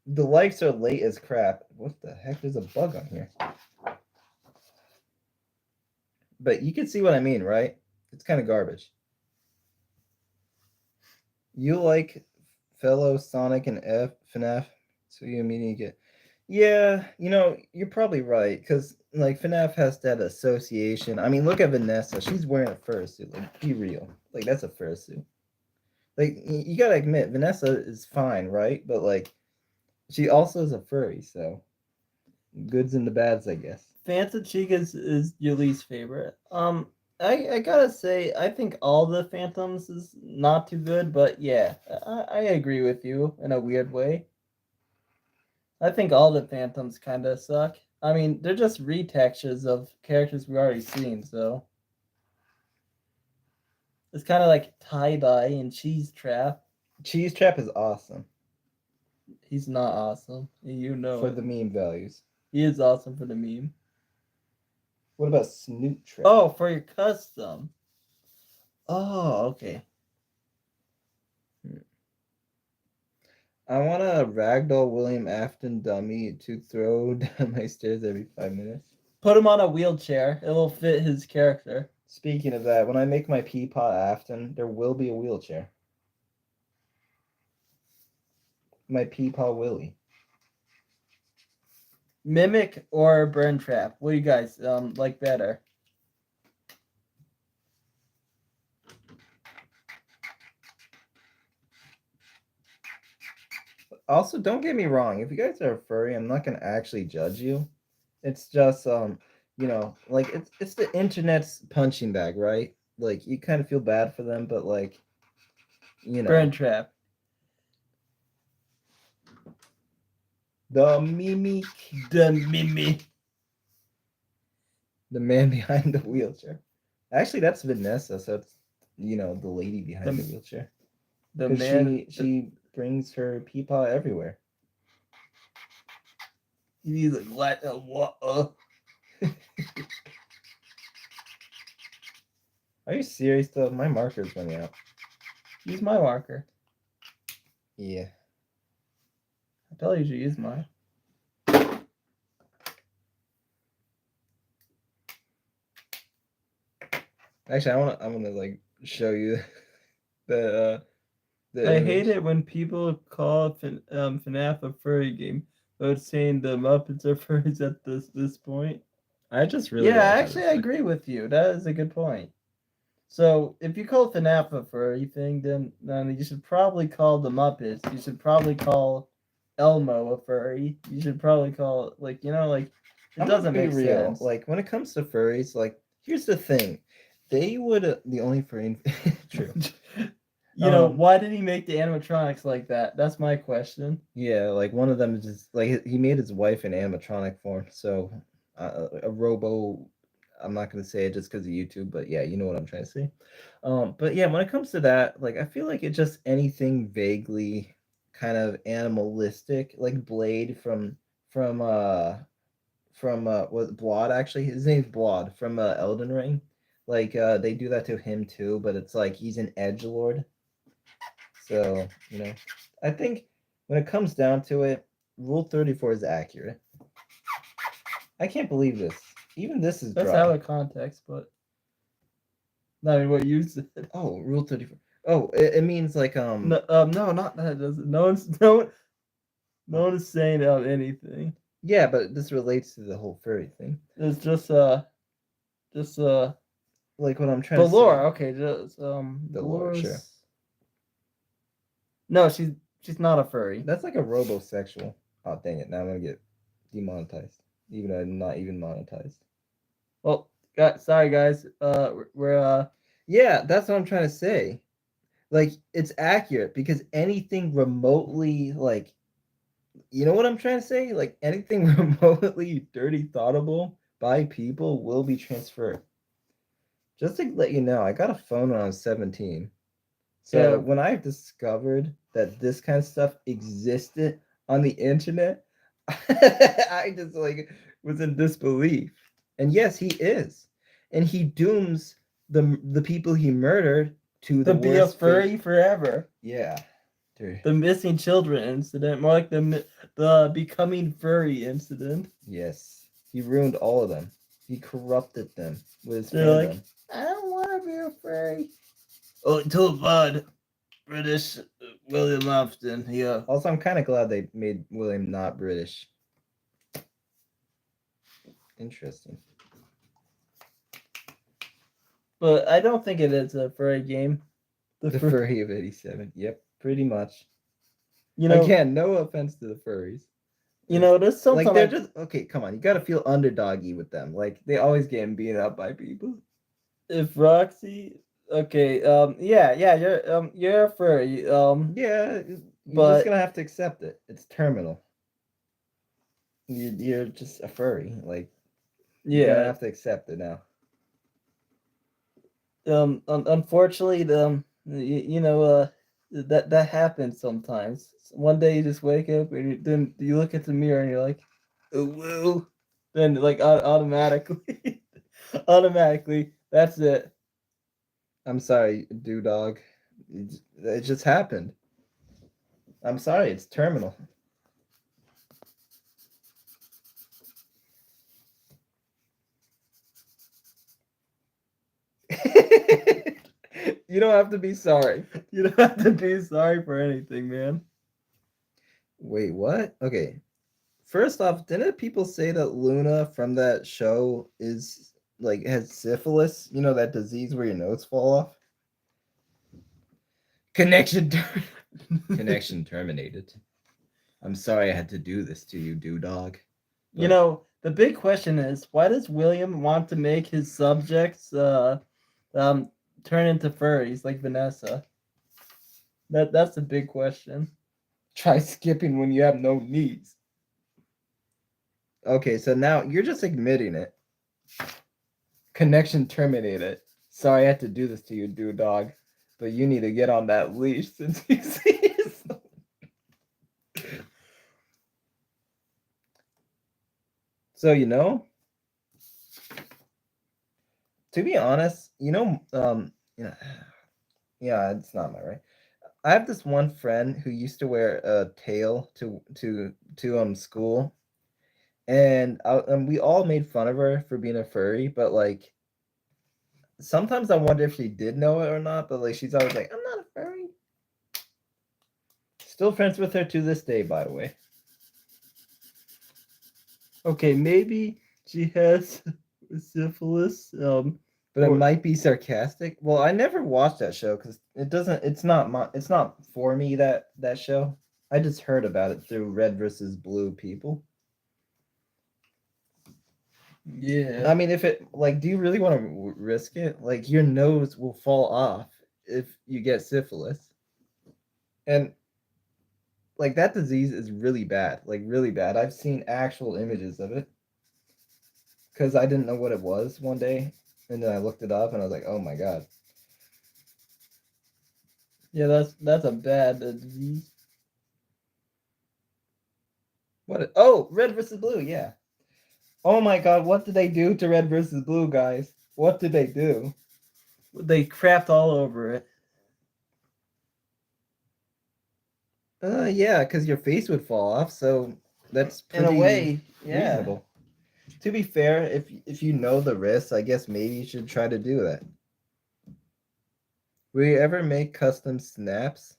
the likes are late as crap. What the heck? There's a bug on here. But you can see what I mean, right? It's kind of garbage. You like fellow Sonic and FNAF, so you immediately get. Yeah, you're probably right, because like FNAF has that association. I mean, look at Vanessa. She's wearing a fursuit. Like, be real. Like, that's a fursuit. Like, you gotta admit, Vanessa is fine, right? But like, she also is a furry, so goods and the bads, I guess. Phantom Chica is your least favorite. I gotta say, I think all the Phantoms is not too good, but yeah, I agree with you in a weird way. I think all the Phantoms kind of suck. I mean, they're just retextures of characters we've already seen, so it's kind of like Tie-Dye and Cheese Trap. Cheese Trap is awesome He's not awesome, for it. the meme values. He is awesome for the meme. What about Snoot Trap? Oh, for your custom. Oh, okay. I want a ragdoll William Afton dummy to throw down my stairs every 5 minutes. Put him on a wheelchair. It will fit his character. Speaking of that, when I make my Peapod Afton, there will be a wheelchair. My Peapod Willie. Mimic or Burn Trap? What do you guys like better? Also, don't get me wrong. If you guys are furry, I'm not gonna actually judge you. It's just like it's the internet's punching bag, right? Like you kind of feel bad for them, but like Burn Trap. The mimic, The mimic. the man behind the wheelchair. Actually, that's Vanessa, so it's the lady behind the wheelchair. The 'Cause man. she brings her peepaw everywhere. He's like, what? Are you serious though? My marker's running out. Use my marker. Yeah. I tell you to use mine. Actually, I'm gonna like show you the I hate it when people call FNAF a furry game, but saying the Muppets are furries at this point. I just really Yeah, like actually, I agree with you. That is a good point. So if you call FNAF a furry thing, then you should probably call the Muppets. You should probably call Elmo a furry. You should probably call it doesn't make sense. Like when it comes to furries, like here's the thing, they would the only furry. True. Why did he make the animatronics like that? That's my question. Yeah, like one of them is just like he made his wife in animatronic form, so a robo. I'm not gonna say it just because of YouTube, but yeah, you know what I'm trying to say. But yeah, when it comes to that, like I feel like it's just anything vaguely kind of animalistic, like Blade from what Blod actually. His name's Blod from Elden Ring. Like they do that to him too, but it's like he's an edgelord. So I think when it comes down to it, Rule 34 is accurate. I can't believe this. Even this is That's dry. out of context, but not what you said. Oh, Rule 34. Oh, it means like No, not that. Doesn't no one is saying anything. Yeah, but this relates to the whole furry thing. It's just like what I'm trying to say. Valor. Okay, just Valor, sure. No, she's not a furry. That's like a robosexual. Oh dang it! Now I'm gonna get demonetized, even though I'm not even monetized. Well, sorry guys. We're Yeah, that's what I'm trying to say. Like it's accurate because anything remotely like, you know what I'm trying to say? Like anything remotely dirty thoughtable by people will be transferred. Just to let you know, I got a phone when I was 17. So Yeah. when I discovered that this kind of stuff existed on the internet, I just like was in disbelief. And yes, he is. And he dooms the people he murdered to the To be a worst fate. furry forever. Yeah. Dude. The missing children incident, more like the becoming furry incident. Yes. He ruined all of them. He corrupted them with his They're fandom. like, I don't want to be a furry. Oh, too bad. British William Afton. Yeah. Also, I'm kind of glad they made William not British. Interesting. But I don't think it is a furry game. The furry of 87. Yep, pretty much. You know, Again, no offense to the furries. there's something like they're just okay. Come on, you got to feel underdoggy with them. Like they always get beat up by people. if Roxy. Okay. Yeah. You're a furry. Yeah, you're but just gonna have to accept it. It's terminal. You're just a furry. Like you're gonna yeah. have to accept it now. Unfortunately, that happens sometimes. One day you just wake up and then you look at the mirror and you're like, oh, well. Then like automatically, automatically, that's it. I'm sorry, dog. It just happened. I'm sorry. It's terminal. You don't have to be sorry. You don't have to be sorry for anything, man. Wait, what? Okay. First off, didn't people say that Luna from that show is like has syphilis? You know that disease where your notes fall off? Connection terminated. I'm sorry I had to do this to you, dog. You know, the big question is, why does William want to make his subjects turn into furries like Vanessa? That's the big question. Try skipping when you have no needs. Okay, so now you're just admitting it. Connection terminated. Sorry I had to do this to you, dog. But you need to get on that leash since you see yourself. So to be honest, yeah, it's not my right. I have this one friend who used to wear a tail to school, and we all made fun of her for being a furry, but like sometimes I wonder if she did know it or not. But like she's always like, "I'm not a furry." Still friends with her to this day, by the way. Okay, maybe she has syphilis. But it might be sarcastic. Well, I never watched that show because it doesn't. It's not for me that show. I just heard about it through Red versus Blue people. Yeah. I mean, if it like, do you really want to risk it? Like, your nose will fall off if you get syphilis, and like that disease is really bad. Like, really bad. I've seen actual images of it because I didn't know what it was one day, and then I looked it up and I was like, oh my god. Yeah, that's a bad disease. What? Oh, Red versus Blue. Yeah. Oh my god, what did they do to Red versus Blue, guys? What did they do? They crapped all over it. Yeah, because your face would fall off, so that's pretty In a way, yeah. reasonable. To be fair, if you know the risks, I guess maybe you should try to do that. Will you ever make custom snaps?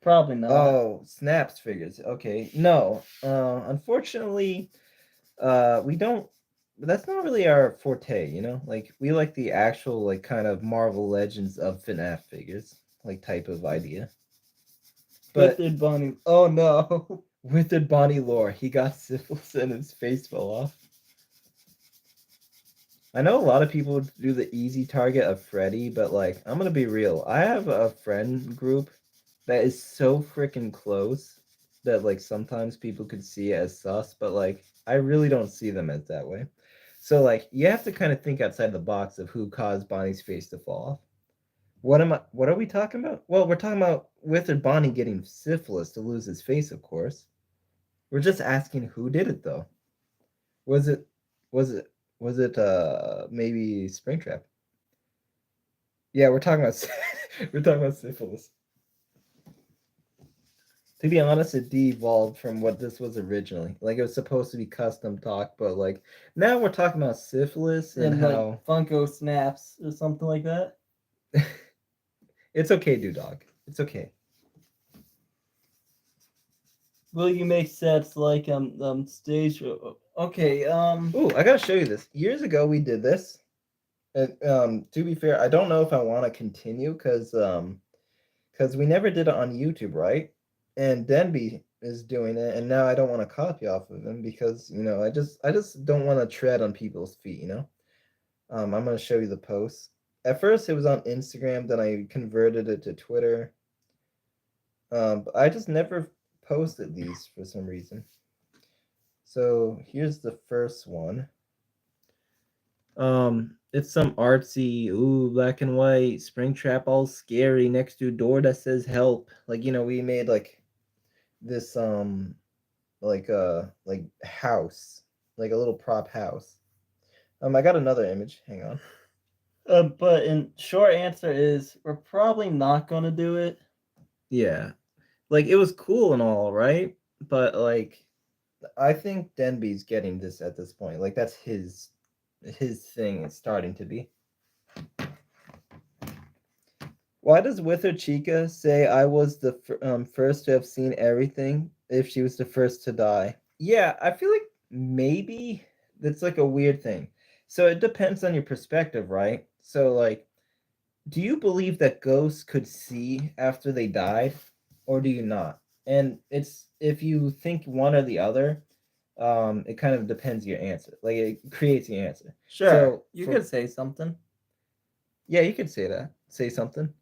Probably not. Oh, snaps figures. Okay. No. Unfortunately, we don't. That's not really our forte, Like we like the actual like kind of Marvel Legends of FNAF figures, like type of idea. But Withered Bonnie. oh no, Withered Bonnie lore. He got syphilis and his face fell off. I know a lot of people do the easy target of Freddy, but like I'm gonna be real. I have a friend group that is so freaking close that like sometimes people could see it as sus, but like I really don't see them as that way. So like you have to kind of think outside the box of who caused Bonnie's face to fall off. What are we talking about? Well, we're talking about Withered Bonnie getting syphilis to lose his face, of course. We're just asking who did it though. Was it was it was it maybe Springtrap? Yeah, we're talking about we're talking about syphilis. To be honest, it de-evolved from what this was originally. Like it was supposed to be custom talk, but like now we're talking about syphilis and how like Funko Snaps or something like that. it's okay, dude dog. It's okay. Will you make sets like stage? Okay. Ooh, I gotta show you this. Years ago, we did this. And, to be fair, I don't know if I want to continue because we never did it on YouTube, right? And Denby is doing it, and now I don't want to copy off of him because I just don't want to tread on people's feet. I'm gonna show you the post. At first, it was on Instagram, then I converted it to Twitter. But I just never posted these for some reason. So here's the first one. It's some artsy, black and white, Springtrap all scary next to a door that says help. Like, we made like this like house, like a little prop house. I got another image. Hang on. But in short answer is we're probably not gonna do it. Yeah. Like it was cool and all, right? But like I think Denby's getting this at this point. Like that's his thing is starting to be. Why does Wither Chica say I was the first to have seen everything if she was the first to die? Yeah, I feel like maybe that's like a weird thing. So it depends on your perspective, right? So like, do you believe that ghosts could see after they died, or do you not? And it's if you think one or the other, it kind of depends your answer. Like it creates your answer. Sure, So you could say something. Yeah, you could say that. Say something.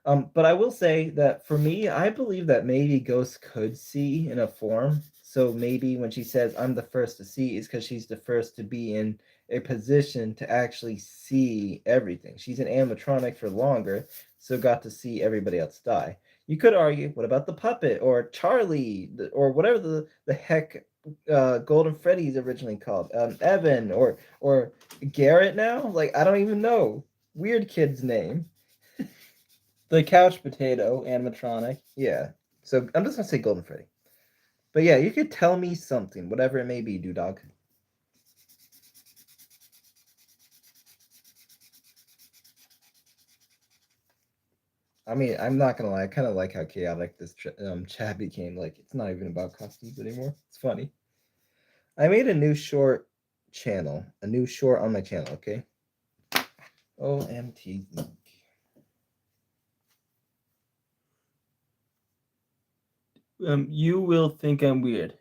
But I will say that for me, I believe that maybe ghosts could see in a form. So maybe when she says I'm the first to see, is because she's the first to be in a position to actually see everything. She's an animatronic for longer, so got to see everybody else die. You could argue, what about the puppet or Charlie or whatever the heck Golden Freddy's originally called, Evan or Garrett now? Like I don't even know. Weird kid's name. The couch potato animatronic. Yeah. So I'm just gonna say Golden Freddy. But yeah, you could tell me something, whatever it may be, Dog. I mean, I'm not gonna lie. I kind of like how chaotic this chat became. Like, it's not even about costumes anymore. It's funny. I made a new short channel, a new short on my channel. Okay. OMT. You will think I'm weird.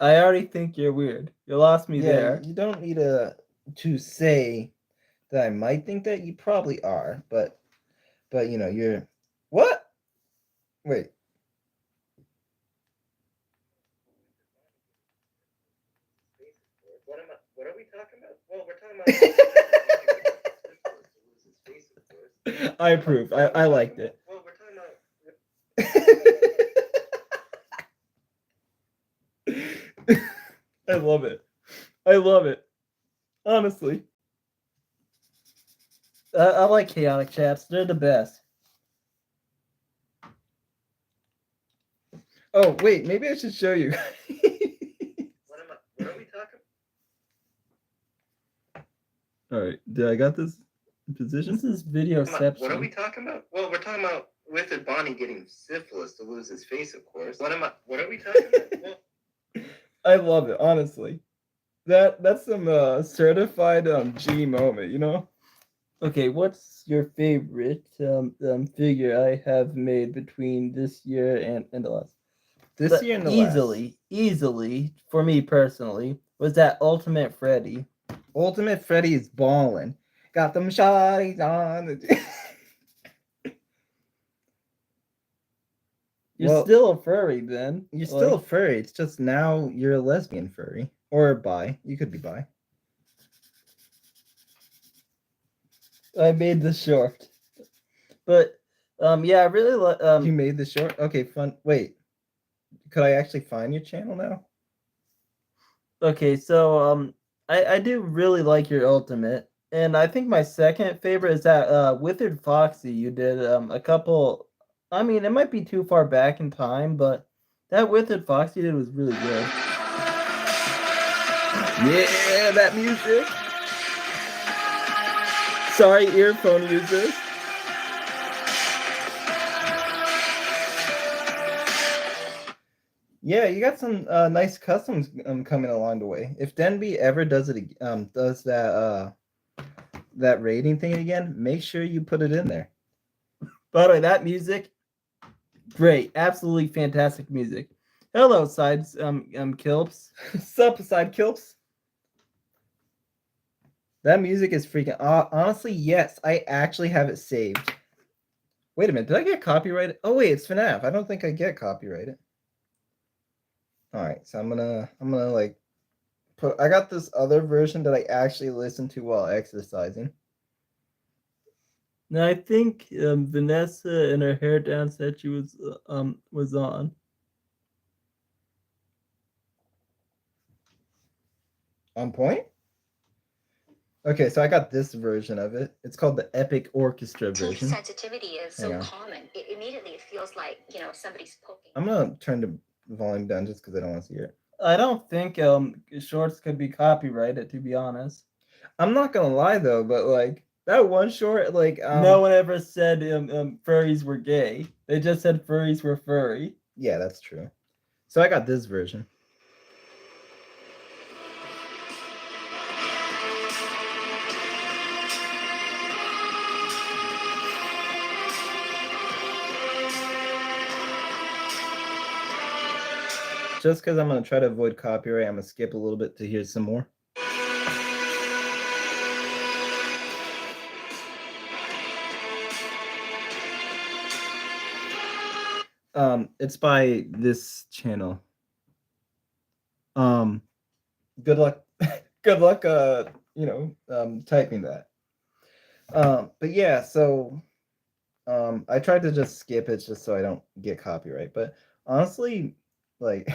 I already think you're weird. You lost me there. You don't need to say that I might think that. You probably are, but you're what? Wait. What are we talking about? Well, we're talking about. I approve. I liked it. Well, we're talking about. I love it. I love it. Honestly. I like chaotic chats. They're the best. Oh, wait. Maybe I should show you. What are we talking about? All right. Did I got this position? This is videoception. What are we talking about? Well, we're talking about Withered Bonnie getting syphilis to lose his face, of course. What are we talking about? I love it, honestly. That's some certified G moment, you know? Okay, what's your favorite figure I have made between this year and the last? This year and the last. Easily, for me personally, was that Ultimate Freddy. Ultimate Freddy is ballin'. Got them shawties on. You're still a furry, Ben. You're still a furry. It's just now you're a lesbian furry. Or bi. You could be bi. I made the short. But yeah, I really You made the short? Okay, fun. Wait. Could I actually find your channel now? okay, so I do really like your ultimate. And I think my second favorite is that Withered Foxy you did a couple, I mean, it might be too far back in time, but that Withered Foxy you did was really good. Yeah, that music. Sorry, earphone users. Yeah, you got some nice customs coming along the way. If Denby ever does it, does that rating thing again, make sure you put it in there. By the way, that music, great, absolutely fantastic music. Hello, sides Kilps. Sup, side kilps. That music is freaking. Honestly, yes, I actually have it saved. Wait a minute, did I get copyrighted? Oh wait, it's FNAF. I don't think I get copyrighted. All right, so I'm gonna like put. I got this other version that I actually listen to while exercising. Now I think Vanessa and her hair down said she was on. On point. Okay, so I got this version of it. It's called the Epic Orchestra version. Sensitivity is so common. Immediately it feels like, somebody's poking. I'm gonna turn the volume down just because I don't want to see it. I don't think shorts could be copyrighted, to be honest. I'm not gonna lie though, but like that one short, like no one ever said furries were gay. They just said furries were furry. Yeah, that's true. So I got this version. Just because I'm gonna try to avoid copyright, I'm gonna skip a little bit to hear some more. It's by this channel. Good luck. Good luck. Typing that. But yeah, so I tried to just skip it just so I don't get copyright. But honestly, like,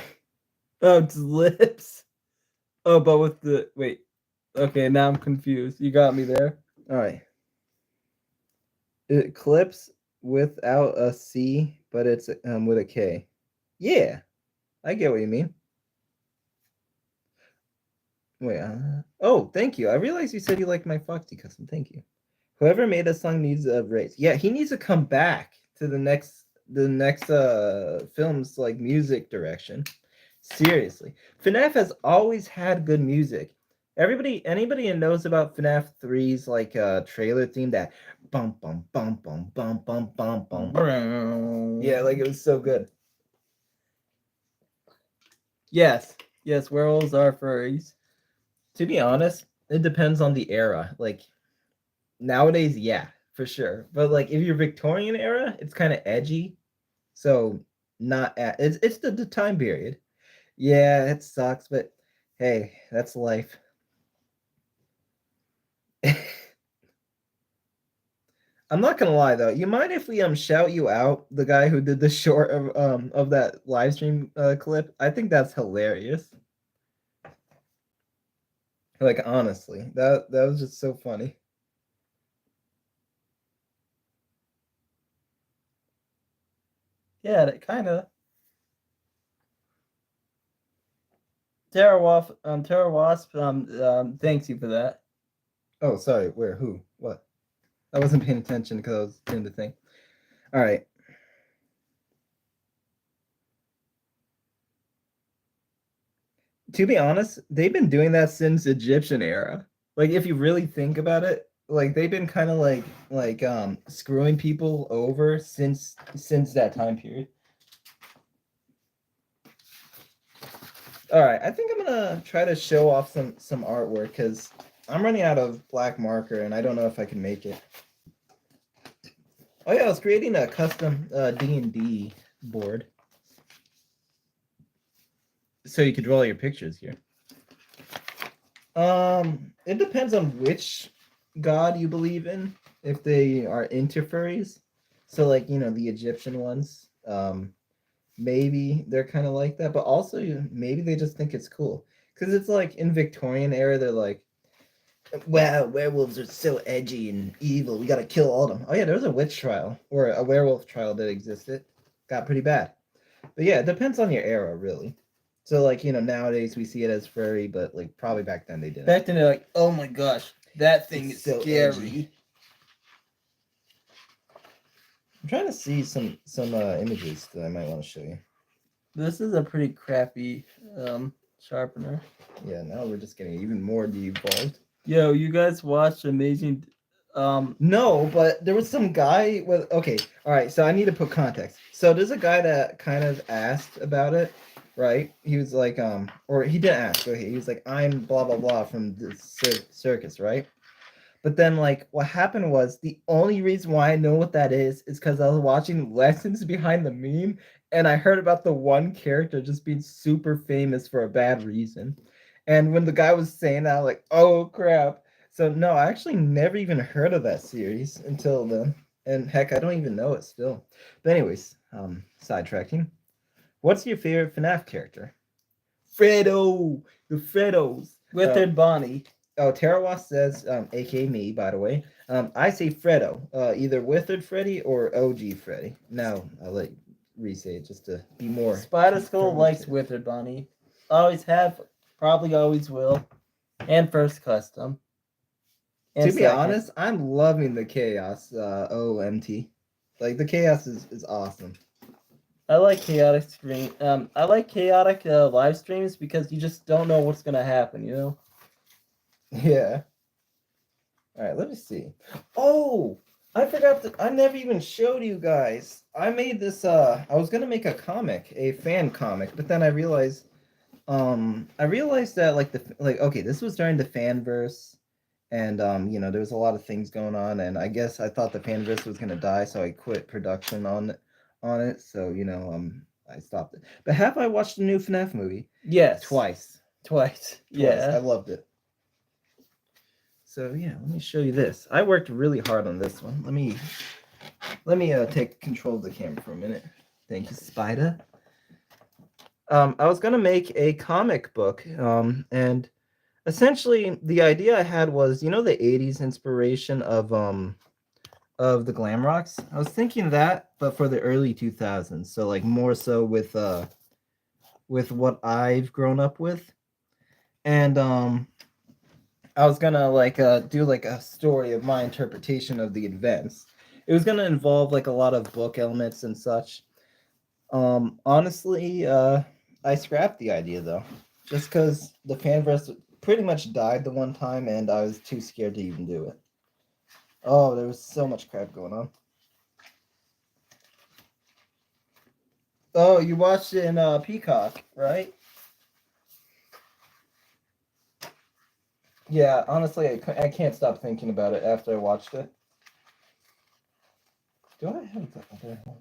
oh, it's lips. Oh, but with the wait. Okay, now I'm confused. You got me there. All right. It clips without a C, but it's with a K. Yeah, I get what you mean. Wait. Oh, thank you. I realized you said you liked my Foxy custom. Thank you. Whoever made a song needs a raise. Yeah, he needs to come back to the next film's like music direction. Seriously, FNAF has always had good music. Anybody who knows about FNAF 3's like trailer theme, that bum bum bum bum bum bum bum bum. Yeah, like it was so good. Yes, werewolves are furries. To be honest, it depends on the era. Like nowadays, yeah, for sure. But like if you're Victorian era, it's kind of edgy. So it's the time period. Yeah, it sucks, but hey, that's life. I'm not gonna lie though. You mind if we shout you out, the guy who did the short of that live stream clip? I think that's hilarious. Like honestly, that was just so funny. Yeah, that kind of. Terra Wasp, thanks you for that. Oh, sorry. Where? Who? What? I wasn't paying attention because I was doing the thing. All right. To be honest, they've been doing that since Egyptian era. Like, if you really think about it, like they've been kind of like screwing people over since that time period. All right, I think I'm gonna try to show off some artwork because I'm running out of black marker and I don't know if I can make it. Oh yeah, I was creating a custom D&D board, so you could draw your pictures here. It depends on which god you believe in. if they are into furries. So like, you know, the Egyptian ones, maybe they're kind of like that, but also maybe they just think it's cool. Because it's like in Victorian era, they're like, wow, werewolves are so edgy and evil. We gotta kill all of them. Oh yeah, there was a witch trial or a werewolf trial that existed. Got pretty bad. But yeah, it depends on your era, really. So like, you know, nowadays we see it as furry, but like probably back then they didn't. Back then they're like, oh my gosh, that thing It's is so scary. edgy. I'm trying to see some images that I might want to show you. This is a pretty crappy sharpener. Yeah, now we're just getting even more devolved. Yo, you guys watched Amazing? No, but there was some guy with. Okay, all right. So I need to put context. So there's a guy that kind of asked about it, right? He was like, or he didn't ask. Okay, he was like, I'm blah blah blah from the circus, right? But then, like, what happened was the only reason why I know what that is because I was watching Lessons Behind the Meme, and I heard about the one character just being super famous for a bad reason. And when the guy was saying that, I was like, oh crap. So no, I actually never even heard of that series until then. And heck, I don't even know it still. But anyways, sidetracking. What's your favorite FNAF character? Fredo, the Fredos, Withered Bonnie. Oh, Tarawas says, aka me, by the way. I say Fredo, either Withered Freddy or OG Freddy. Now I'll let re-say it just to be more. Spider Skull likes Withered Bonnie. Always have, probably always will. And First Custom. And To be honest, I'm loving the Chaos OMT. Like the Chaos is awesome. I like chaotic stream. I like chaotic live streams because you just don't know what's gonna happen. You know. Yeah. All right, let me see. Oh, I forgot to. I never even showed you guys. I made this. I was gonna make a comic, a fan comic, but then I realized that okay, this was during the fanverse, and you know, there was a lot of things going on, and I guess I thought the fanverse was gonna die, so I quit production on it. So you know, I stopped it. But have I watched the new FNAF movie? Yes. Twice. Yeah. I loved it. So yeah, let me show you this. I worked really hard on this one. Let me take control of the camera for a minute. Thank you, Spider. I was gonna make a comic book, and essentially the idea I had was, you know, the '80s inspiration of the glam rocks. I was thinking that, but for the early 2000s. So like more so with what I've grown up with, and I was gonna do like a story of my interpretation of the events. It was gonna involve like a lot of book elements and such. Honestly, I scrapped the idea though, just because the fanverse pretty much died the one time, and I was too scared to even do it. Oh, there was so much crap going on. Oh, you watched it in Peacock, right? Yeah, honestly, I can't stop thinking about it after I watched it. Do I have the other one?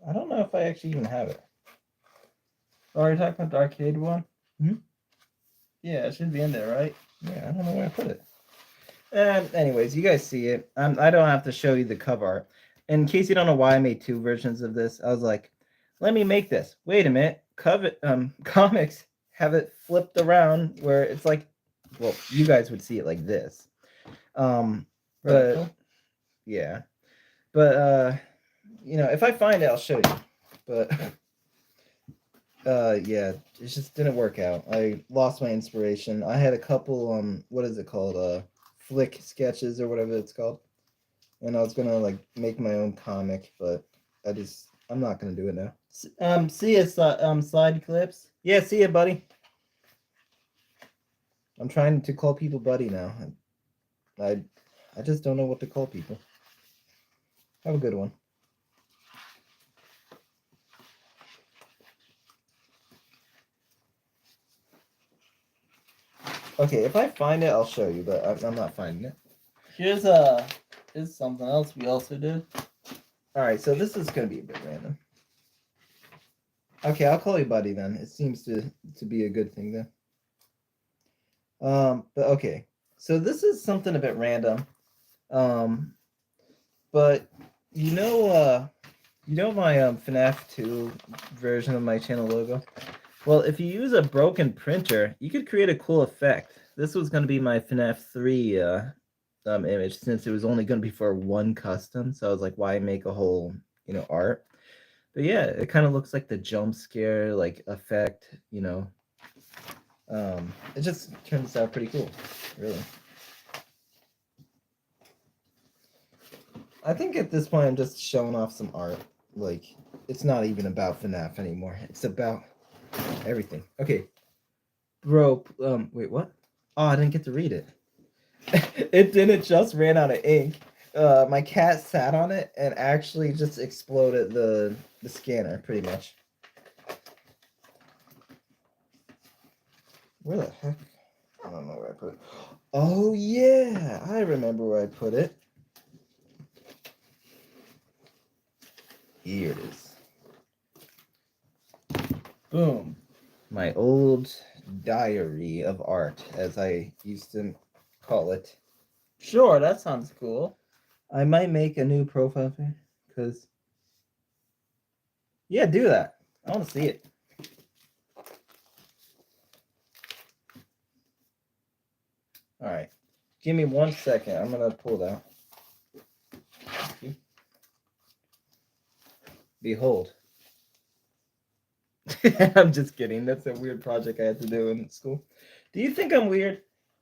I don't know if I actually even have it. Oh, are you talking about the arcade one? Hmm? Yeah, it should be in there, right? Yeah, I don't know where I put it. Anyways, you guys see it. I don't have to show you the cover art. In case you don't know why I made two versions of this, I was like, let me make this. Wait a minute. Comics have it flipped around where it's like, well, you guys would see it like this. But yeah. But you know, if I find it, I'll show you. But yeah, it just didn't work out. I lost my inspiration. I had a couple what is it called? Flick sketches or whatever it's called. And I was gonna like make my own comic, but I'm not gonna do it now. See ya, slide clips. Yeah, see ya, buddy. I'm trying to call people buddy now. I just don't know what to call people. Have a good one. Okay, if I find it, I'll show you, but I'm not finding it. Here's something else we also did. All right, so this is gonna be a bit random. Okay, I'll call you buddy then. It seems to be a good thing then. But okay. So this is something a bit random. But you know my FNAF 2 version of my channel logo? Well, if you use a broken printer, you could create a cool effect. This was going to be my FNAF 3 image, since it was only going to be for one custom. So I was like, why make a whole, art? But yeah, it kind of looks like the jump scare like effect, It just turns out pretty cool, really. I think at this point I'm just showing off some art. Like, it's not even about FNAF anymore. It's about everything. Okay. Bro, wait, what? Oh, I didn't get to read it. It didn't just ran out of ink. My cat sat on it and actually just exploded the scanner, pretty much. Where the heck? I don't know where I put it. Oh, yeah. I remember where I put it. Here it is. Boom. My old diary of art, as I used to call it. Sure, that sounds cool. I might make a new profile pic, because... Yeah, do that. I want to see it. Alright. Give me 1 second. I'm going to pull it out. Behold. I'm just kidding. That's a weird project I had to do in school. Do you think I'm weird?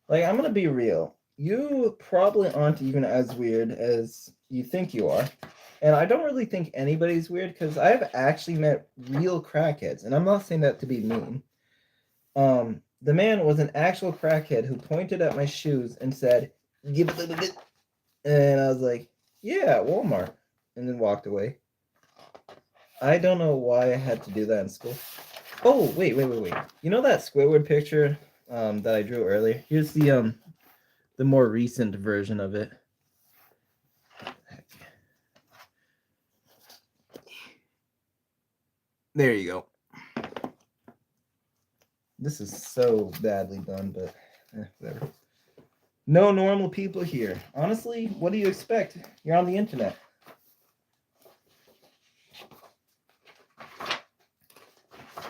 Like, I'm going to be real. You probably aren't even as weird as you think you are. And I don't really think anybody's weird, because I've actually met real crackheads. And I'm not saying that to be mean. The man was an actual crackhead who pointed at my shoes and said, "Give it a little bit." And I was like, "Yeah, Walmart." And then walked away. I don't know why I had to do that in school. Oh, wait. You know that Squidward picture that I drew earlier? Here's the more recent version of it. There you go. This is so badly done, but whatever. No normal people here. Honestly, what do you expect? You're on the internet.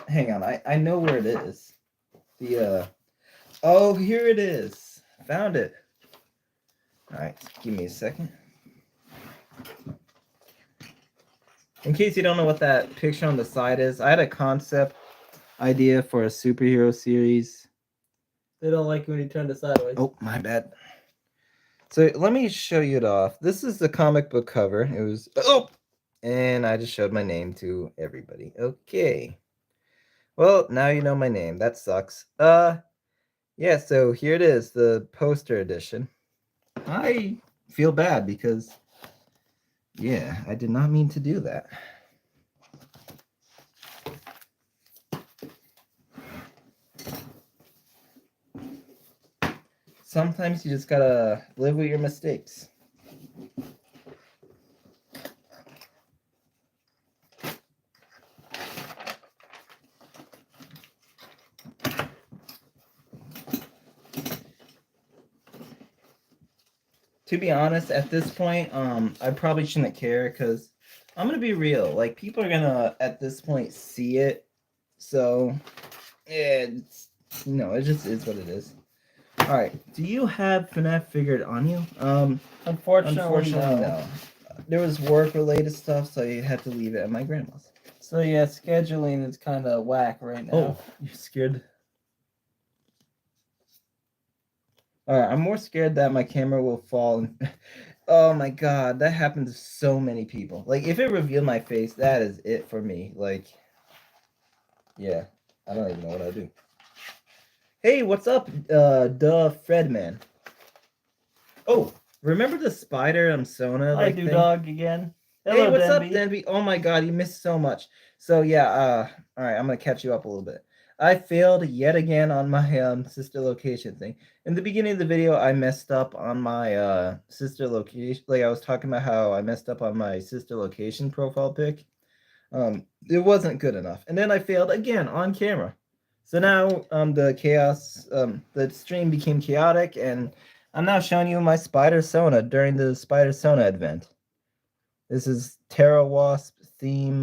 Hang on, I know where it is. Oh, here it is. Found it. All right, give me a second. In case you don't know what that picture on the side is, I had a concept idea for a superhero series. They don't like when you turn it sideways. Oh, my bad. So let me show you it off. This is the comic book cover. It was... Oh! And I just showed my name to everybody. Okay. Well, now you know my name. That sucks. Yeah, so here it is, the poster edition. I feel bad because, yeah, I did not mean to do that. Sometimes you just gotta live with your mistakes. To be honest, at this point, I probably shouldn't care, because I'm gonna be real. Like, people are gonna at this point see it, so yeah, it just is what it is. All right, do you have FNAF figured on you? Unfortunately, no. There was work-related stuff, so you had to leave it at my grandma's. So yeah, scheduling is kind of whack right now. Oh, you're scared? Alright, I'm more scared that my camera will fall. And... Oh my god, that happened to so many people. Like, if it revealed my face, that is it for me. Like, yeah, I don't even know what I'll do. Hey, what's up, Fredman? Oh, remember the spider Sona? I do, dog again. Hello, hey, what's Denby. up, Denby? Oh my god, you missed so much. So yeah, alright, I'm gonna catch you up a little bit. I failed yet again on my sister location thing. In the beginning of the video, I messed up on my sister location. Like, I was talking about how I messed up on my sister location profile pic. It wasn't good enough. And then I failed again on camera. So now the stream became chaotic, and I'm now showing you my Spider Sona during the Spider Sona event. This is Terra Wasp theme,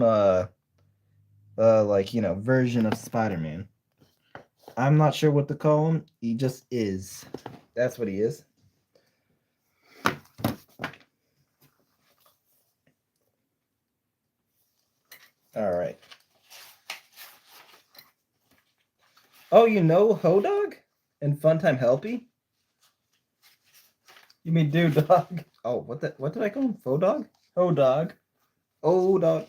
version of Spider-Man. I'm not sure what to call him. He just is. That's what he is. All right. Oh, you know Hodog and Funtime Helpy? You mean dude dog? Oh, what did I call him? Fodog? Oh dog. Oh dog.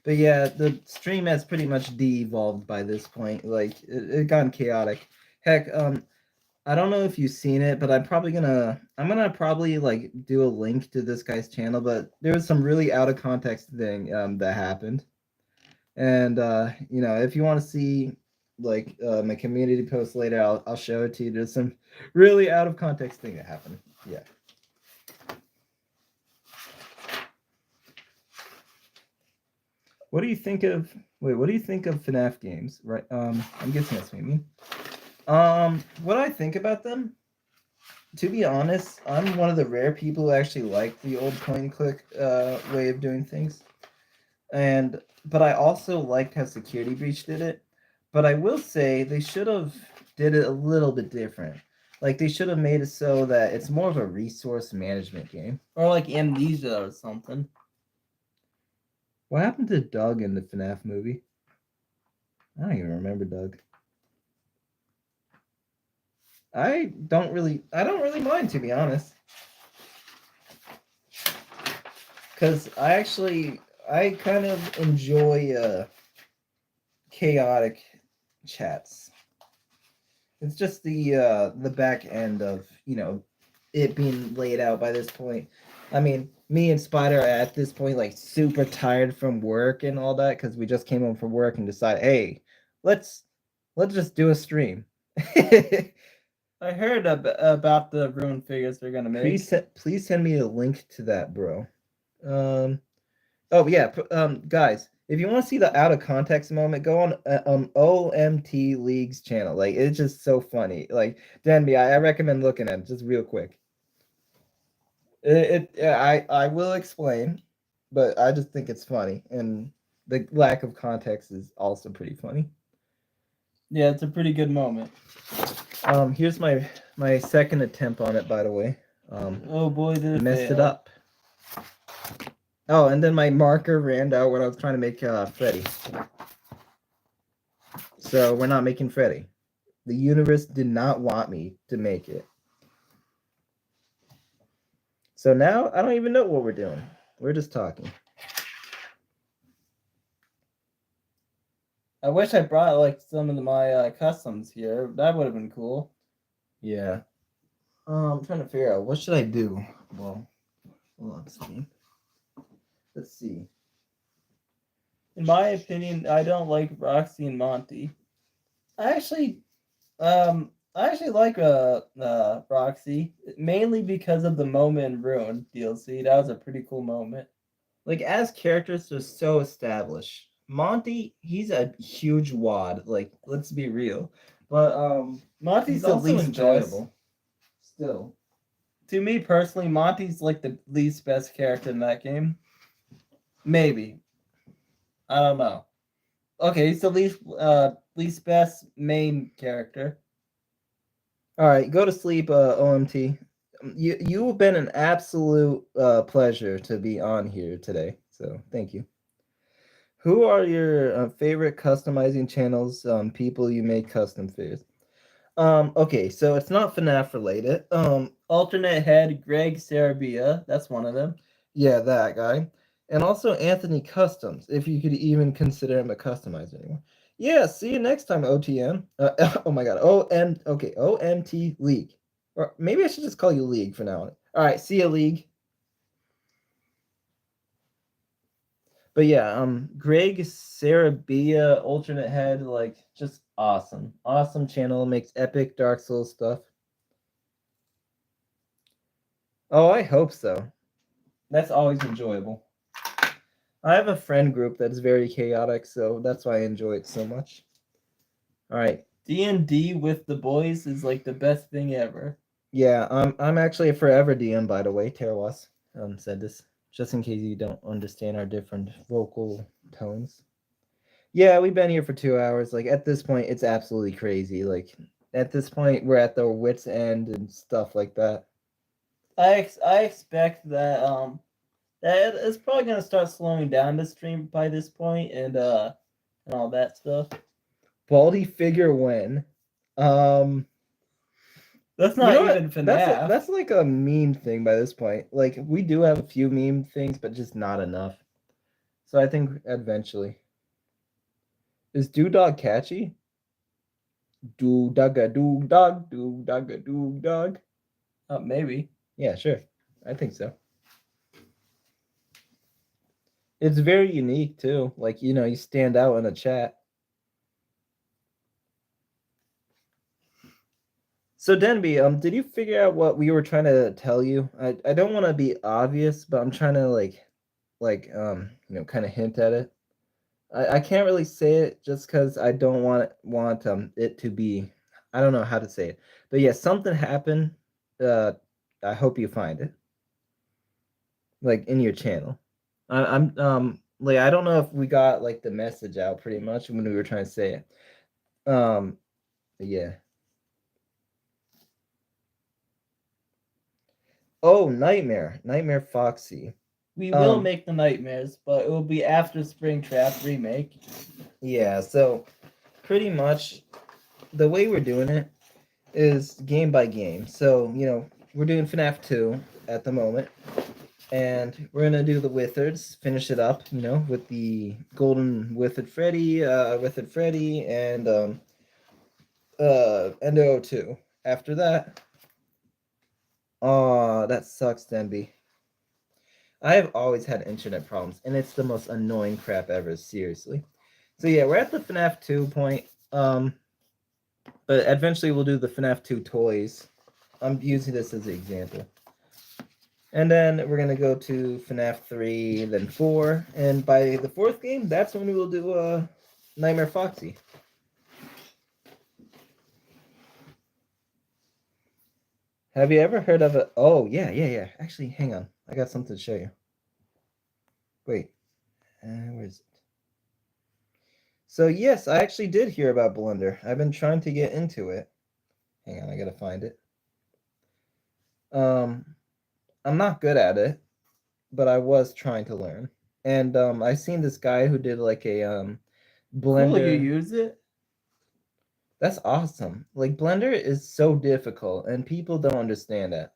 But yeah, the stream has pretty much de-evolved by this point. Like it gone chaotic. Heck, I don't know if you've seen it, but I'm gonna probably like do a link to this guy's channel. But there was some really out of context thing that happened, and if you want to see like my community post later, I'll show it to you. There's some really out of context thing that happened. Yeah. What do you think of FNAF games? Right. I'm guessing that's what you mean. What do I think about them? To be honest, I'm one of the rare people who actually like the old point and click way of doing things. But I also liked how Security Breach did it. But I will say they should have did it a little bit different. Like they should have made it so that it's more of a resource management game. Or like Amnesia or something. What happened to Doug in the FNAF movie? I don't even remember Doug. I don't really mind, to be honest. Because I kind of enjoy chaotic chats. It's just the back end of, it being laid out by this point. I mean, me and Spider are at this point like super tired from work and all that because we just came home from work and decided, hey, let's just do a stream. I heard about the ruined figures they're gonna make. Please send me a link to that, bro. Oh yeah, guys, if you want to see the out of context moment, go on OMT League's channel. Like it's just so funny. Like Denby, I recommend looking at it just real quick. I will explain, but I just think it's funny, and the lack of context is also pretty funny. Yeah, it's a pretty good moment. Here's my second attempt on it, by the way. Oh boy, did it messed fail. it up. Oh, and then my marker ran out when I was trying to make Freddy. So we're not making Freddy. The universe did not want me to make it. So now I don't even know what we're doing. We're just talking. I wish I brought like some of my customs here. That would have been cool. Yeah. I'm trying to figure out what should I do. Well, hold on a second. Let's see. In my opinion, I don't like Roxy and Monty. I actually like Roxy mainly because of the moment in Ruin DLC. That was a pretty cool moment. Like as characters, they're so established. Monty, he's a huge wad. Like, let's be real. But Monty's he's the also least enjoyable. enjoyable. Still. To me personally, Monty's like the least best character in that game. Maybe. I don't know. Okay, he's the least best main character. All right, go to sleep, OMT. You've been an absolute pleasure to be on here today. So thank you. Who are your favorite customizing channels? People you make custom figures. Okay, so it's not FNAF related. Alternate head Greg Sarabia, that's one of them. Yeah, that guy. And also Anthony Customs, if you could even consider him a customizer anymore. Yeah, see you next time, OTM. Oh my god. OMT League. Or maybe I should just call you League for now. All right, see you, League. But yeah, Greg Sarabia, alternate head, like just awesome. Awesome channel, makes epic Dark Souls stuff. Oh, I hope so. That's always enjoyable. I have a friend group that's very chaotic, so that's why I enjoy it so much. All right. D&D with the boys is like the best thing ever. Yeah, I'm actually a forever DM, by the way. Terwas said this, just in case you don't understand our different vocal tones. Yeah, we've been here for 2 hours. Like at this point, it's absolutely crazy. Like at this point, we're at the wits' end and stuff like that. I expect that that it's probably gonna start slowing down the stream by this point and all that stuff. Baldy figure when. That's You not know what? even FNAF. That's like a meme thing by this point. Like we do have a few meme things, but just not enough. So I think eventually. Is Dog catchy? Do dogga do dog. Maybe. Yeah, sure. I think so. It's very unique too. Like, you know, you stand out in a chat. So Denby, did you figure out what we were trying to tell you? I don't want to be obvious, but I'm trying to you know, kind of hint at it. I can't really say it just because I don't want it to be, I don't know how to say it. But yeah, something happened. I hope you find it. Like in your channel. I'm like I don't know if we got like the message out pretty much when we were trying to say it. Yeah. Oh, Nightmare Foxy. We will make the nightmares, but it will be after Springtrap remake. Yeah, so pretty much the way we're doing it is game by game. So, you know, we're doing FNAF 2 at the moment. And we're gonna do the Withards, finish it up, you know, with the Golden Withered Freddy, and Endo 2. After that, oh, that sucks, Denby. I have always had internet problems, and it's the most annoying crap ever, seriously. So yeah, we're at the FNAF 2 point. But eventually we'll do the FNAF 2 toys. I'm using this as an example. And then we're gonna go to FNAF 3, then 4, and by the 4th game, that's when we will do Nightmare Foxy. Have you ever heard of it? Oh, yeah. Actually, hang on. I got something to show you. Wait. Where is it? So, yes, I actually did hear about Blender. I've been trying to get into it. Hang on, I gotta find it. I'm not good at it, but I was trying to learn. And I seen this guy who did like a Blender. Will you use it? That's awesome. Like Blender is so difficult and people don't understand that.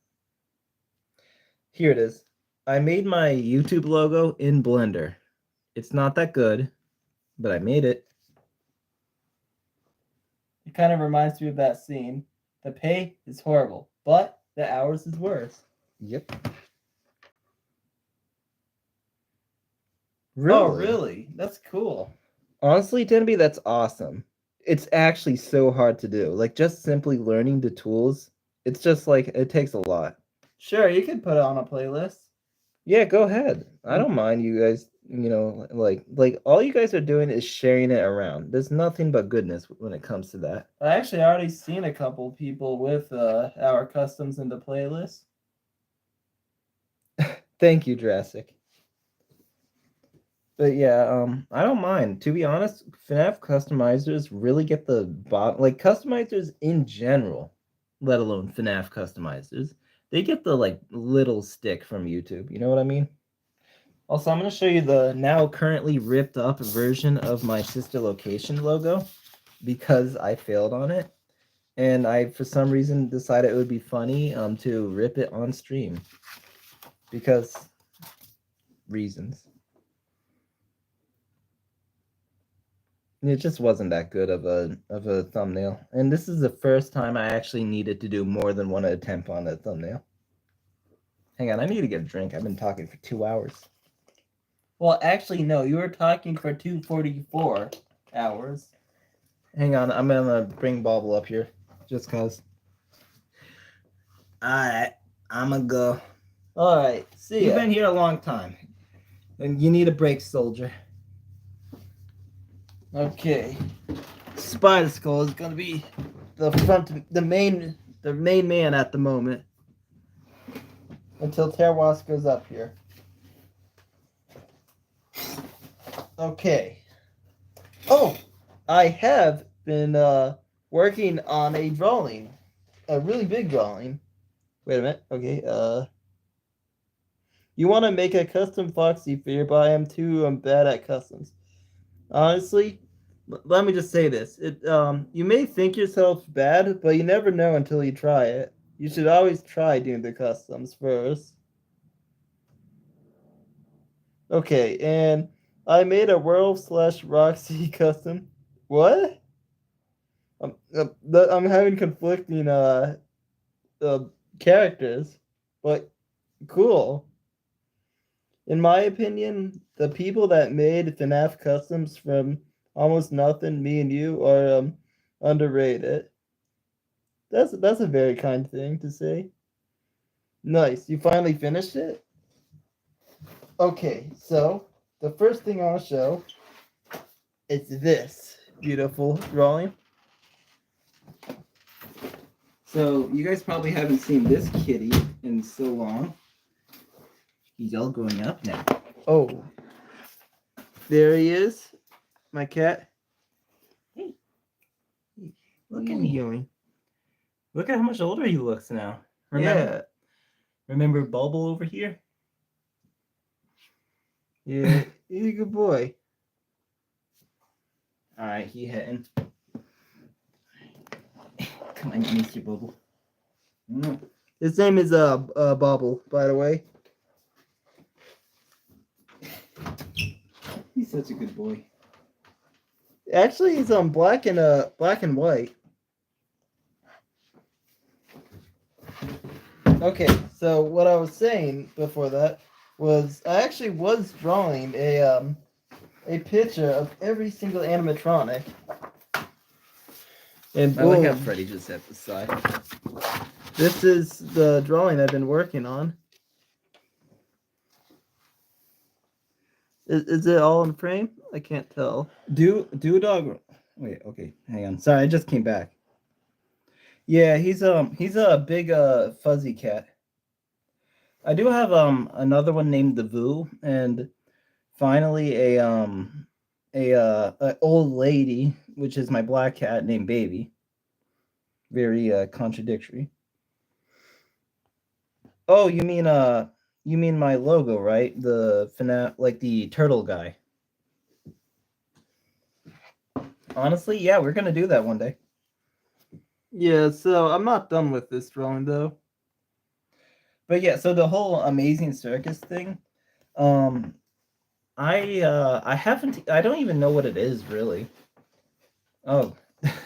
Here it is. I made my YouTube logo in Blender. It's not that good, but I made it. It kind of reminds me of that scene. The pay is horrible, but the hours is worse. Yep. Really? Oh, really? That's cool. Honestly, Denby, that's awesome. It's actually so hard to do. Like just simply learning the tools, it's just like it takes a lot. Sure, you can put it on a playlist. Yeah, go ahead. I don't mind you guys, you know, like all you guys are doing is sharing it around. There's nothing but goodness when it comes to that. I actually already seen a couple people with our customs in the playlist. Thank you, Jurassic. But yeah, I don't mind. To be honest, FNAF customizers really get the bottom. Like customizers in general, let alone FNAF customizers, they get the like little stick from YouTube. You know what I mean? Also, I'm going to show you the now currently ripped up version of my sister location logo because I failed on it, and I for some reason decided it would be funny to rip it on stream because reasons. It just wasn't that good of a thumbnail. And this is the first time I actually needed to do more than one attempt on a thumbnail. Hang on, I need to get a drink. I've been talking for 2 hours. Well, actually, no. You were talking for 244 hours. Hang on, I'm gonna bring Bobble up here. Just cause. Alright, I'm gonna go. Alright, see ya. You've been here a long time. And you need a break, soldier. Okay. Spider Skull is gonna be the main man at the moment. Until Terwas goes up here. Okay. Oh, I have been working on a drawing, a really big drawing. Wait a minute. Okay. You want to make a custom Foxy figure, but I am too bad at customs. Honestly, let me just say this: you may think yourself bad, but you never know until you try it. You should always try doing the customs first. Okay, and I made a World/Roxy custom. What? I'm having conflicting characters, but cool. In my opinion, the people that made FNAF customs from almost nothing, me and you, are underrated. That's a very kind thing to say. Nice. You finally finished it? Okay, so the first thing I'll show is this beautiful drawing. So you guys probably haven't seen this kitty in so long. He's all growing up now. Oh, there he is, my cat. Hey, Look at me doing. Look at how much older he looks now. Remember Bubble over here? Yeah, he's a good boy. All right, he hitting. Come on, Mr. Bubble. His name is Bobble, by the way. He's such a good boy. Actually, he's black and white. Okay, so what I was saying before that was I actually was drawing a picture of every single animatronic. And I like how boom, Freddy just at the side. this is the drawing I've been working on. Is it all in frame? I can't tell. Do dog. Wait, okay, hang on. Sorry, I just came back. Yeah, he's a big fuzzy cat. I do have another one named the Vu, and finally a old lady, which is my black cat named Baby. Very contradictory. Oh, you mean my logo, right? The FNAF, like the turtle guy. Honestly, yeah, we're gonna do that one day. Yeah, so I'm not done with this drawing though. But yeah, so the whole Amazing Circus thing, I don't even know what it is really. Oh,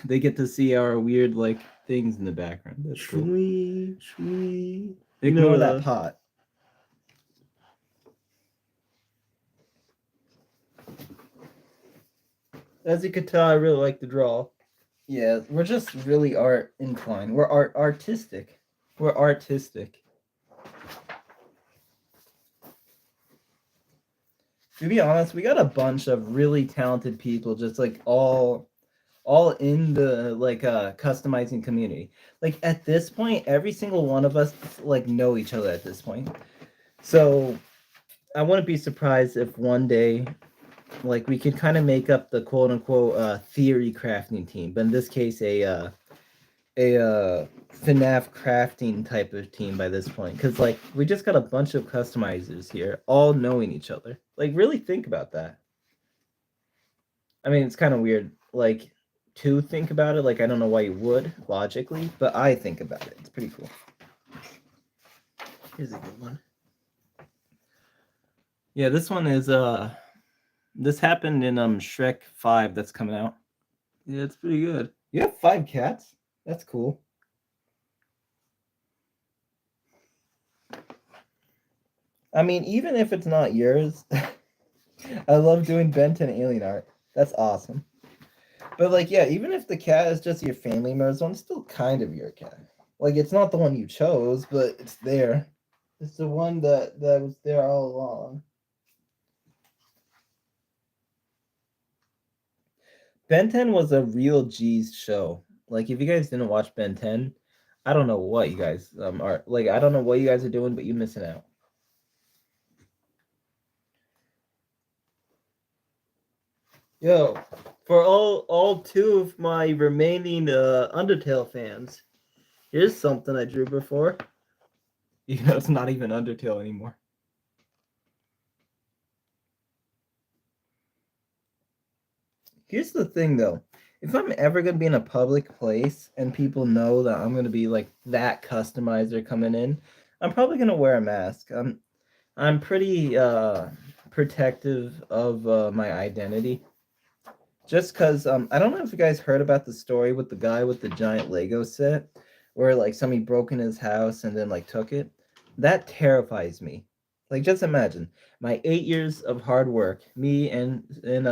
they get to see our weird like things in the background. That's cool. Shwee. Ignore know, that pot. As you could tell, I really like to draw. Yeah, we're just really art inclined. We're artistic. We're artistic. To be honest, we got a bunch of really talented people just like all in the like customizing community. Like at this point, every single one of us like know each other at this point. So I wouldn't be surprised if one day like we could kind of make up the quote unquote theory crafting team, but in this case a FNAF crafting type of team by this point, because like we just got a bunch of customizers here all knowing each other. Like really think about that. I mean, it's kind of weird like to think about it, like I don't know why you would logically, but I think about it. It's pretty cool. Here's a good one. Yeah, this one is this happened in Shrek 5 that's coming out. Yeah, it's pretty good. You have 5 cats? That's cool. I mean, even if it's not yours, I love doing Benton alien art. That's awesome. But like, yeah, even if the cat is just your family member's one, it's still kind of your cat. Like, it's not the one you chose, but it's there. It's the one that was there all along. Ben 10 was a real G's show. Like, if you guys didn't watch Ben 10, I don't know what you guys are like. I don't know what you guys are doing, but you're missing out. Yo, for all two of my remaining Undertale fans, here's something I drew before. You know, it's not even Undertale anymore. Here's the thing, though. If I'm ever gonna be in a public place and people know that I'm gonna be like that customizer coming in, I'm probably gonna wear a mask. I'm pretty protective of my identity. Just because I don't know if you guys heard about the story with the guy with the giant Lego set, where like somebody broke in his house and then like took it. That terrifies me. Like, just imagine my 8 years of hard work, me and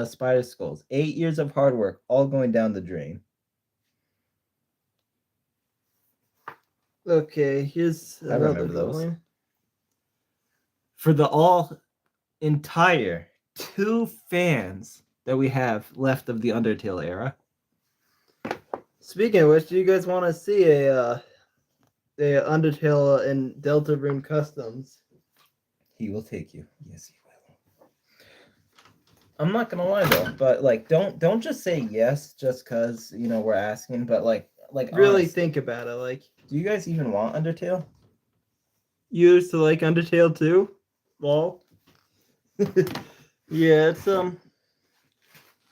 Spider Skulls, 8 years of hard work, all going down the drain. Okay, here's I another remember those. drawing. For the all entire 2 fans that we have left of the Undertale era. Speaking of which, do you guys want to see a Undertale and Delta Room customs? He will take you. Yes, he will. I'm not gonna lie though, but like, don't just say yes just because we're asking, but like Really honestly, think about it. Like, do you guys even want Undertale? you used to like Undertale too? Lol. Yeah,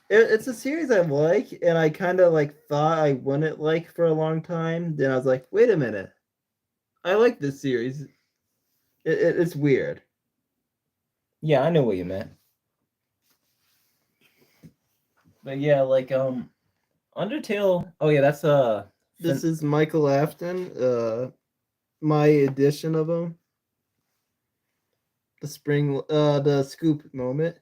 it's a series I like, and I kind of like thought I wouldn't like for a long time. Then I was like, wait a minute, I like this series. It's weird. Yeah, I know what you meant. But yeah, like Undertale. Oh yeah, that's This is Michael Afton. My edition of him. The scoop moment.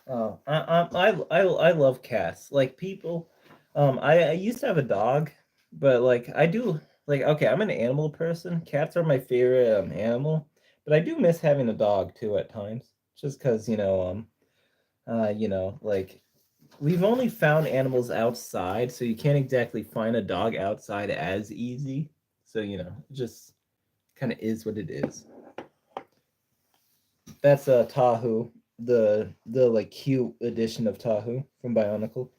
Oh, I love cats. Like people, I used to have a dog, but like I do like okay, I'm an animal person. Cats are my favorite animal, but I do miss having a dog too at times. Just because like we've only found animals outside, so you can't exactly find a dog outside as easy. So it just kind of is what it is. That's Tahu, the like cute edition of Tahu from Bionicle.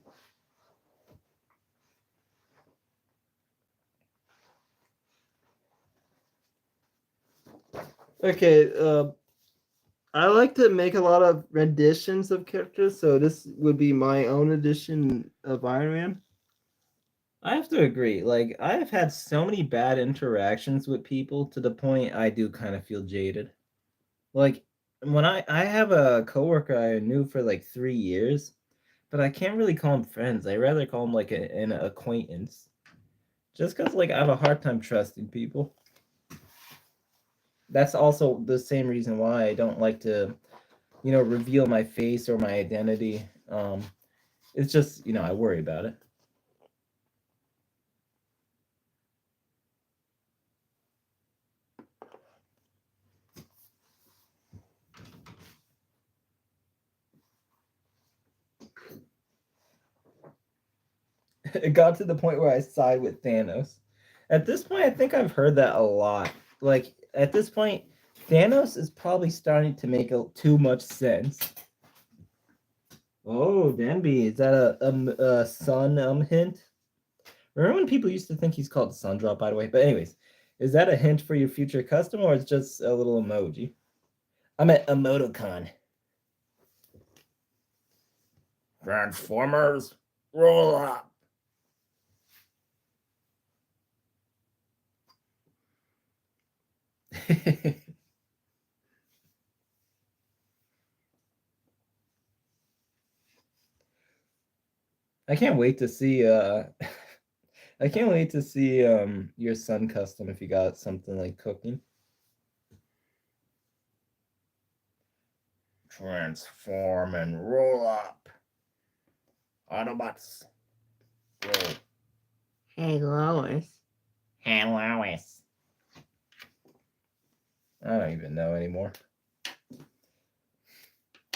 Okay, I like to make a lot of renditions of characters, so this would be my own edition of Iron Man. I have to agree. Like I've had so many bad interactions with people to the point I do kind of feel jaded. Like when I have a coworker I knew for like 3 years, but I can't really call him friends. I rather call him like an acquaintance, just because like I have a hard time trusting people. That's also the same reason why I don't like to, reveal my face or my identity. It's just I worry about it. It got to the point where I side with Thanos. At this point, I think I've heard that a lot. Like at this point, Thanos is probably starting to make too much sense. Oh, Denby, is that a sun hint? Remember when people used to think he's called Sundrop, by the way? But anyways, is that a hint for your future custom, or it's just a little emoji? I'm at emoticon. Transformers, roll up. I can't wait to see I can't wait to see your son custom if you got something like cooking. Transform and roll up. Autobots. Roll. Hey, Lois. Hey Lois. I don't even know anymore.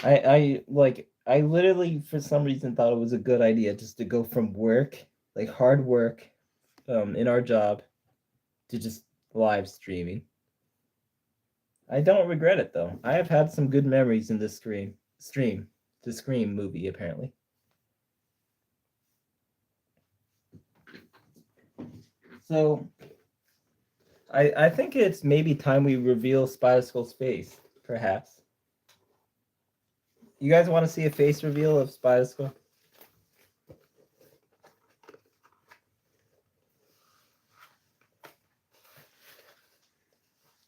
I literally for some reason thought it was a good idea just to go from work, like hard work, in our job, to just live streaming. I don't regret it though. I have had some good memories in this the Scream movie apparently. So I think it's maybe time we reveal Spider Skull's face, perhaps. You guys want to see a face reveal of Spider Skull?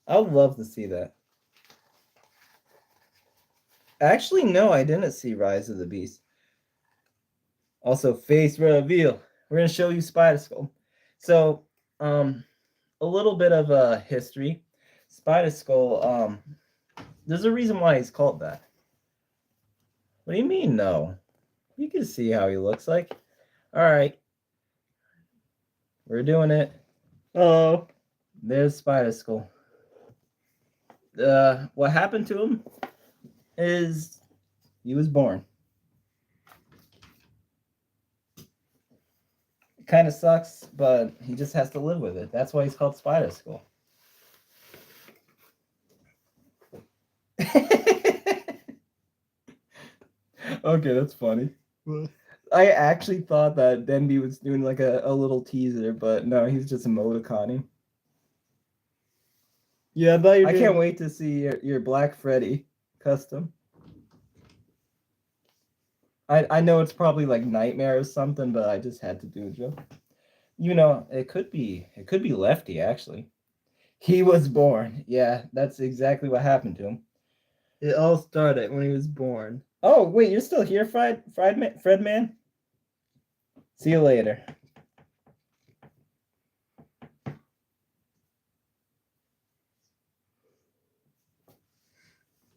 I would love to see that. Actually, no, I didn't see Rise of the Beast. Also, face reveal. We're gonna show you Spider Skull. So, a little bit of history. Spider Skull. There's a reason why he's called that. What do you mean, no? You can see how he looks like. All right, we're doing it. Oh, there's Spider Skull. What happened to him is he was born. It kind of sucks, but he just has to live with it. That's why he's called Spider Skull. Okay, that's funny. I actually thought that Denby was doing like a little teaser, but no, he's just emoticoning. Yeah, I can't wait to see your Black Freddy custom. I know it's probably like Nightmare or something, but I just had to do a joke. You know, it could be Lefty actually. He was born. Yeah, that's exactly what happened to him. It all started when he was born. Oh wait, you're still here, Fred man? See you later.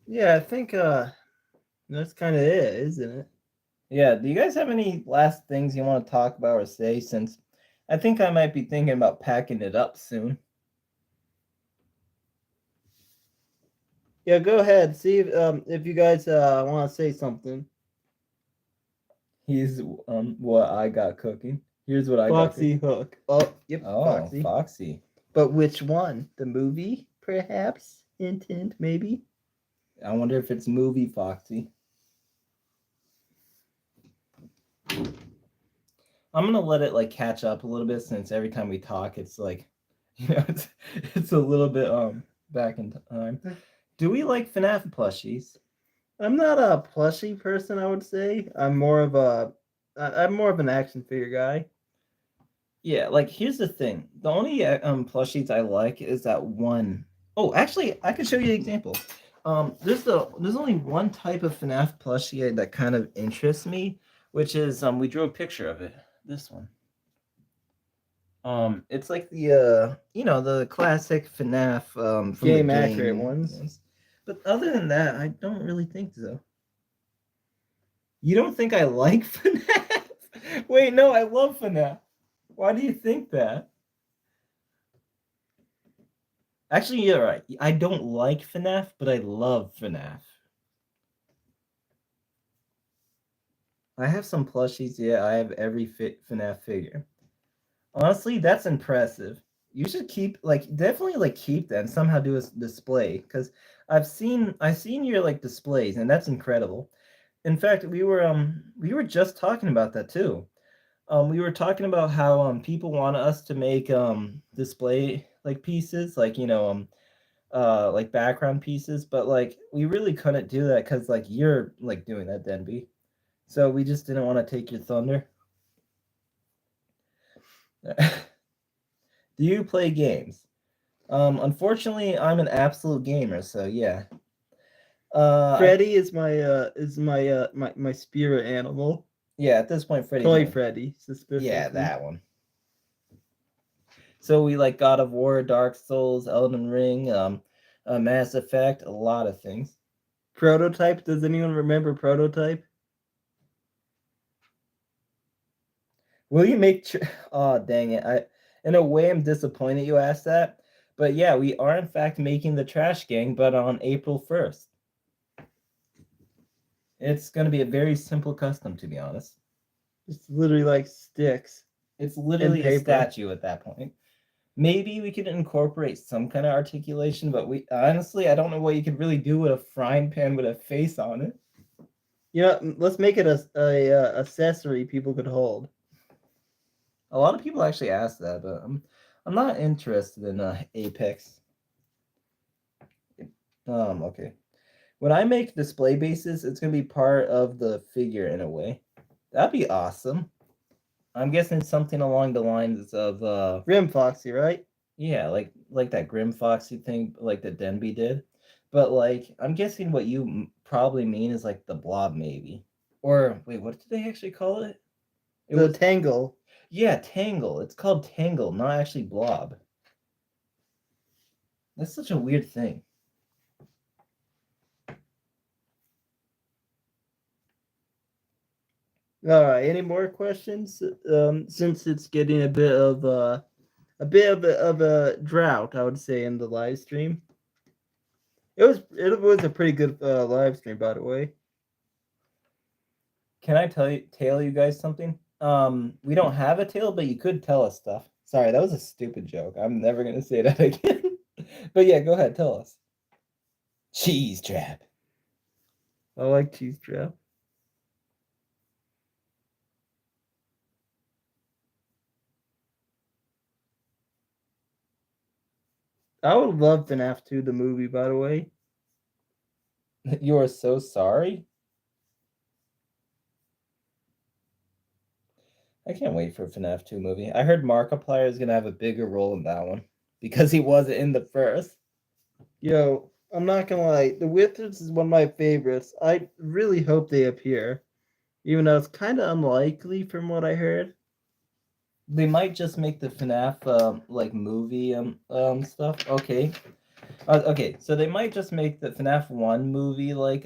Yeah, I think that's kind of it, isn't it? Yeah, do you guys have any last things you want to talk about or say, since I think I might be thinking about packing it up soon? Yeah, go ahead. See if you guys want to say something. Here's what I got cooking. Here's what I Foxy got cooking. Hook. Oh, yep, Oh, Foxy. Foxy. But which one? The movie, perhaps? Hint, hint, maybe? I wonder if it's movie Foxy. I'm gonna let it like catch up a little bit, since every time we talk, it's like, you know, it's a little bit back in time. Do we like FNAF plushies? I'm not a plushie person, I would say. I'm more of an action figure guy. Yeah, like here's the thing. The only plushies I like is that one. Oh, actually, I could show you an example. There's only one type of FNAF plushie that kind of interests me, which is we drew a picture of it. This one. It's like the the classic FNAF from Game the accurate ones. Yes. But other than that, I don't really think so. You don't think I like FNAF? Wait, no, I love FNAF. Why do you think that? Actually, you're right. I don't like FNAF, but I love FNAF. I have some plushies. Yeah, I have every FNAF figure. Honestly, that's impressive. You should definitely keep that and somehow do a display, because I've seen your displays, and that's incredible. In fact, we were just talking about that too. We were talking about how people want us to make display pieces, background pieces, but we really couldn't do that because you're doing that, Denby. So we just didn't want to take your thunder. Do you play games? Unfortunately, I'm an absolute gamer, so yeah. Freddy is my my spirit animal. Yeah, at this point, Freddy. Toy Freddy, specifically. Yeah, that one. So we like God of War, Dark Souls, Elden Ring, Mass Effect, a lot of things. Prototype. Does anyone remember Prototype? Will you make? Oh, dang it! In a way, I'm disappointed you asked that, But yeah, we are in fact making the trash gang, but on April 1st. It's going to be a very simple custom, to be honest. It's literally like sticks. It's literally a paper. statue at that point. Maybe we could incorporate some kind of articulation, but we honestly, I don't know what you could really do with a frying pan with a face on it. You know, let's make it a accessory people could hold. A lot of people actually ask that, but I'm not interested in Apex. Okay. When I make display bases, it's gonna be part of the figure in a way. That'd be awesome. I'm guessing something along the lines of Grim Foxy, right? yeah, like that Grim Foxy thing, like that Denby did. But like, I'm guessing what you probably mean is like the blob, maybe. Or wait, what did they actually call it? The Tangle. Yeah, Tangle. It's called Tangle, not actually blob. That's such a weird thing. All right. Any more questions? Since it's getting a bit of a drought, I would say, in the live stream. It was a pretty good live stream, by the way. Can I tell you guys something? We don't have a tale, but you could tell us stuff. Sorry, that was a stupid joke. I'm never gonna say that again. But yeah, go ahead, tell us. Cheese trap. I like Cheese Trap. I would love FNAF 2, the movie, by the way. You are so sorry. I can't wait for FNAF 2 movie. I heard Markiplier is gonna have a bigger role in that one because he wasn't in the first. Yo, I'm not gonna lie, the Withers is one of my favorites. I really hope they appear, even though it's kind of unlikely from what I heard. They might just make the FNAF like movie stuff. Okay. Okay, so they might just make the FNAF 1 movie like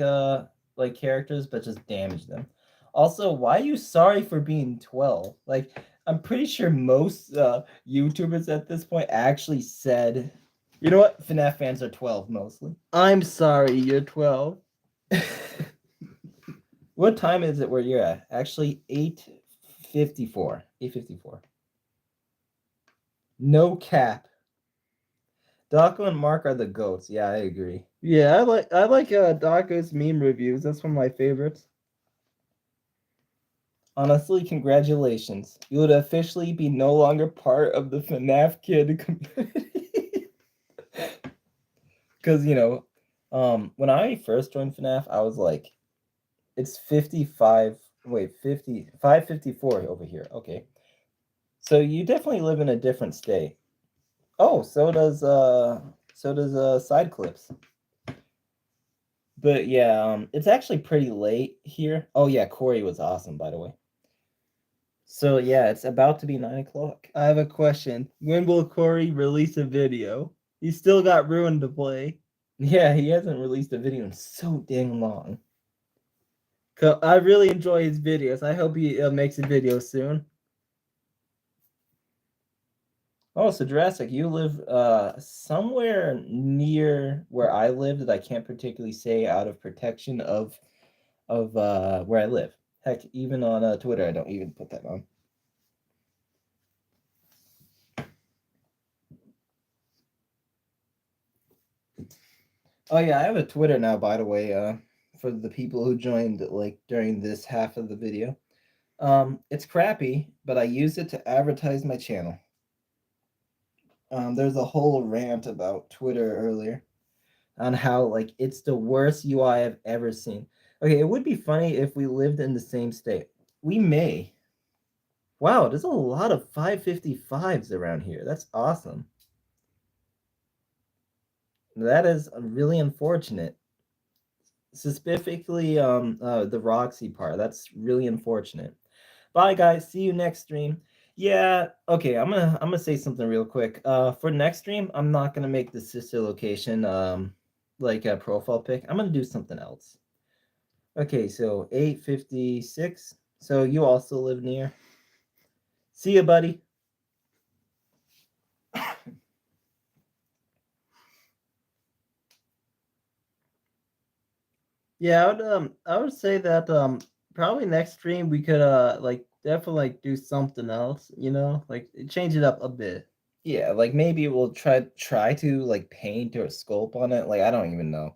characters, but just damage them. Also, why are you sorry for being 12? Like, I'm pretty sure most YouTubers at this point actually said, you know what, FNAF fans are 12 mostly. I'm sorry, you're 12. What time is it where you're at? Actually, 8:54. 8:54. No cap. Daco and Mark are the goats. Yeah, I agree. Yeah, I like Daco's meme reviews. That's one of my favorites. Honestly, congratulations. You would officially be no longer part of the FNAF kid community. Because, you know, when I first joined FNAF, I was like, it's 554 over here. Okay. So you definitely live in a different state. Oh, so does Side Clips. But yeah, it's actually pretty late here. Oh yeah, Corey was awesome, by the way. So yeah, it's about to be 9 o'clock. I have a question. When will Corey release a video? He's still got Ruin to play. Yeah, he hasn't released a video in so dang long. I really enjoy his videos. I hope he makes a video soon. Oh, so Jurassic, you live somewhere near where I live that I can't particularly say out of protection of where I live. Heck, even on Twitter, I don't even put that on. Oh yeah, I have a Twitter now, by the way, for the people who joined like during this half of the video. It's crappy, but I use it to advertise my channel. There's a whole rant about Twitter earlier on how like it's the worst UI I've ever seen. Okay, it would be funny if we lived in the same state. We may. Wow, there's a lot of 555s around here. That's awesome. That is really unfortunate. Specifically, the Roxy part. That's really unfortunate. Bye, guys. See you next stream. Yeah, okay. I'm gonna say something real quick. For next stream, I'm not gonna make the sister location like a profile pic. I'm gonna do something else. Okay, so 8:56. So you also live near. See you, buddy. Yeah, I would say that probably next stream we could like definitely like do something else, you know, like change it up a bit. Yeah, like maybe we'll try to like paint or sculpt on it. Like I don't even know.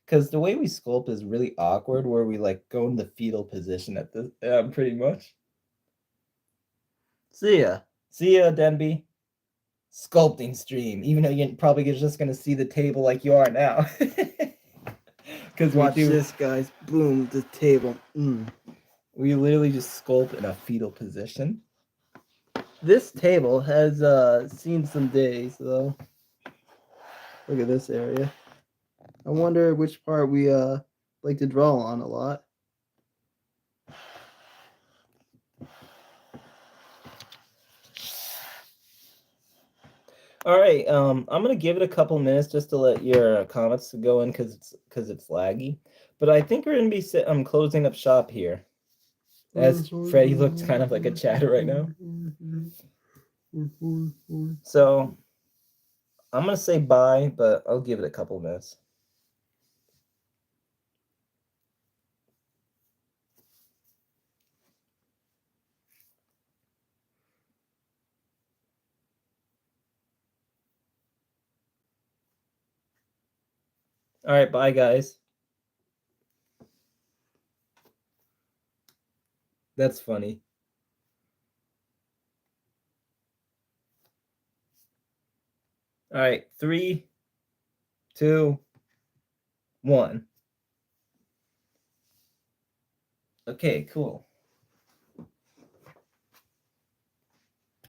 Because the way we sculpt is really awkward, where we like go in the fetal position at this, pretty much. See ya. See ya, Denby. Sculpting stream, even though you're probably just gonna see the table like you are now. Because we Watch do, this, guys. Boom, the table. we literally just sculpt in a fetal position. This table has seen some days though. Look at this area. I wonder which part we like to draw on a lot. All right, I'm gonna give it a couple minutes just to let your comments go in because it's laggy. But I think we're gonna be closing up shop here. As Freddy looks kind of like a chatter right now. So I'm gonna say bye, but I'll give it a couple minutes. All right, bye guys. That's funny. All right, 3, 2, 1. Okay, cool.